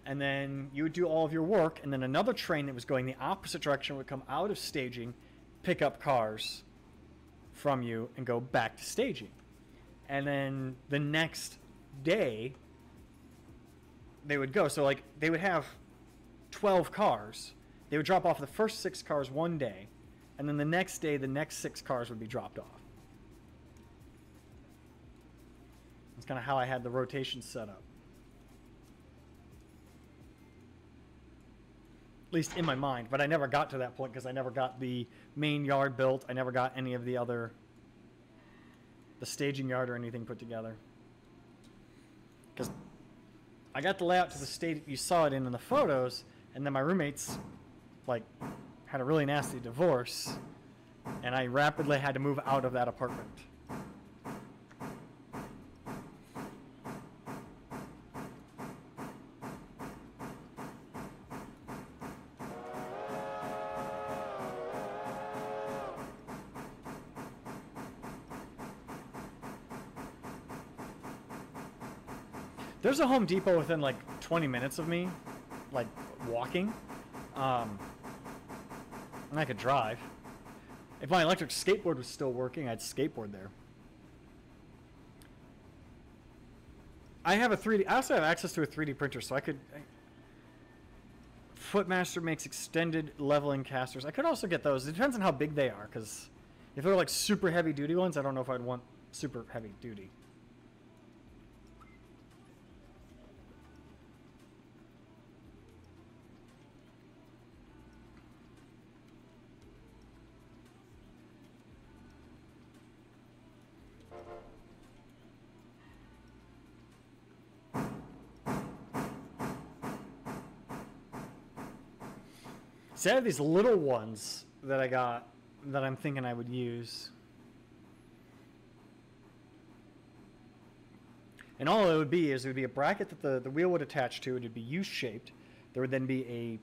And then you would do all of your work, and then another train that was going the opposite direction would come out of staging, pick up cars from you, and go back to staging. And then the next day, they would go. So, like, they would have 12 cars. They would drop off the first 6 cars one day, and then the next day, the next 6 cars would be dropped off. That's kind of how I had the rotation set up. At least in my mind, but I never got to that point because I never got the main yard built. I never got any of the staging yard or anything put together. Because I got the layout to the state you saw it in the photos, and then my roommates like had a really nasty divorce, and I rapidly had to move out of that apartment. There's a Home Depot within like 20 minutes of me, like walking, and I could drive. If my electric skateboard was still working, I'd skateboard there. I have a 3D, I also have access to a 3D printer, so I could, Footmaster makes extended leveling casters. I could also get those. It depends on how big they are, because if they're like super heavy duty ones, I don't know if I'd want super heavy duty. See, I have these little ones that I got that I'm thinking I would use. And all it would be is there would be a bracket that the wheel would attach to. It would be U-shaped. There would then be a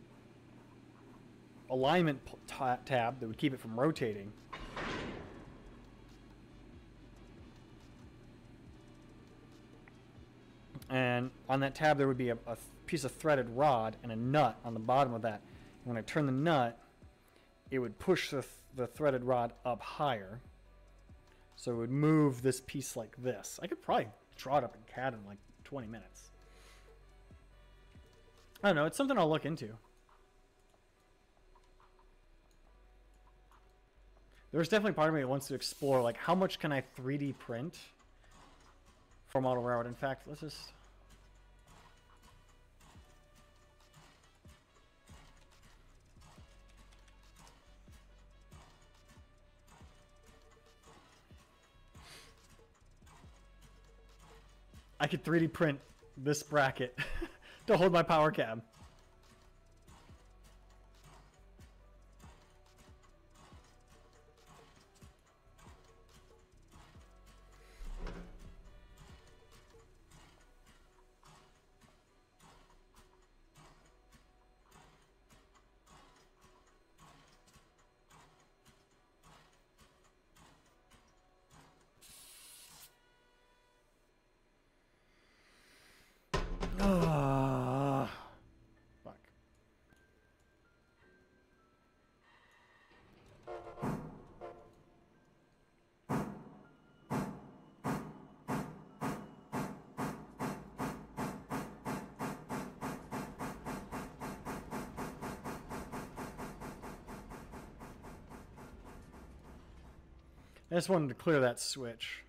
alignment tab that would keep it from rotating. And on that tab there would be a piece of threaded rod and a nut on the bottom of that. When I turn the nut, it would push the threaded rod up higher. So it would move this piece like this. I could probably draw it up in CAD in like 20 minutes. I don't know. It's something I'll look into. There's definitely part of me that wants to explore, like, how much can I 3D print for model railroad? In fact, let's just... I could 3D print this bracket to hold my power cab. Fuck. I just wanted to clear that switch.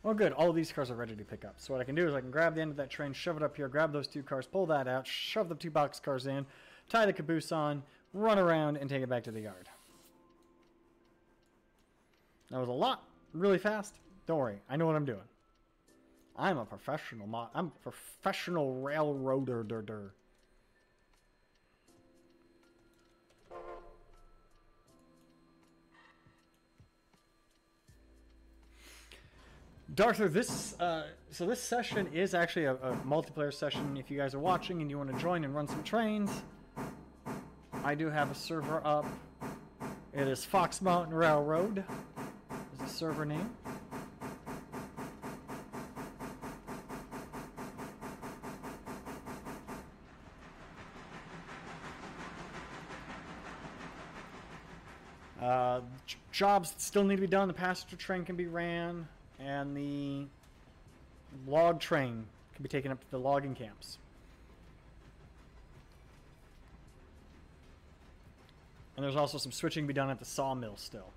Well, good. All of these cars are ready to pick up. So what I can do is I can grab the end of that train, shove it up here, grab those 2 cars, pull that out, shove the 2 box cars in, tie the caboose on, run around, and take it back to the yard. That was a lot. Really fast. Don't worry. I know what I'm doing. I'm a professional I'm a professional railroader. Darther, so this session is actually a multiplayer session. If you guys are watching and you want to join and run some trains, I do have a server up. It is Fox Mountain Railroad is the server name. Jobs that still need to be done. The passenger train can be ran. And the log train can be taken up to the logging camps. And there's also some switching to be done at the sawmill still.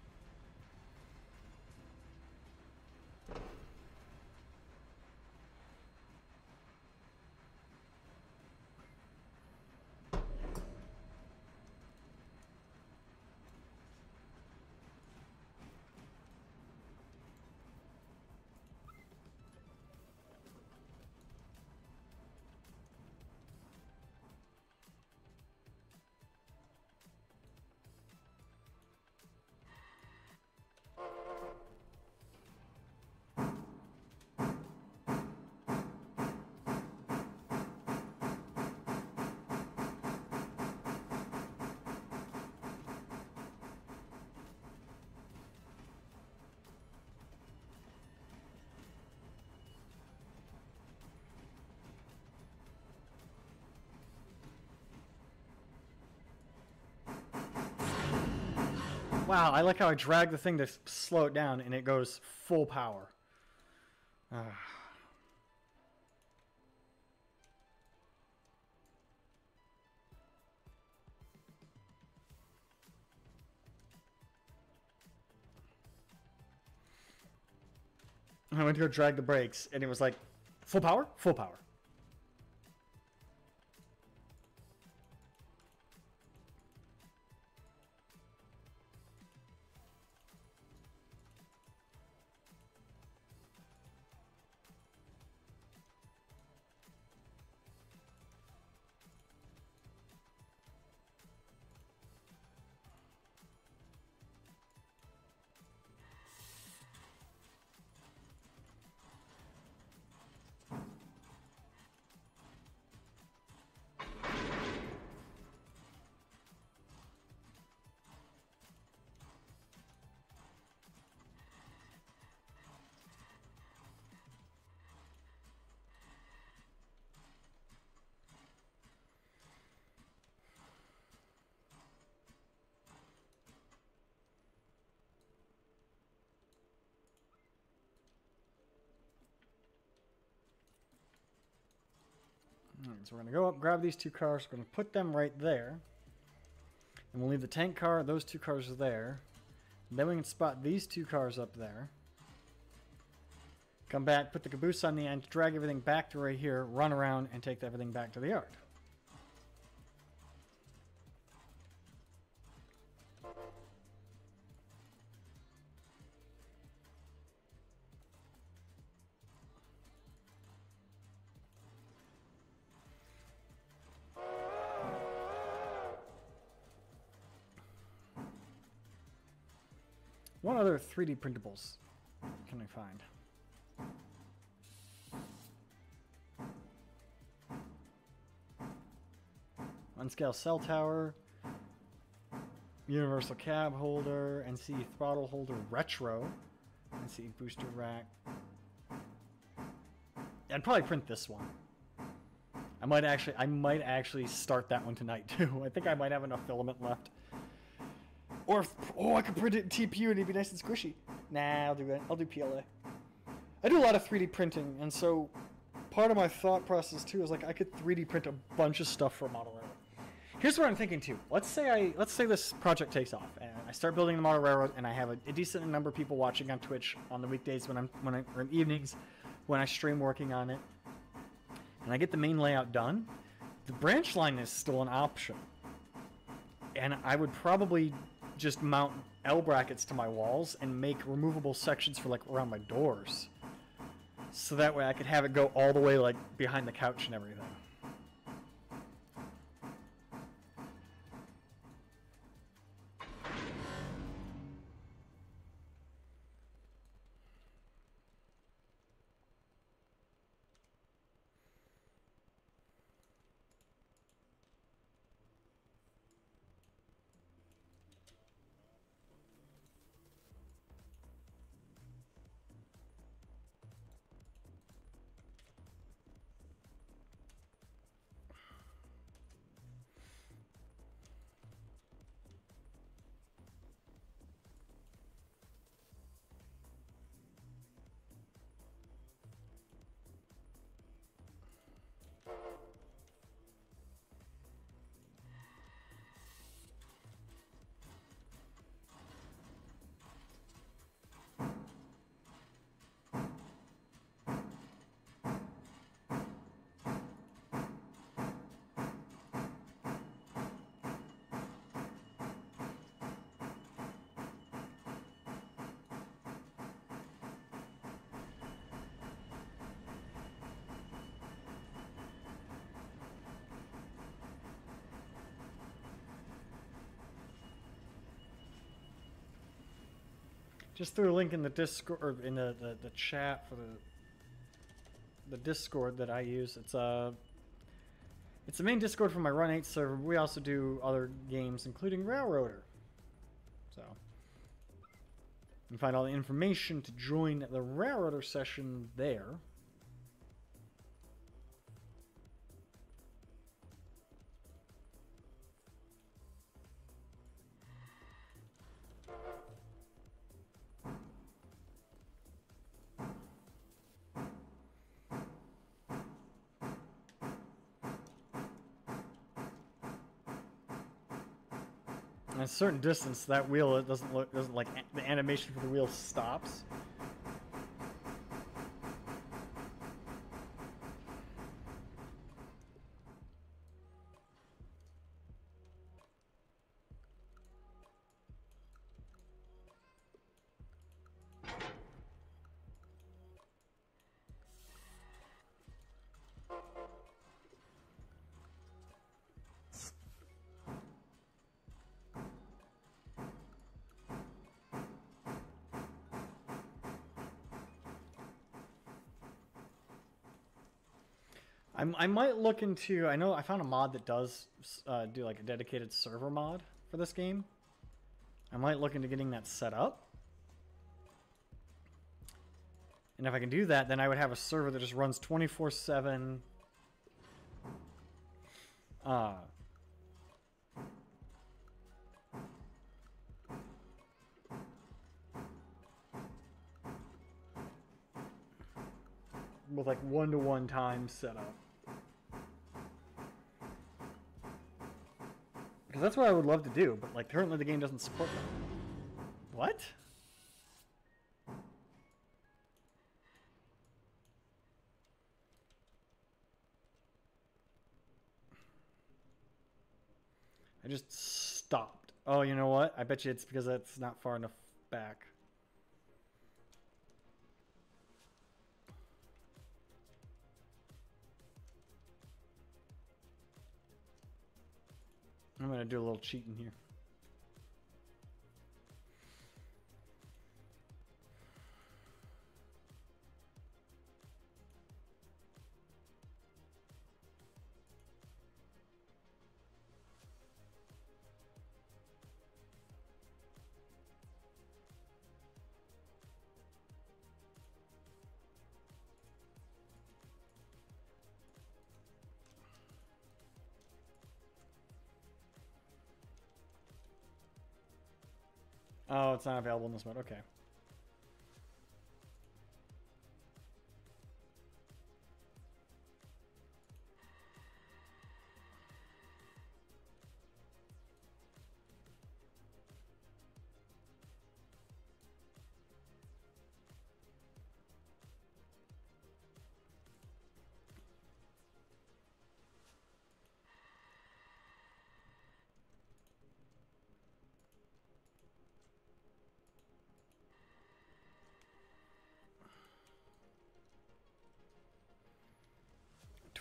Wow, I like how I drag the thing to slow it down and it goes full power. I went to go drag the brakes and it was like, full power? Full power. Alright, so we're going to go up, grab these two cars. We're going to put them right there. And we'll leave the tank car, those two cars there. And then we can spot these two cars up there. Come back, put the caboose on the end, drag everything back to right here, run around, and take everything back to the yard. What other 3D printables can I find? Unscale cell tower, universal cab holder, NC throttle holder retro, NC booster rack. I'd probably print this one. I might actually start that one tonight too. I think I might have enough filament left. Or if, I could print it in TPU and it'd be nice and squishy. Nah, I'll do that. I'll do PLA. I do a lot of 3D printing, and so part of my thought process too is like I could 3D print a bunch of stuff for Model Railroad. Here's what I'm thinking too. Let's say this project takes off and I start building the Model Railroad, and I have a decent number of people watching on Twitch on the weekdays or in evenings when I stream working on it, and I get the main layout done. The branch line is still an option, and I would probably just mount L brackets to my walls and make removable sections for like around my doors, so that way I could have it go all the way like behind the couch and everything. Just threw a link in the Discord, or in the chat for the Discord that I use. It's the main Discord for my Run 8 server. We also do other games, including Railroader. So you can find all the information to join the Railroader session there. At a certain distance, that wheel, it doesn't like the animation for the wheel stops. I might look into, I know I found a mod that does do like a dedicated server mod for this game. I might look into getting that set up. And if I can do that, then I would have a server that just runs 24/7. With like 1-to-1 time set up. because that's what I would love to do, but like currently the game doesn't support that. What? I just stopped. Oh, you know what? I bet you it's because that's not far enough back. I'm going to do a little cheating here. Oh, it's not available in this mode. Okay.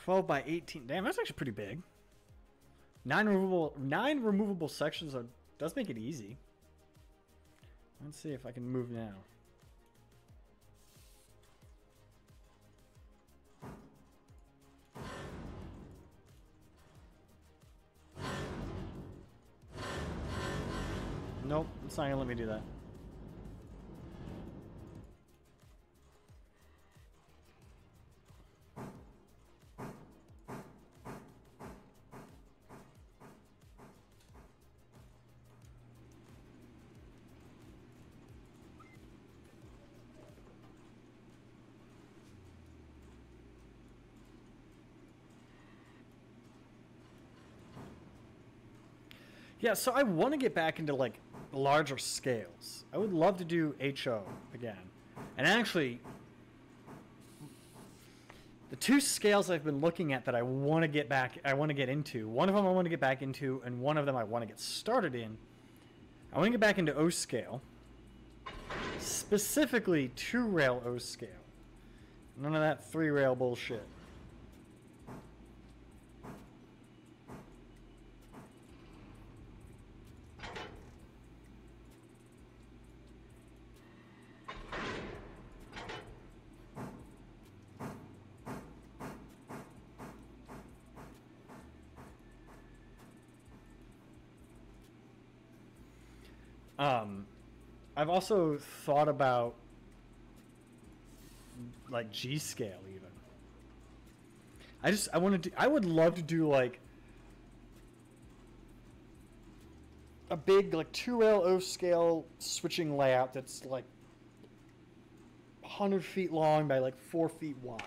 $12 by 18. Damn, that's actually pretty big. Nine removable sections does make it easy. Let's see if I can move now. Nope, it's not gonna let me do that. Yeah, so I want to get back into like larger scales. I would love to do HO again. And actually, the two scales I've been looking at that I want to get into, one of them I want to get back into, and one of them I want to get started in. I want to get back into O scale, specifically 2-rail O scale. None of that 3-rail bullshit. I've also thought about like G scale even. I would love to do like a big like 2-rail O scale switching layout that's like 100 feet long by like 4 feet wide.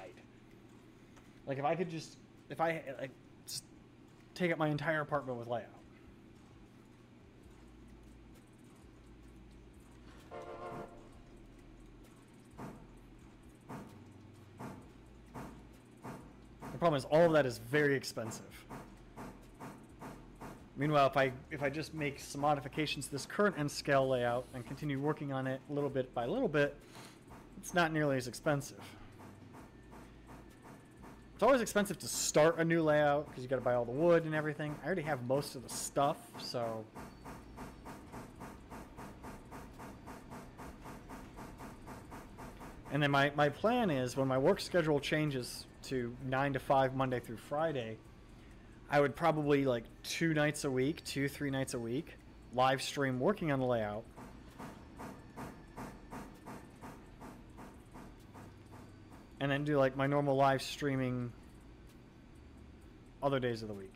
Like if I just take up my entire apartment with layout. The problem is all of that is very expensive. Meanwhile, if I just make some modifications to this current N scale layout and continue working on it little bit by little bit, it's not nearly as expensive. It's always expensive to start a new layout because you got to buy all the wood and everything. I already have most of the stuff, so and then my plan is when my work schedule changes to 9 to 5 Monday through Friday, I would probably like 3 nights a week live stream working on the layout. And then do like my normal live streaming other days of the week.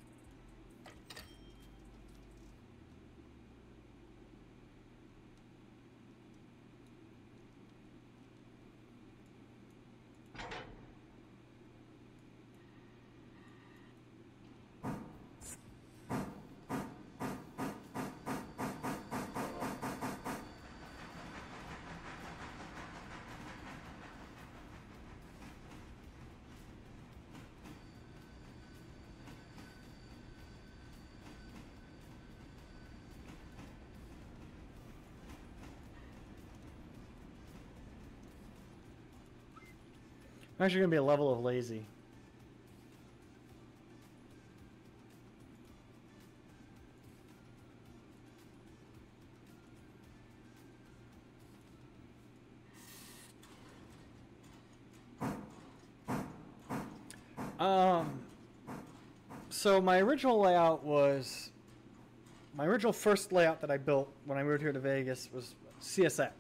I'm actually gonna be a level of lazy. So my original layout was my original first layout that I built when I moved here to Vegas was CSX.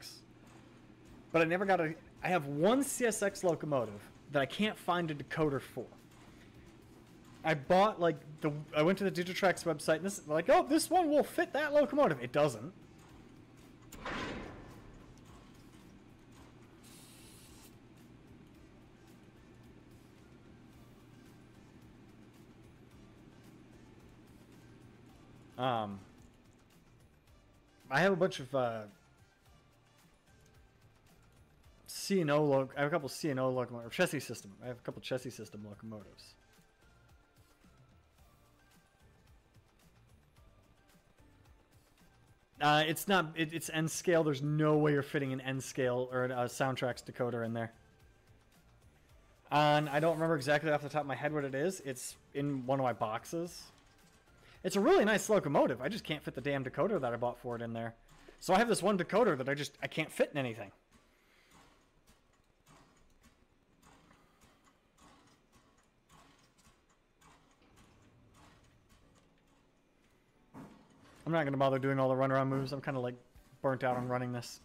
But I never got a. I have one CSX locomotive that I can't find a decoder for. I bought like I went to the Digitrax website and this like, oh, this one will fit that locomotive. It doesn't. I have a bunch of C&O I have a couple C&O locomotives, chassis system. I have a couple chassis system locomotives. It's not. It's N scale. There's no way you're fitting an N scale or a Soundtrax decoder in there. And I don't remember exactly off the top of my head what it is. It's in one of my boxes. It's a really nice locomotive. I just can't fit the damn decoder that I bought for it in there. So I have this one decoder that I can't fit in anything. I'm not going to bother doing all the runaround moves. I'm kind of like burnt out on running this.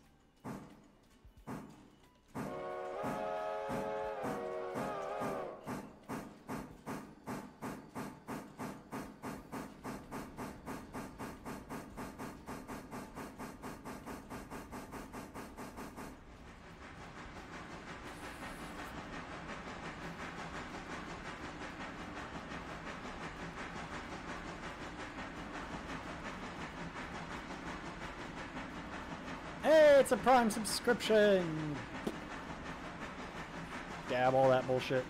Hey, it's a Prime subscription! Dab all that bullshit.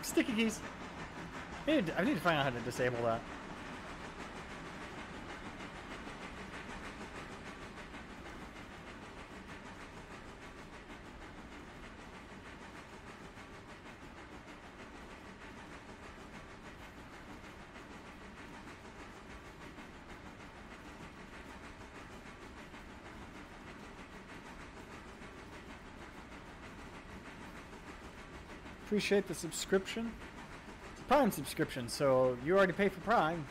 Sticky keys. I need to find out how to disable that. Appreciate the subscription. It's a Prime subscription, so you already pay for Prime.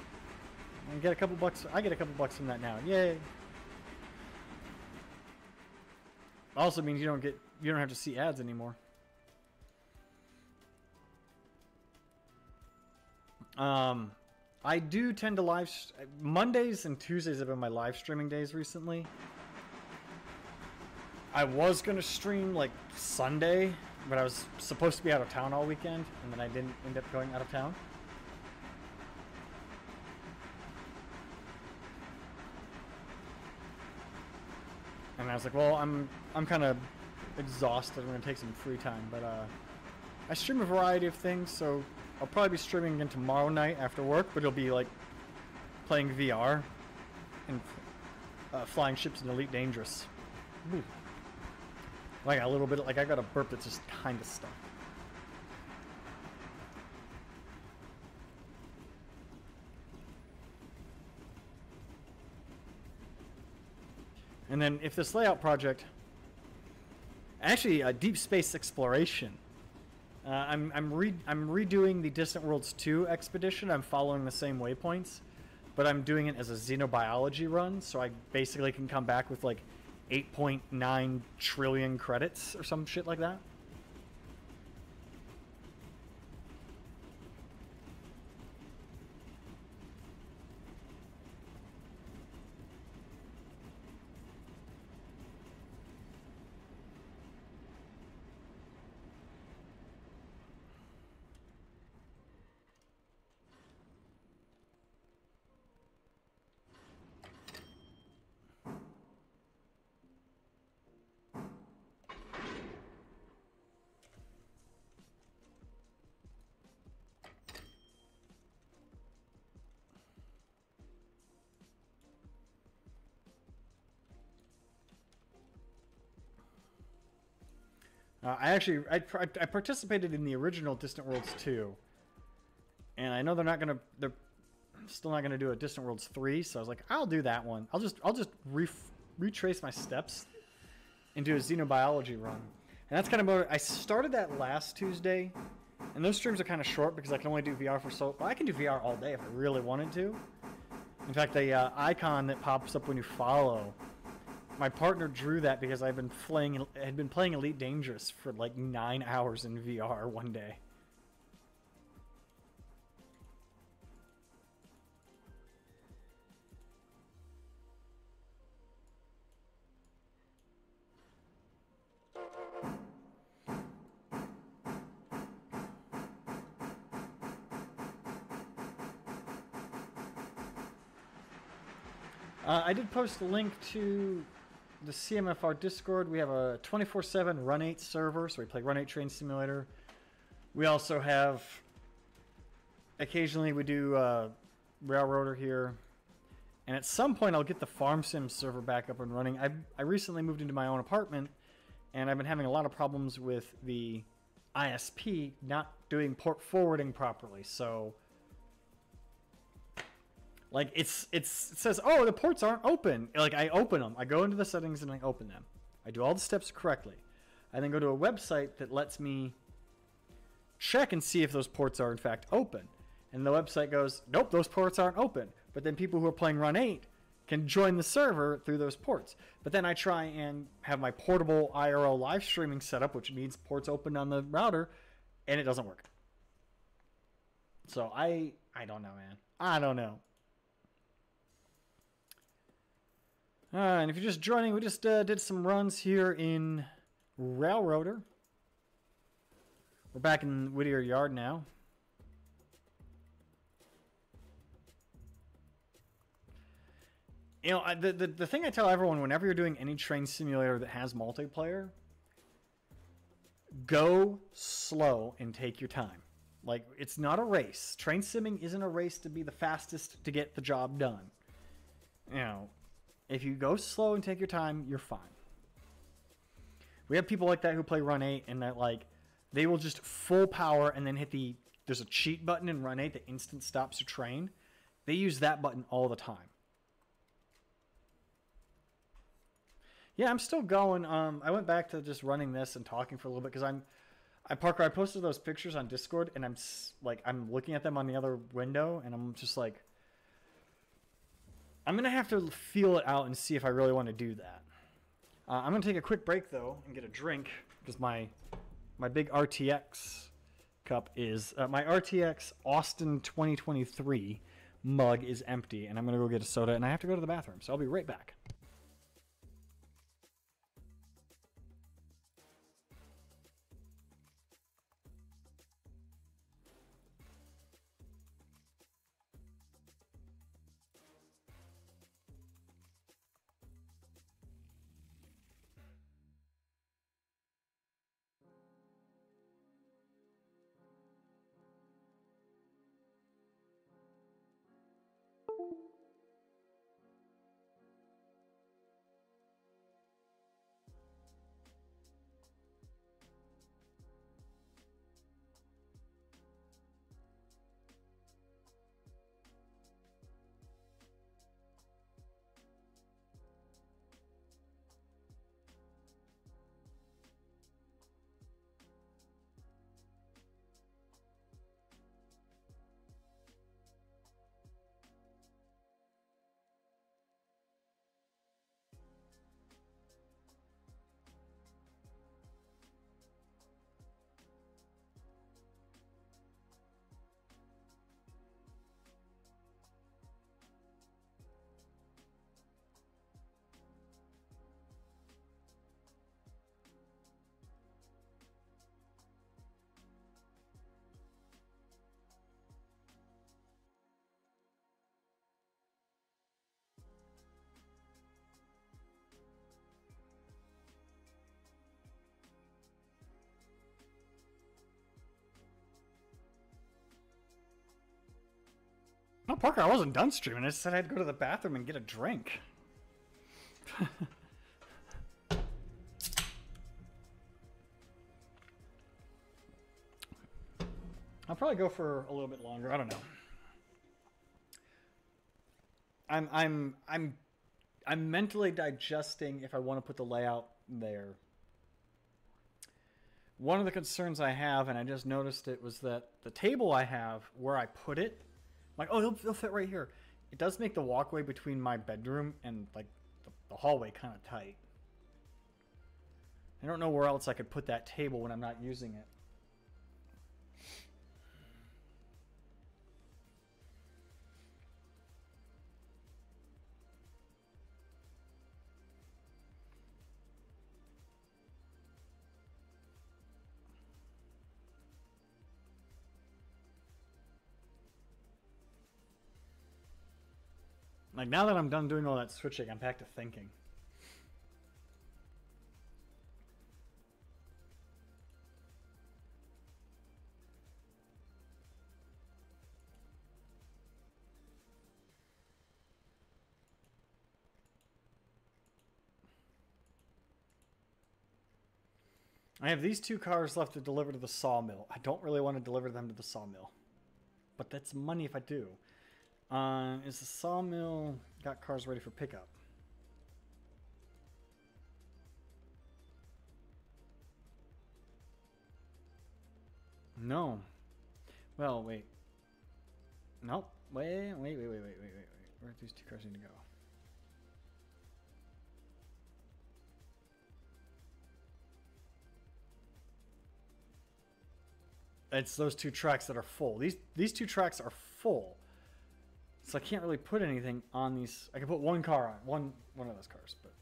And get a couple bucks. I get a couple bucks from that now. Yay! Also means you don't have to see ads anymore. I do tend to Mondays and Tuesdays have been my live streaming days recently. I was gonna stream like Sunday, but I was supposed to be out of town all weekend, and then I didn't end up going out of town. And I was like, well, I'm kind of exhausted. I'm gonna take some free time, but I stream a variety of things, so I'll probably be streaming again tomorrow night after work, but it'll be like playing VR and flying ships in Elite Dangerous. Ooh. Like a little bit, like I got a burp that's just kind of stuck. And then if this layout project, actually Deep Space Exploration, I'm redoing the Distant Worlds 2 expedition. I'm following the same waypoints, but I'm doing it as a xenobiology run, so I basically can come back with like 8.9 trillion credits or some shit like that. I participated in the original Distant Worlds 2, and I know they're still not gonna do a Distant Worlds 3, so I was like, I'll do that one. I'll just retrace my steps and do a xenobiology run. And that's kind of what I started that last Tuesday, and those streams are kind of short because I can only do VR for so. Well, I can do VR all day if I really wanted to. In fact, the icon that pops up when you follow, my partner drew that because had been playing Elite Dangerous for like 9 hours in VR one day. I did post a link to the CMFR Discord. We have a 24/7 Run 8 server, so we play Run 8 Train Simulator. We also have, occasionally we do Railroader here. And at some point I'll get the Farm Sim server back up and running. I recently moved into my own apartment, and I've been having a lot of problems with the ISP not doing port forwarding properly. So, like, it says, oh, the ports aren't open. Like, I open them. I go into the settings and I open them. I do all the steps correctly. I then go to a website that lets me check and see if those ports are in fact open. And the website goes, nope, those ports aren't open. But then people who are playing Run 8 can join the server through those ports. But then I try and have my portable IRL live streaming set up, which needs ports open on the router, and it doesn't work. So I don't know, man. I don't know. And if you're just joining, we just did some runs here in Railroader. We're back in Whittier Yard now. You know, the thing I tell everyone whenever you're doing any train simulator that has multiplayer, go slow and take your time. Like, it's not a race. Train simming isn't a race to be the fastest to get the job done. You know, if you go slow and take your time, you're fine. We have people like that who play Run 8, and that, like, they will just full power and then hit there's a cheat button in Run 8 that instant stops your train. They use that button all the time. Yeah, I'm still going. I went back to just running this and talking for a little bit because Parker, I posted those pictures on Discord, and I'm looking at them on the other window, and I'm just like, I'm gonna have to feel it out and see if I really want to do that. I'm gonna take a quick break though and get a drink because my big RTX cup is my RTX Austin 2023 mug is empty, and I'm gonna go get a soda, and I have to go to the bathroom, so I'll be right back. No, Parker, I wasn't done streaming. I just said I had to go to the bathroom and get a drink. probably go for a little bit longer. I don't know. I'm mentally digesting if I want to put the layout there. One of the concerns I have, and I just noticed it, was that the table I have, where I put it, like, oh, it'll fit right here. It does make the walkway between my bedroom and like the hallway kind of tight. I don't know where else I could put that table when I'm not using it. Like, now that I'm done doing all that switching, I'm back to thinking. I have these 2 cars left to deliver to the sawmill. I don't really want to deliver them to the sawmill, but that's money if I do. Is the sawmill got cars ready for pickup? No. Well, wait. Nope. Wait. Where do these 2 cars need to go? It's those 2 tracks that are full. These 2 tracks are full. So I can't really put anything on these. I can put 1 car on one of those cars, but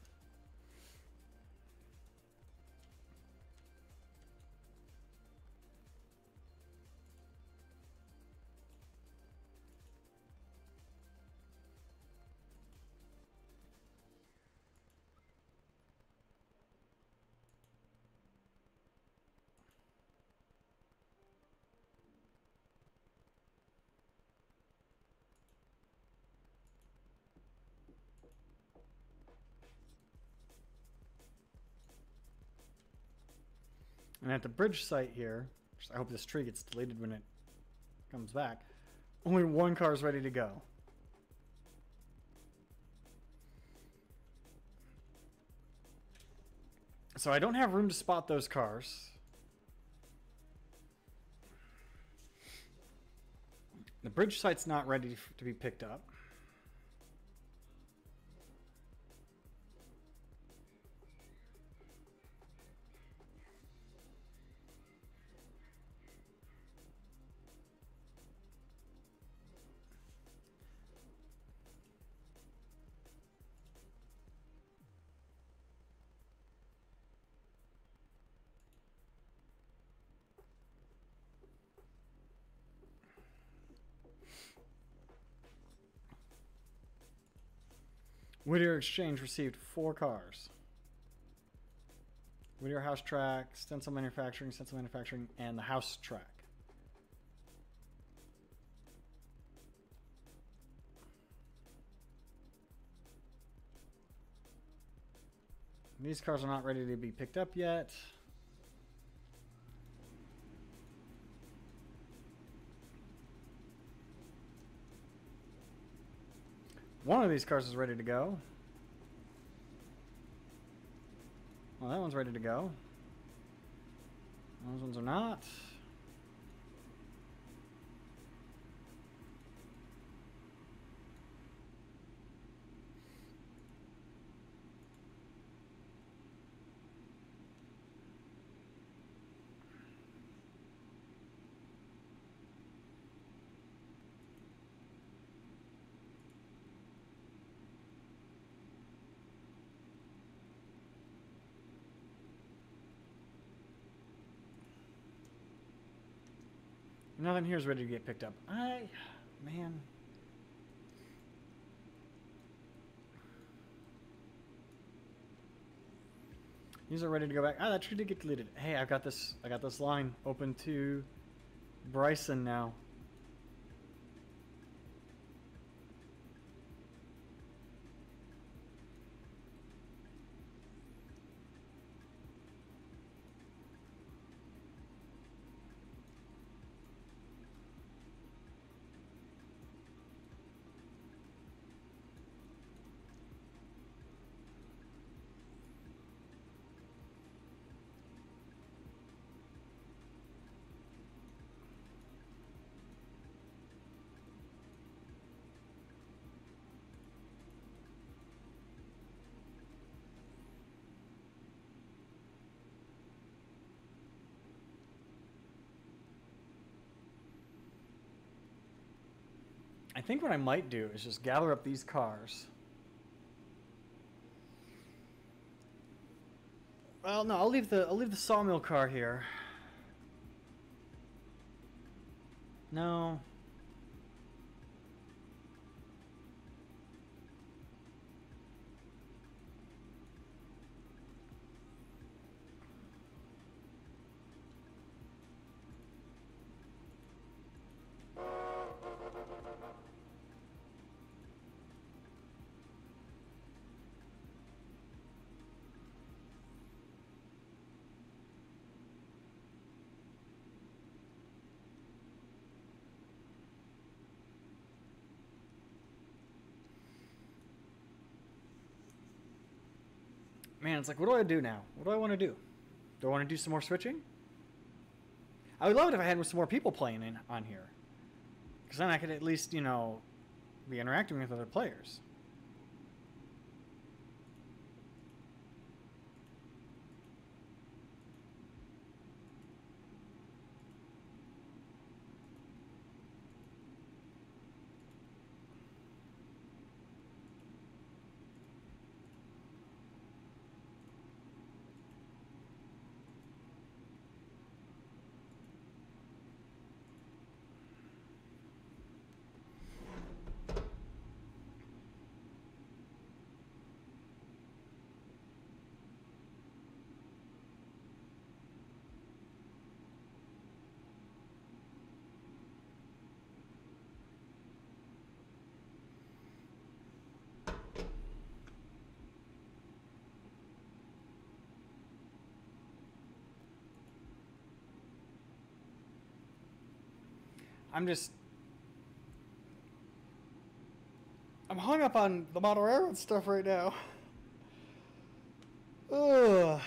and at the bridge site here, I hope this tree gets deleted when it comes back, only 1 car is ready to go. So I don't have room to spot those cars. The bridge site's not ready to be picked up. Whittier Exchange received 4 cars. Whittier House Track, Stencil Manufacturing, and the House Track. These cars are not ready to be picked up yet. One of these cars is ready to go. Well, that one's ready to go. Those ones are not. Nothing here is ready to get picked up. Man. These are ready to go back. Ah, that tree did get deleted. Hey, I got this line open to Bryson now. think what I might do is just gather up these cars. Well, no, I'll leave the sawmill car here. No. Man, it's like, what do I do now? What do I want to do? Do I want to do some more switching? I would love it if I had some more people playing on here. Because then I could at least, you know, be interacting with other players. I'm hung up on the model railroad stuff right now. Ugh.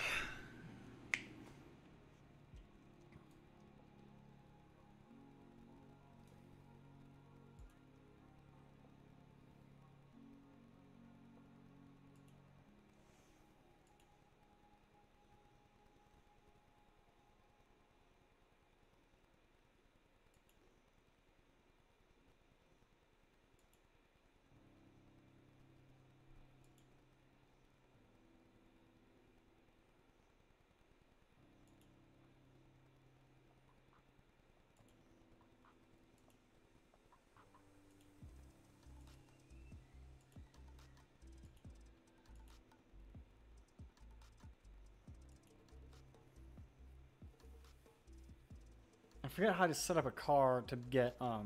I forget how to set up a car to get I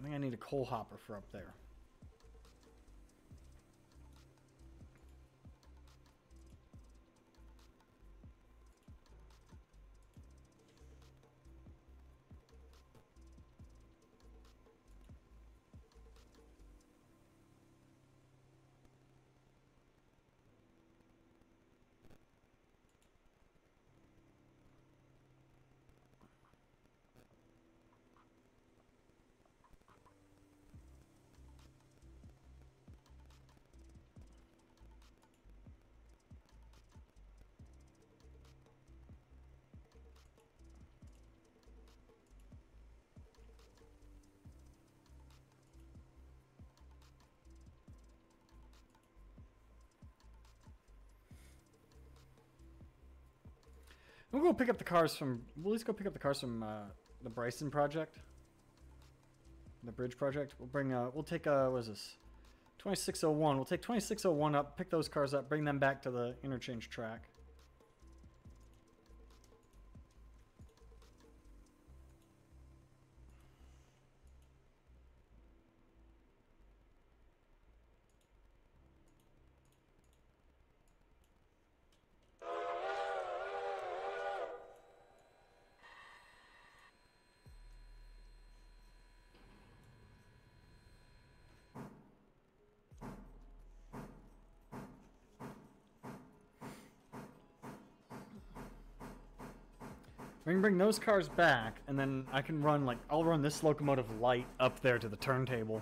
think I need a coal hopper for up there. We'll go pick up the cars from. We'll at least go pick up the cars from the Bryson project, the bridge project. We'll bring. We'll take. What is this? 2601. We'll take 2601 up, pick those cars up, bring them back to the interchange track. We can bring those cars back, and then I can run, like, I'll run this locomotive light up there to the turntable,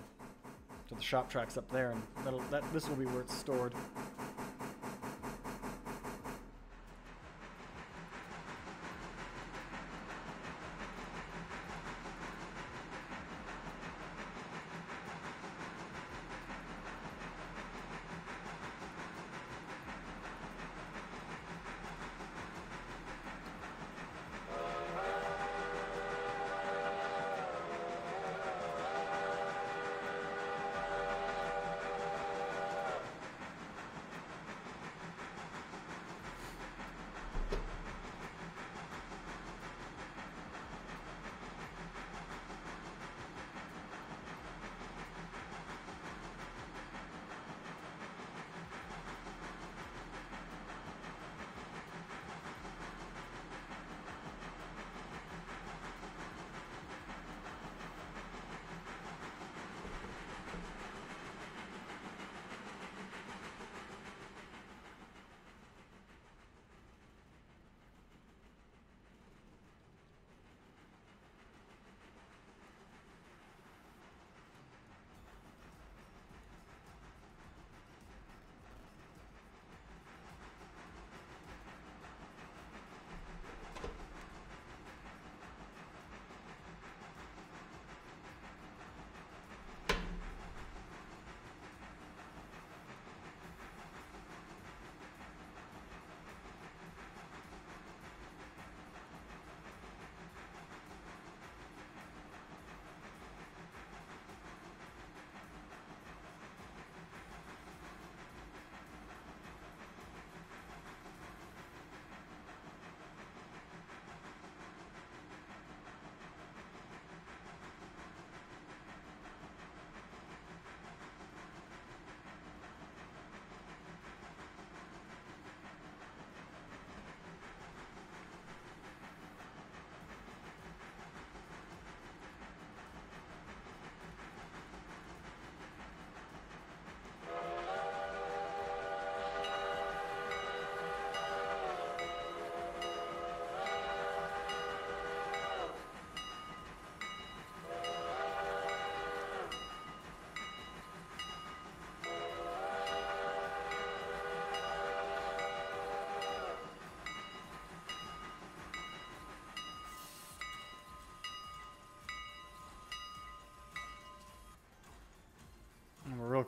to the shop tracks up there, and this will be where it's stored.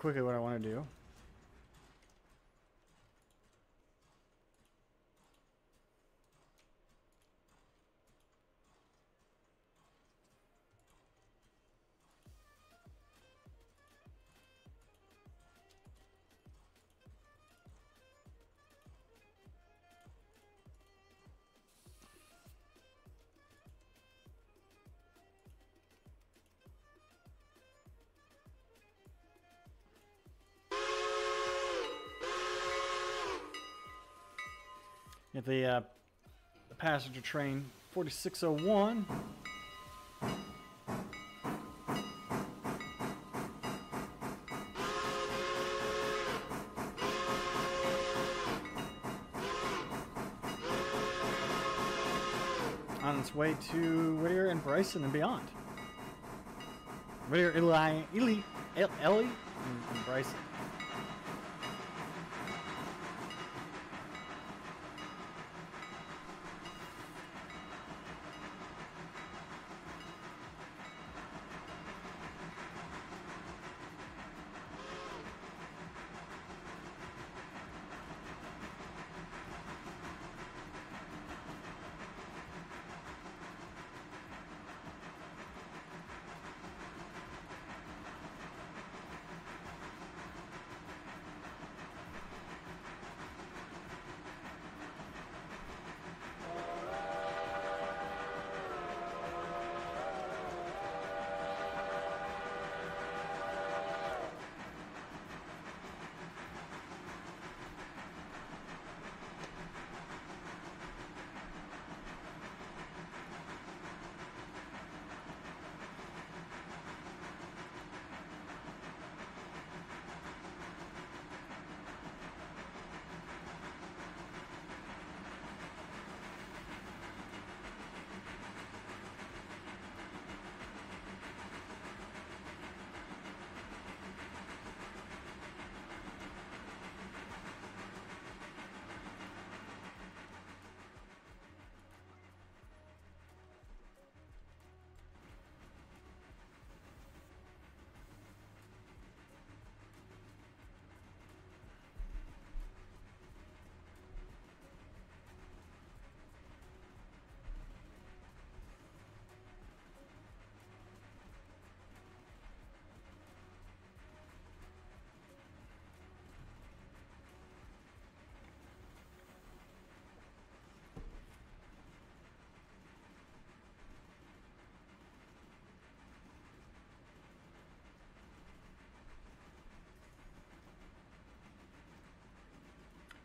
quickly what I want to do. Get the passenger train 4601. On its way to Whittier and Bryson and beyond. Whittier, Ellie, and Bryson.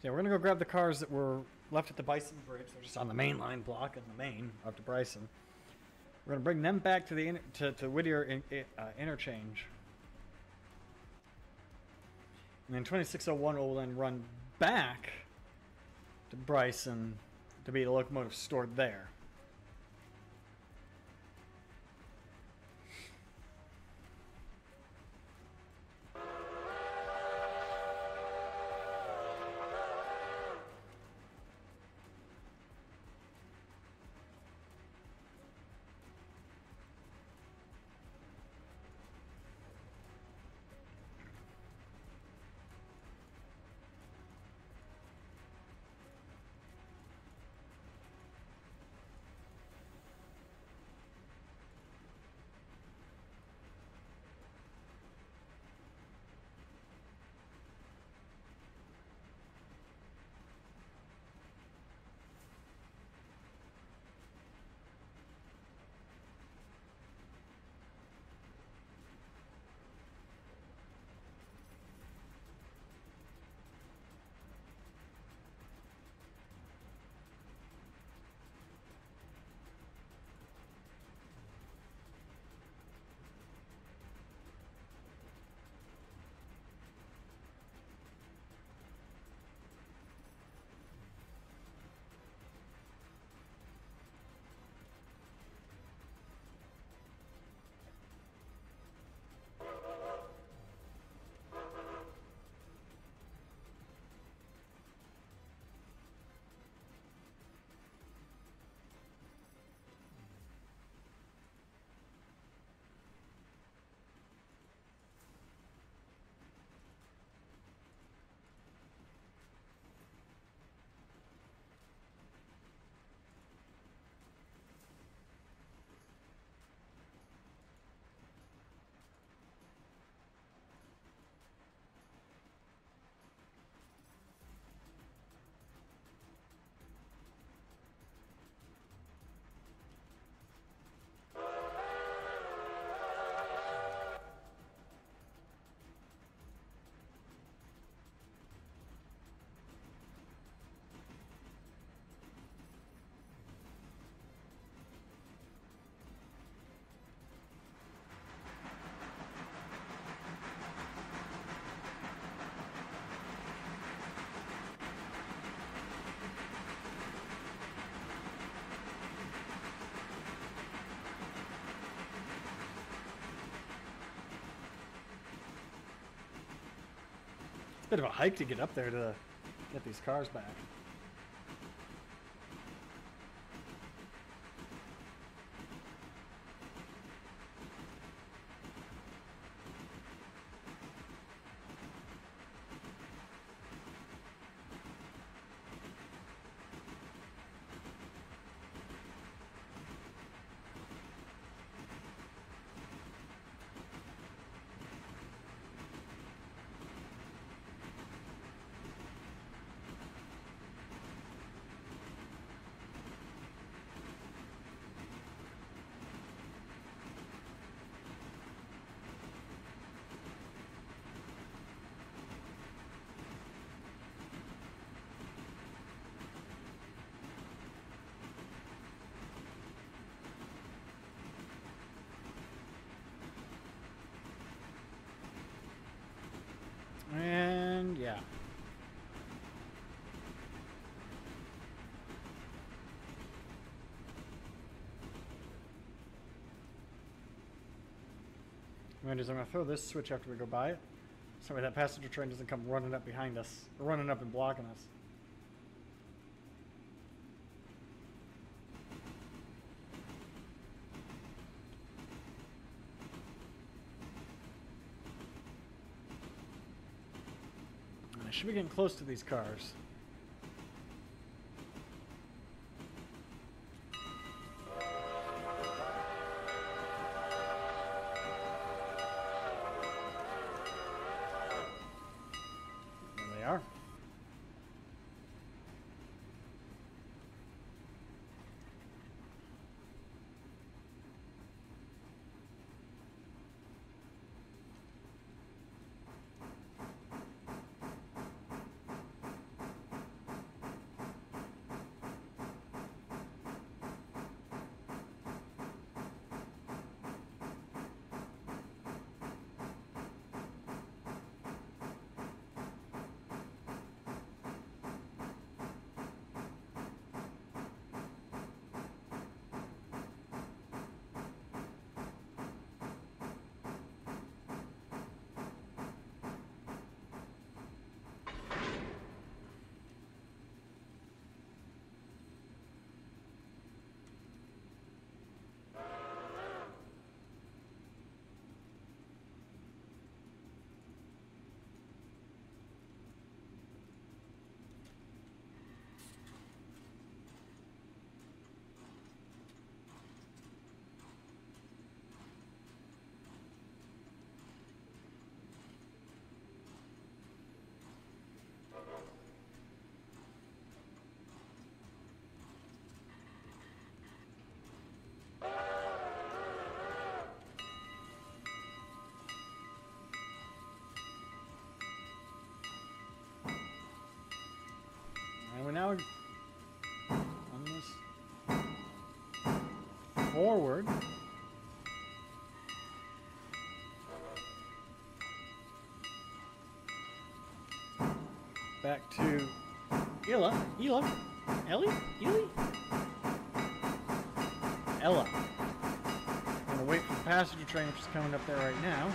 Yeah, we're gonna go grab the cars that were left at the Bison Bridge. They're just on the main line block in the main up to Bryson. We're gonna bring them back to the to Whittier interchange, and then 2601 will then run back to Bryson to be the locomotive stored there. bit of a hike to get up there to get these cars back. And yeah. I'm going to throw this switch after we go by it. So that passenger train doesn't come running up behind us, or running up and blocking us. I should be getting close to these cars. There they are. And we're now on this forward. Back to Ella. Ellie? Ella. I'm gonna wait for the passenger train, which is coming up there right now.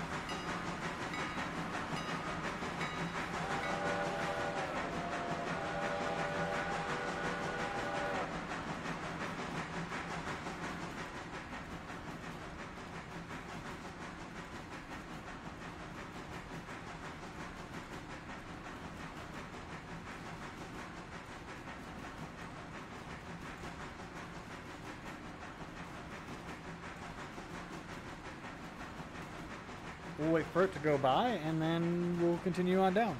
We'll wait for it to go by, and then we'll continue on down.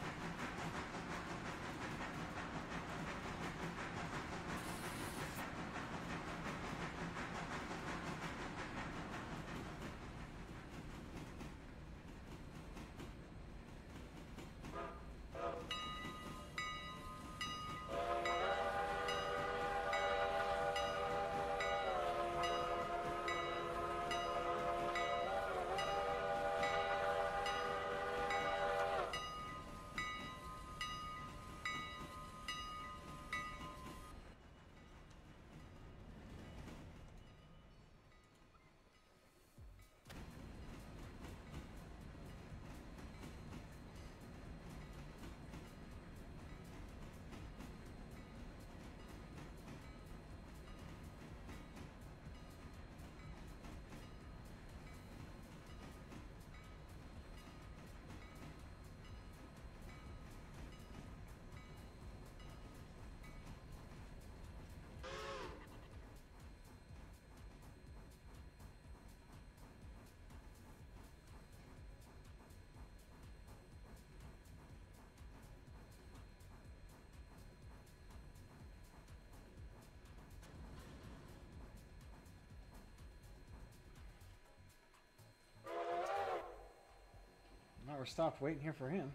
never stopped waiting here for him.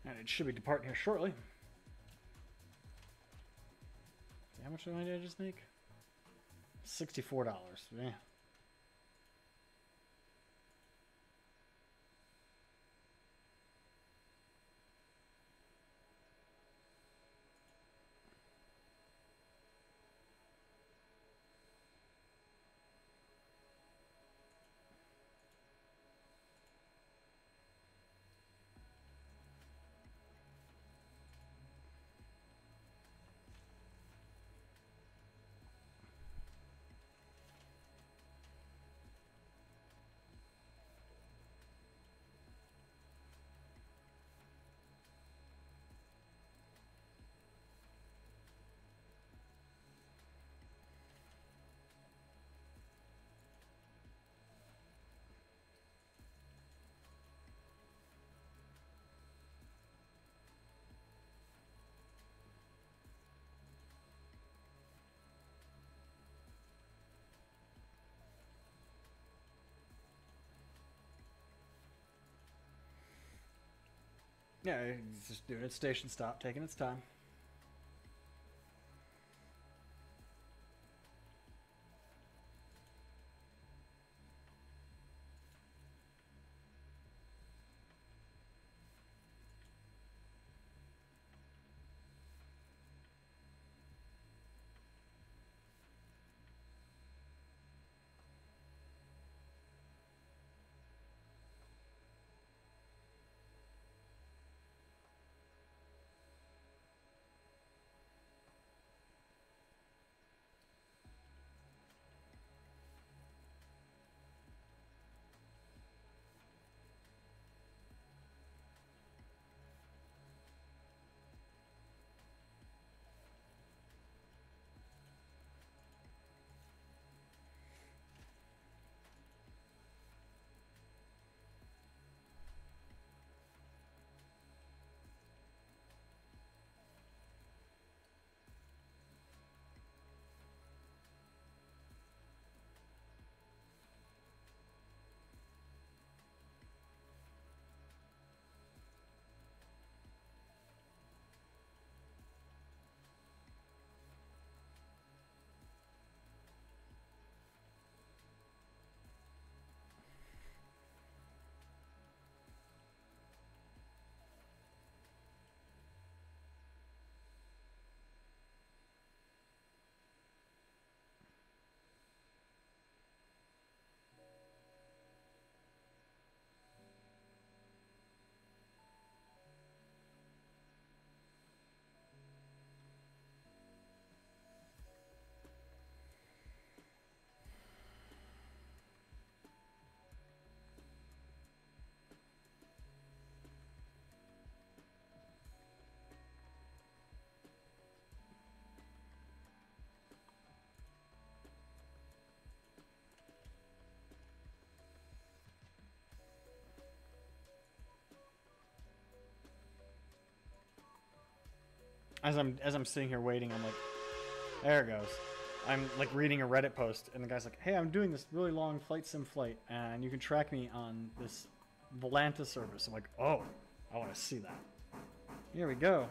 And it should be departing here shortly. How much money did I just make? $64. Yeah. Yeah, it's just doing its station stop, taking its time. As I'm sitting here waiting, I'm like, there it goes. I'm like reading a Reddit post, and the guy's like, "Hey, I'm doing this really long flight sim flight, and you can track me on this Volanta service." I'm like, "Oh, I want to see that." Here we go.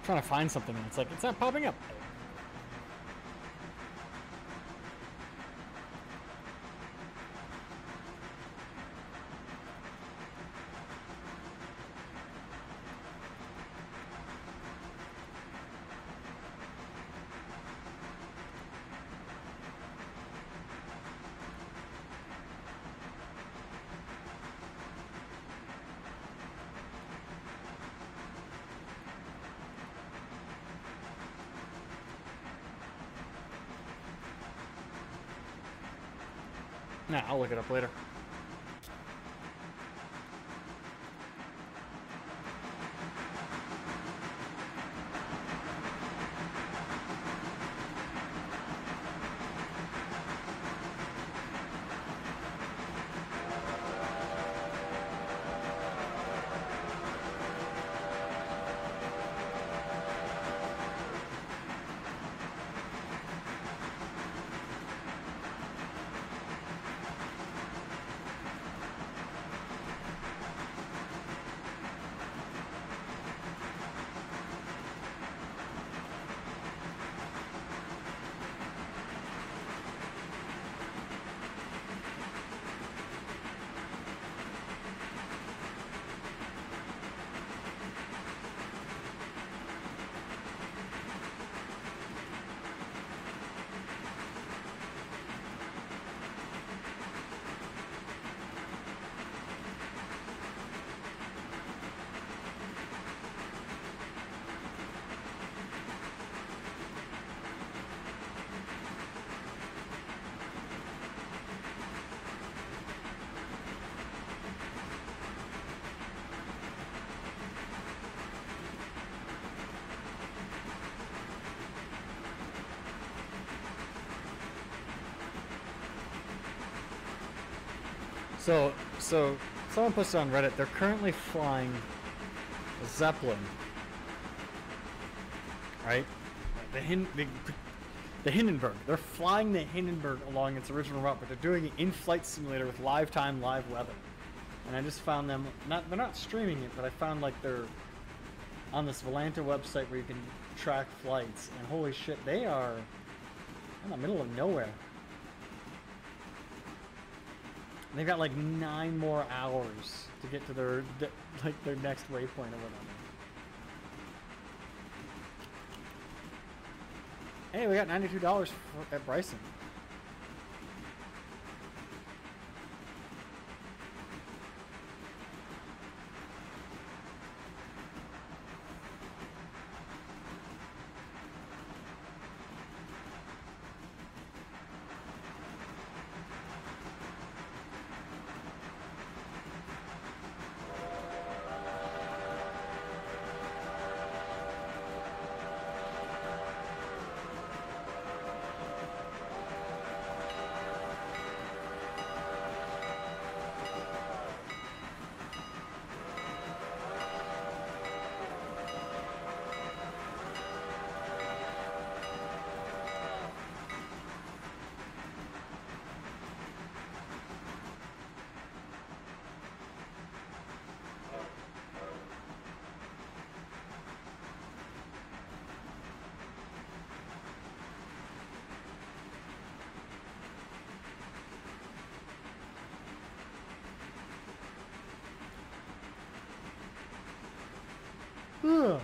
trying to find something and it's like, it's not popping up. Nah, I'll look it up later. So someone posted on Reddit, they're currently flying a Zeppelin, right? The Hindenburg. They're flying the Hindenburg along its original route, but they're doing it in-flight simulator with live time, live weather. And I just found them, they're not streaming it, but I found like they're on this Volanta website where you can track flights, and holy shit, they are in the middle of nowhere. They've got like 9 more hours to get to their next waypoint or whatever. Hey, we got $92 at Bryson. Ugh.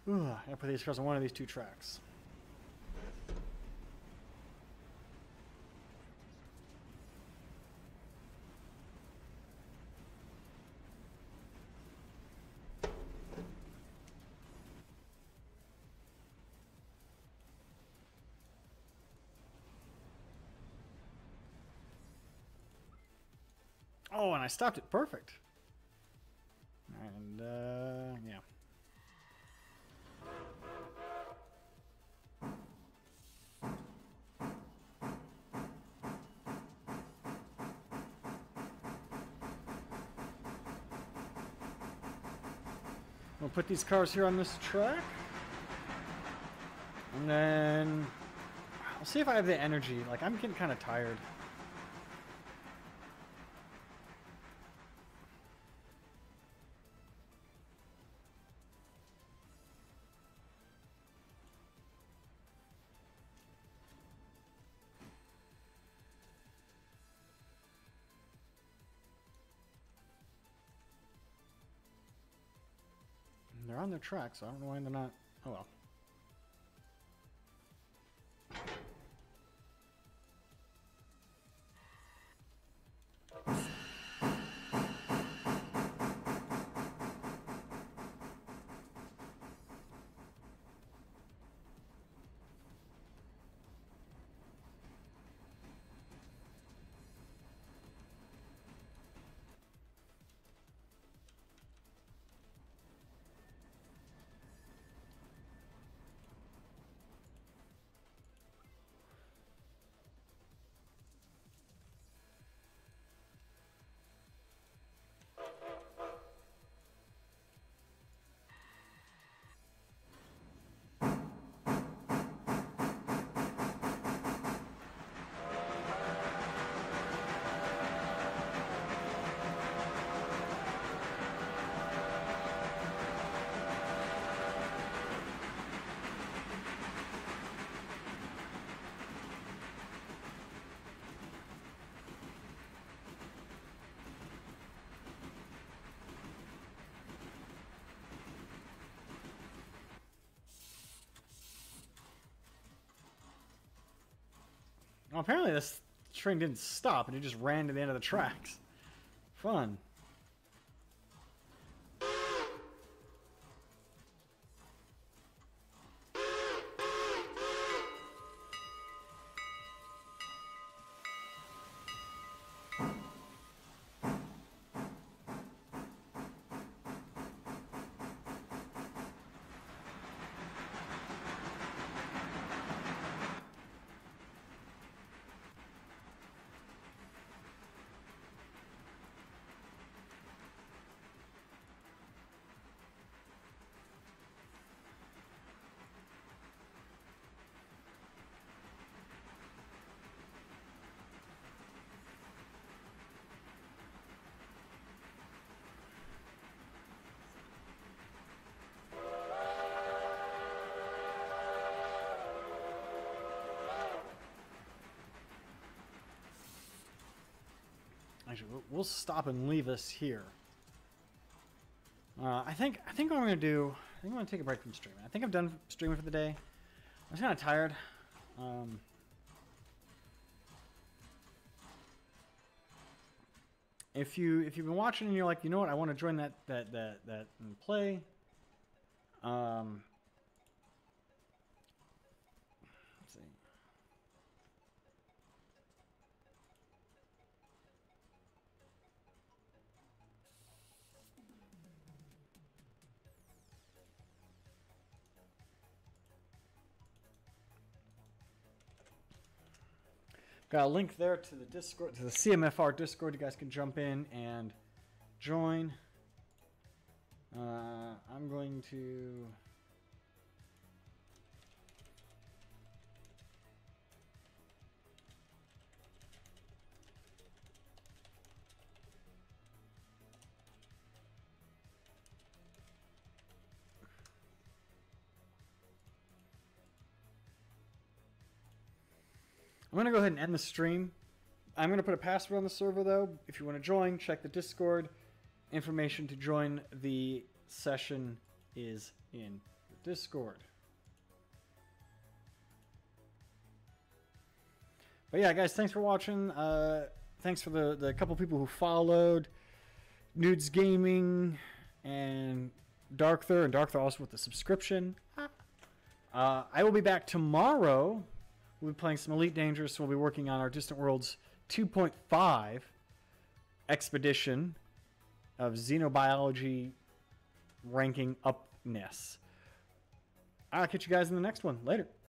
Ugh, I put these cars on one of these two tracks. Oh, and I stopped it perfect. And, yeah. We'll put these cars here on this track. And then I'll see if I have the energy. Like, I'm getting kind of tired. They're on their track, so I don't know why they're not. Oh well. Well, apparently this train didn't stop and it just ran to the end of the tracks. Fun. Actually, we'll stop and leave us here. I think what I'm gonna do. I think I'm gonna take a break from streaming. I think I'm done streaming for the day. I'm just kind of tired. If you've been watching and you're like, you know what, I want to join that and play. Let's see. Got a link there to the Discord, to the CMFR Discord. You guys can jump in and join. I'm going to... I'm going to go ahead and end the stream. I'm going to put a password on the server, though. If you want to join, check the Discord. Information to join the session is in the Discord. But yeah, guys, thanks for watching. Thanks for the couple people who followed. Nudes Gaming and Darkther, and Darkther also with the subscription. I will be back tomorrow. We'll be playing some Elite Dangerous. We'll be working on our Distant Worlds 2.5 expedition of xenobiology ranking upness. I'll catch you guys in the next one. Later.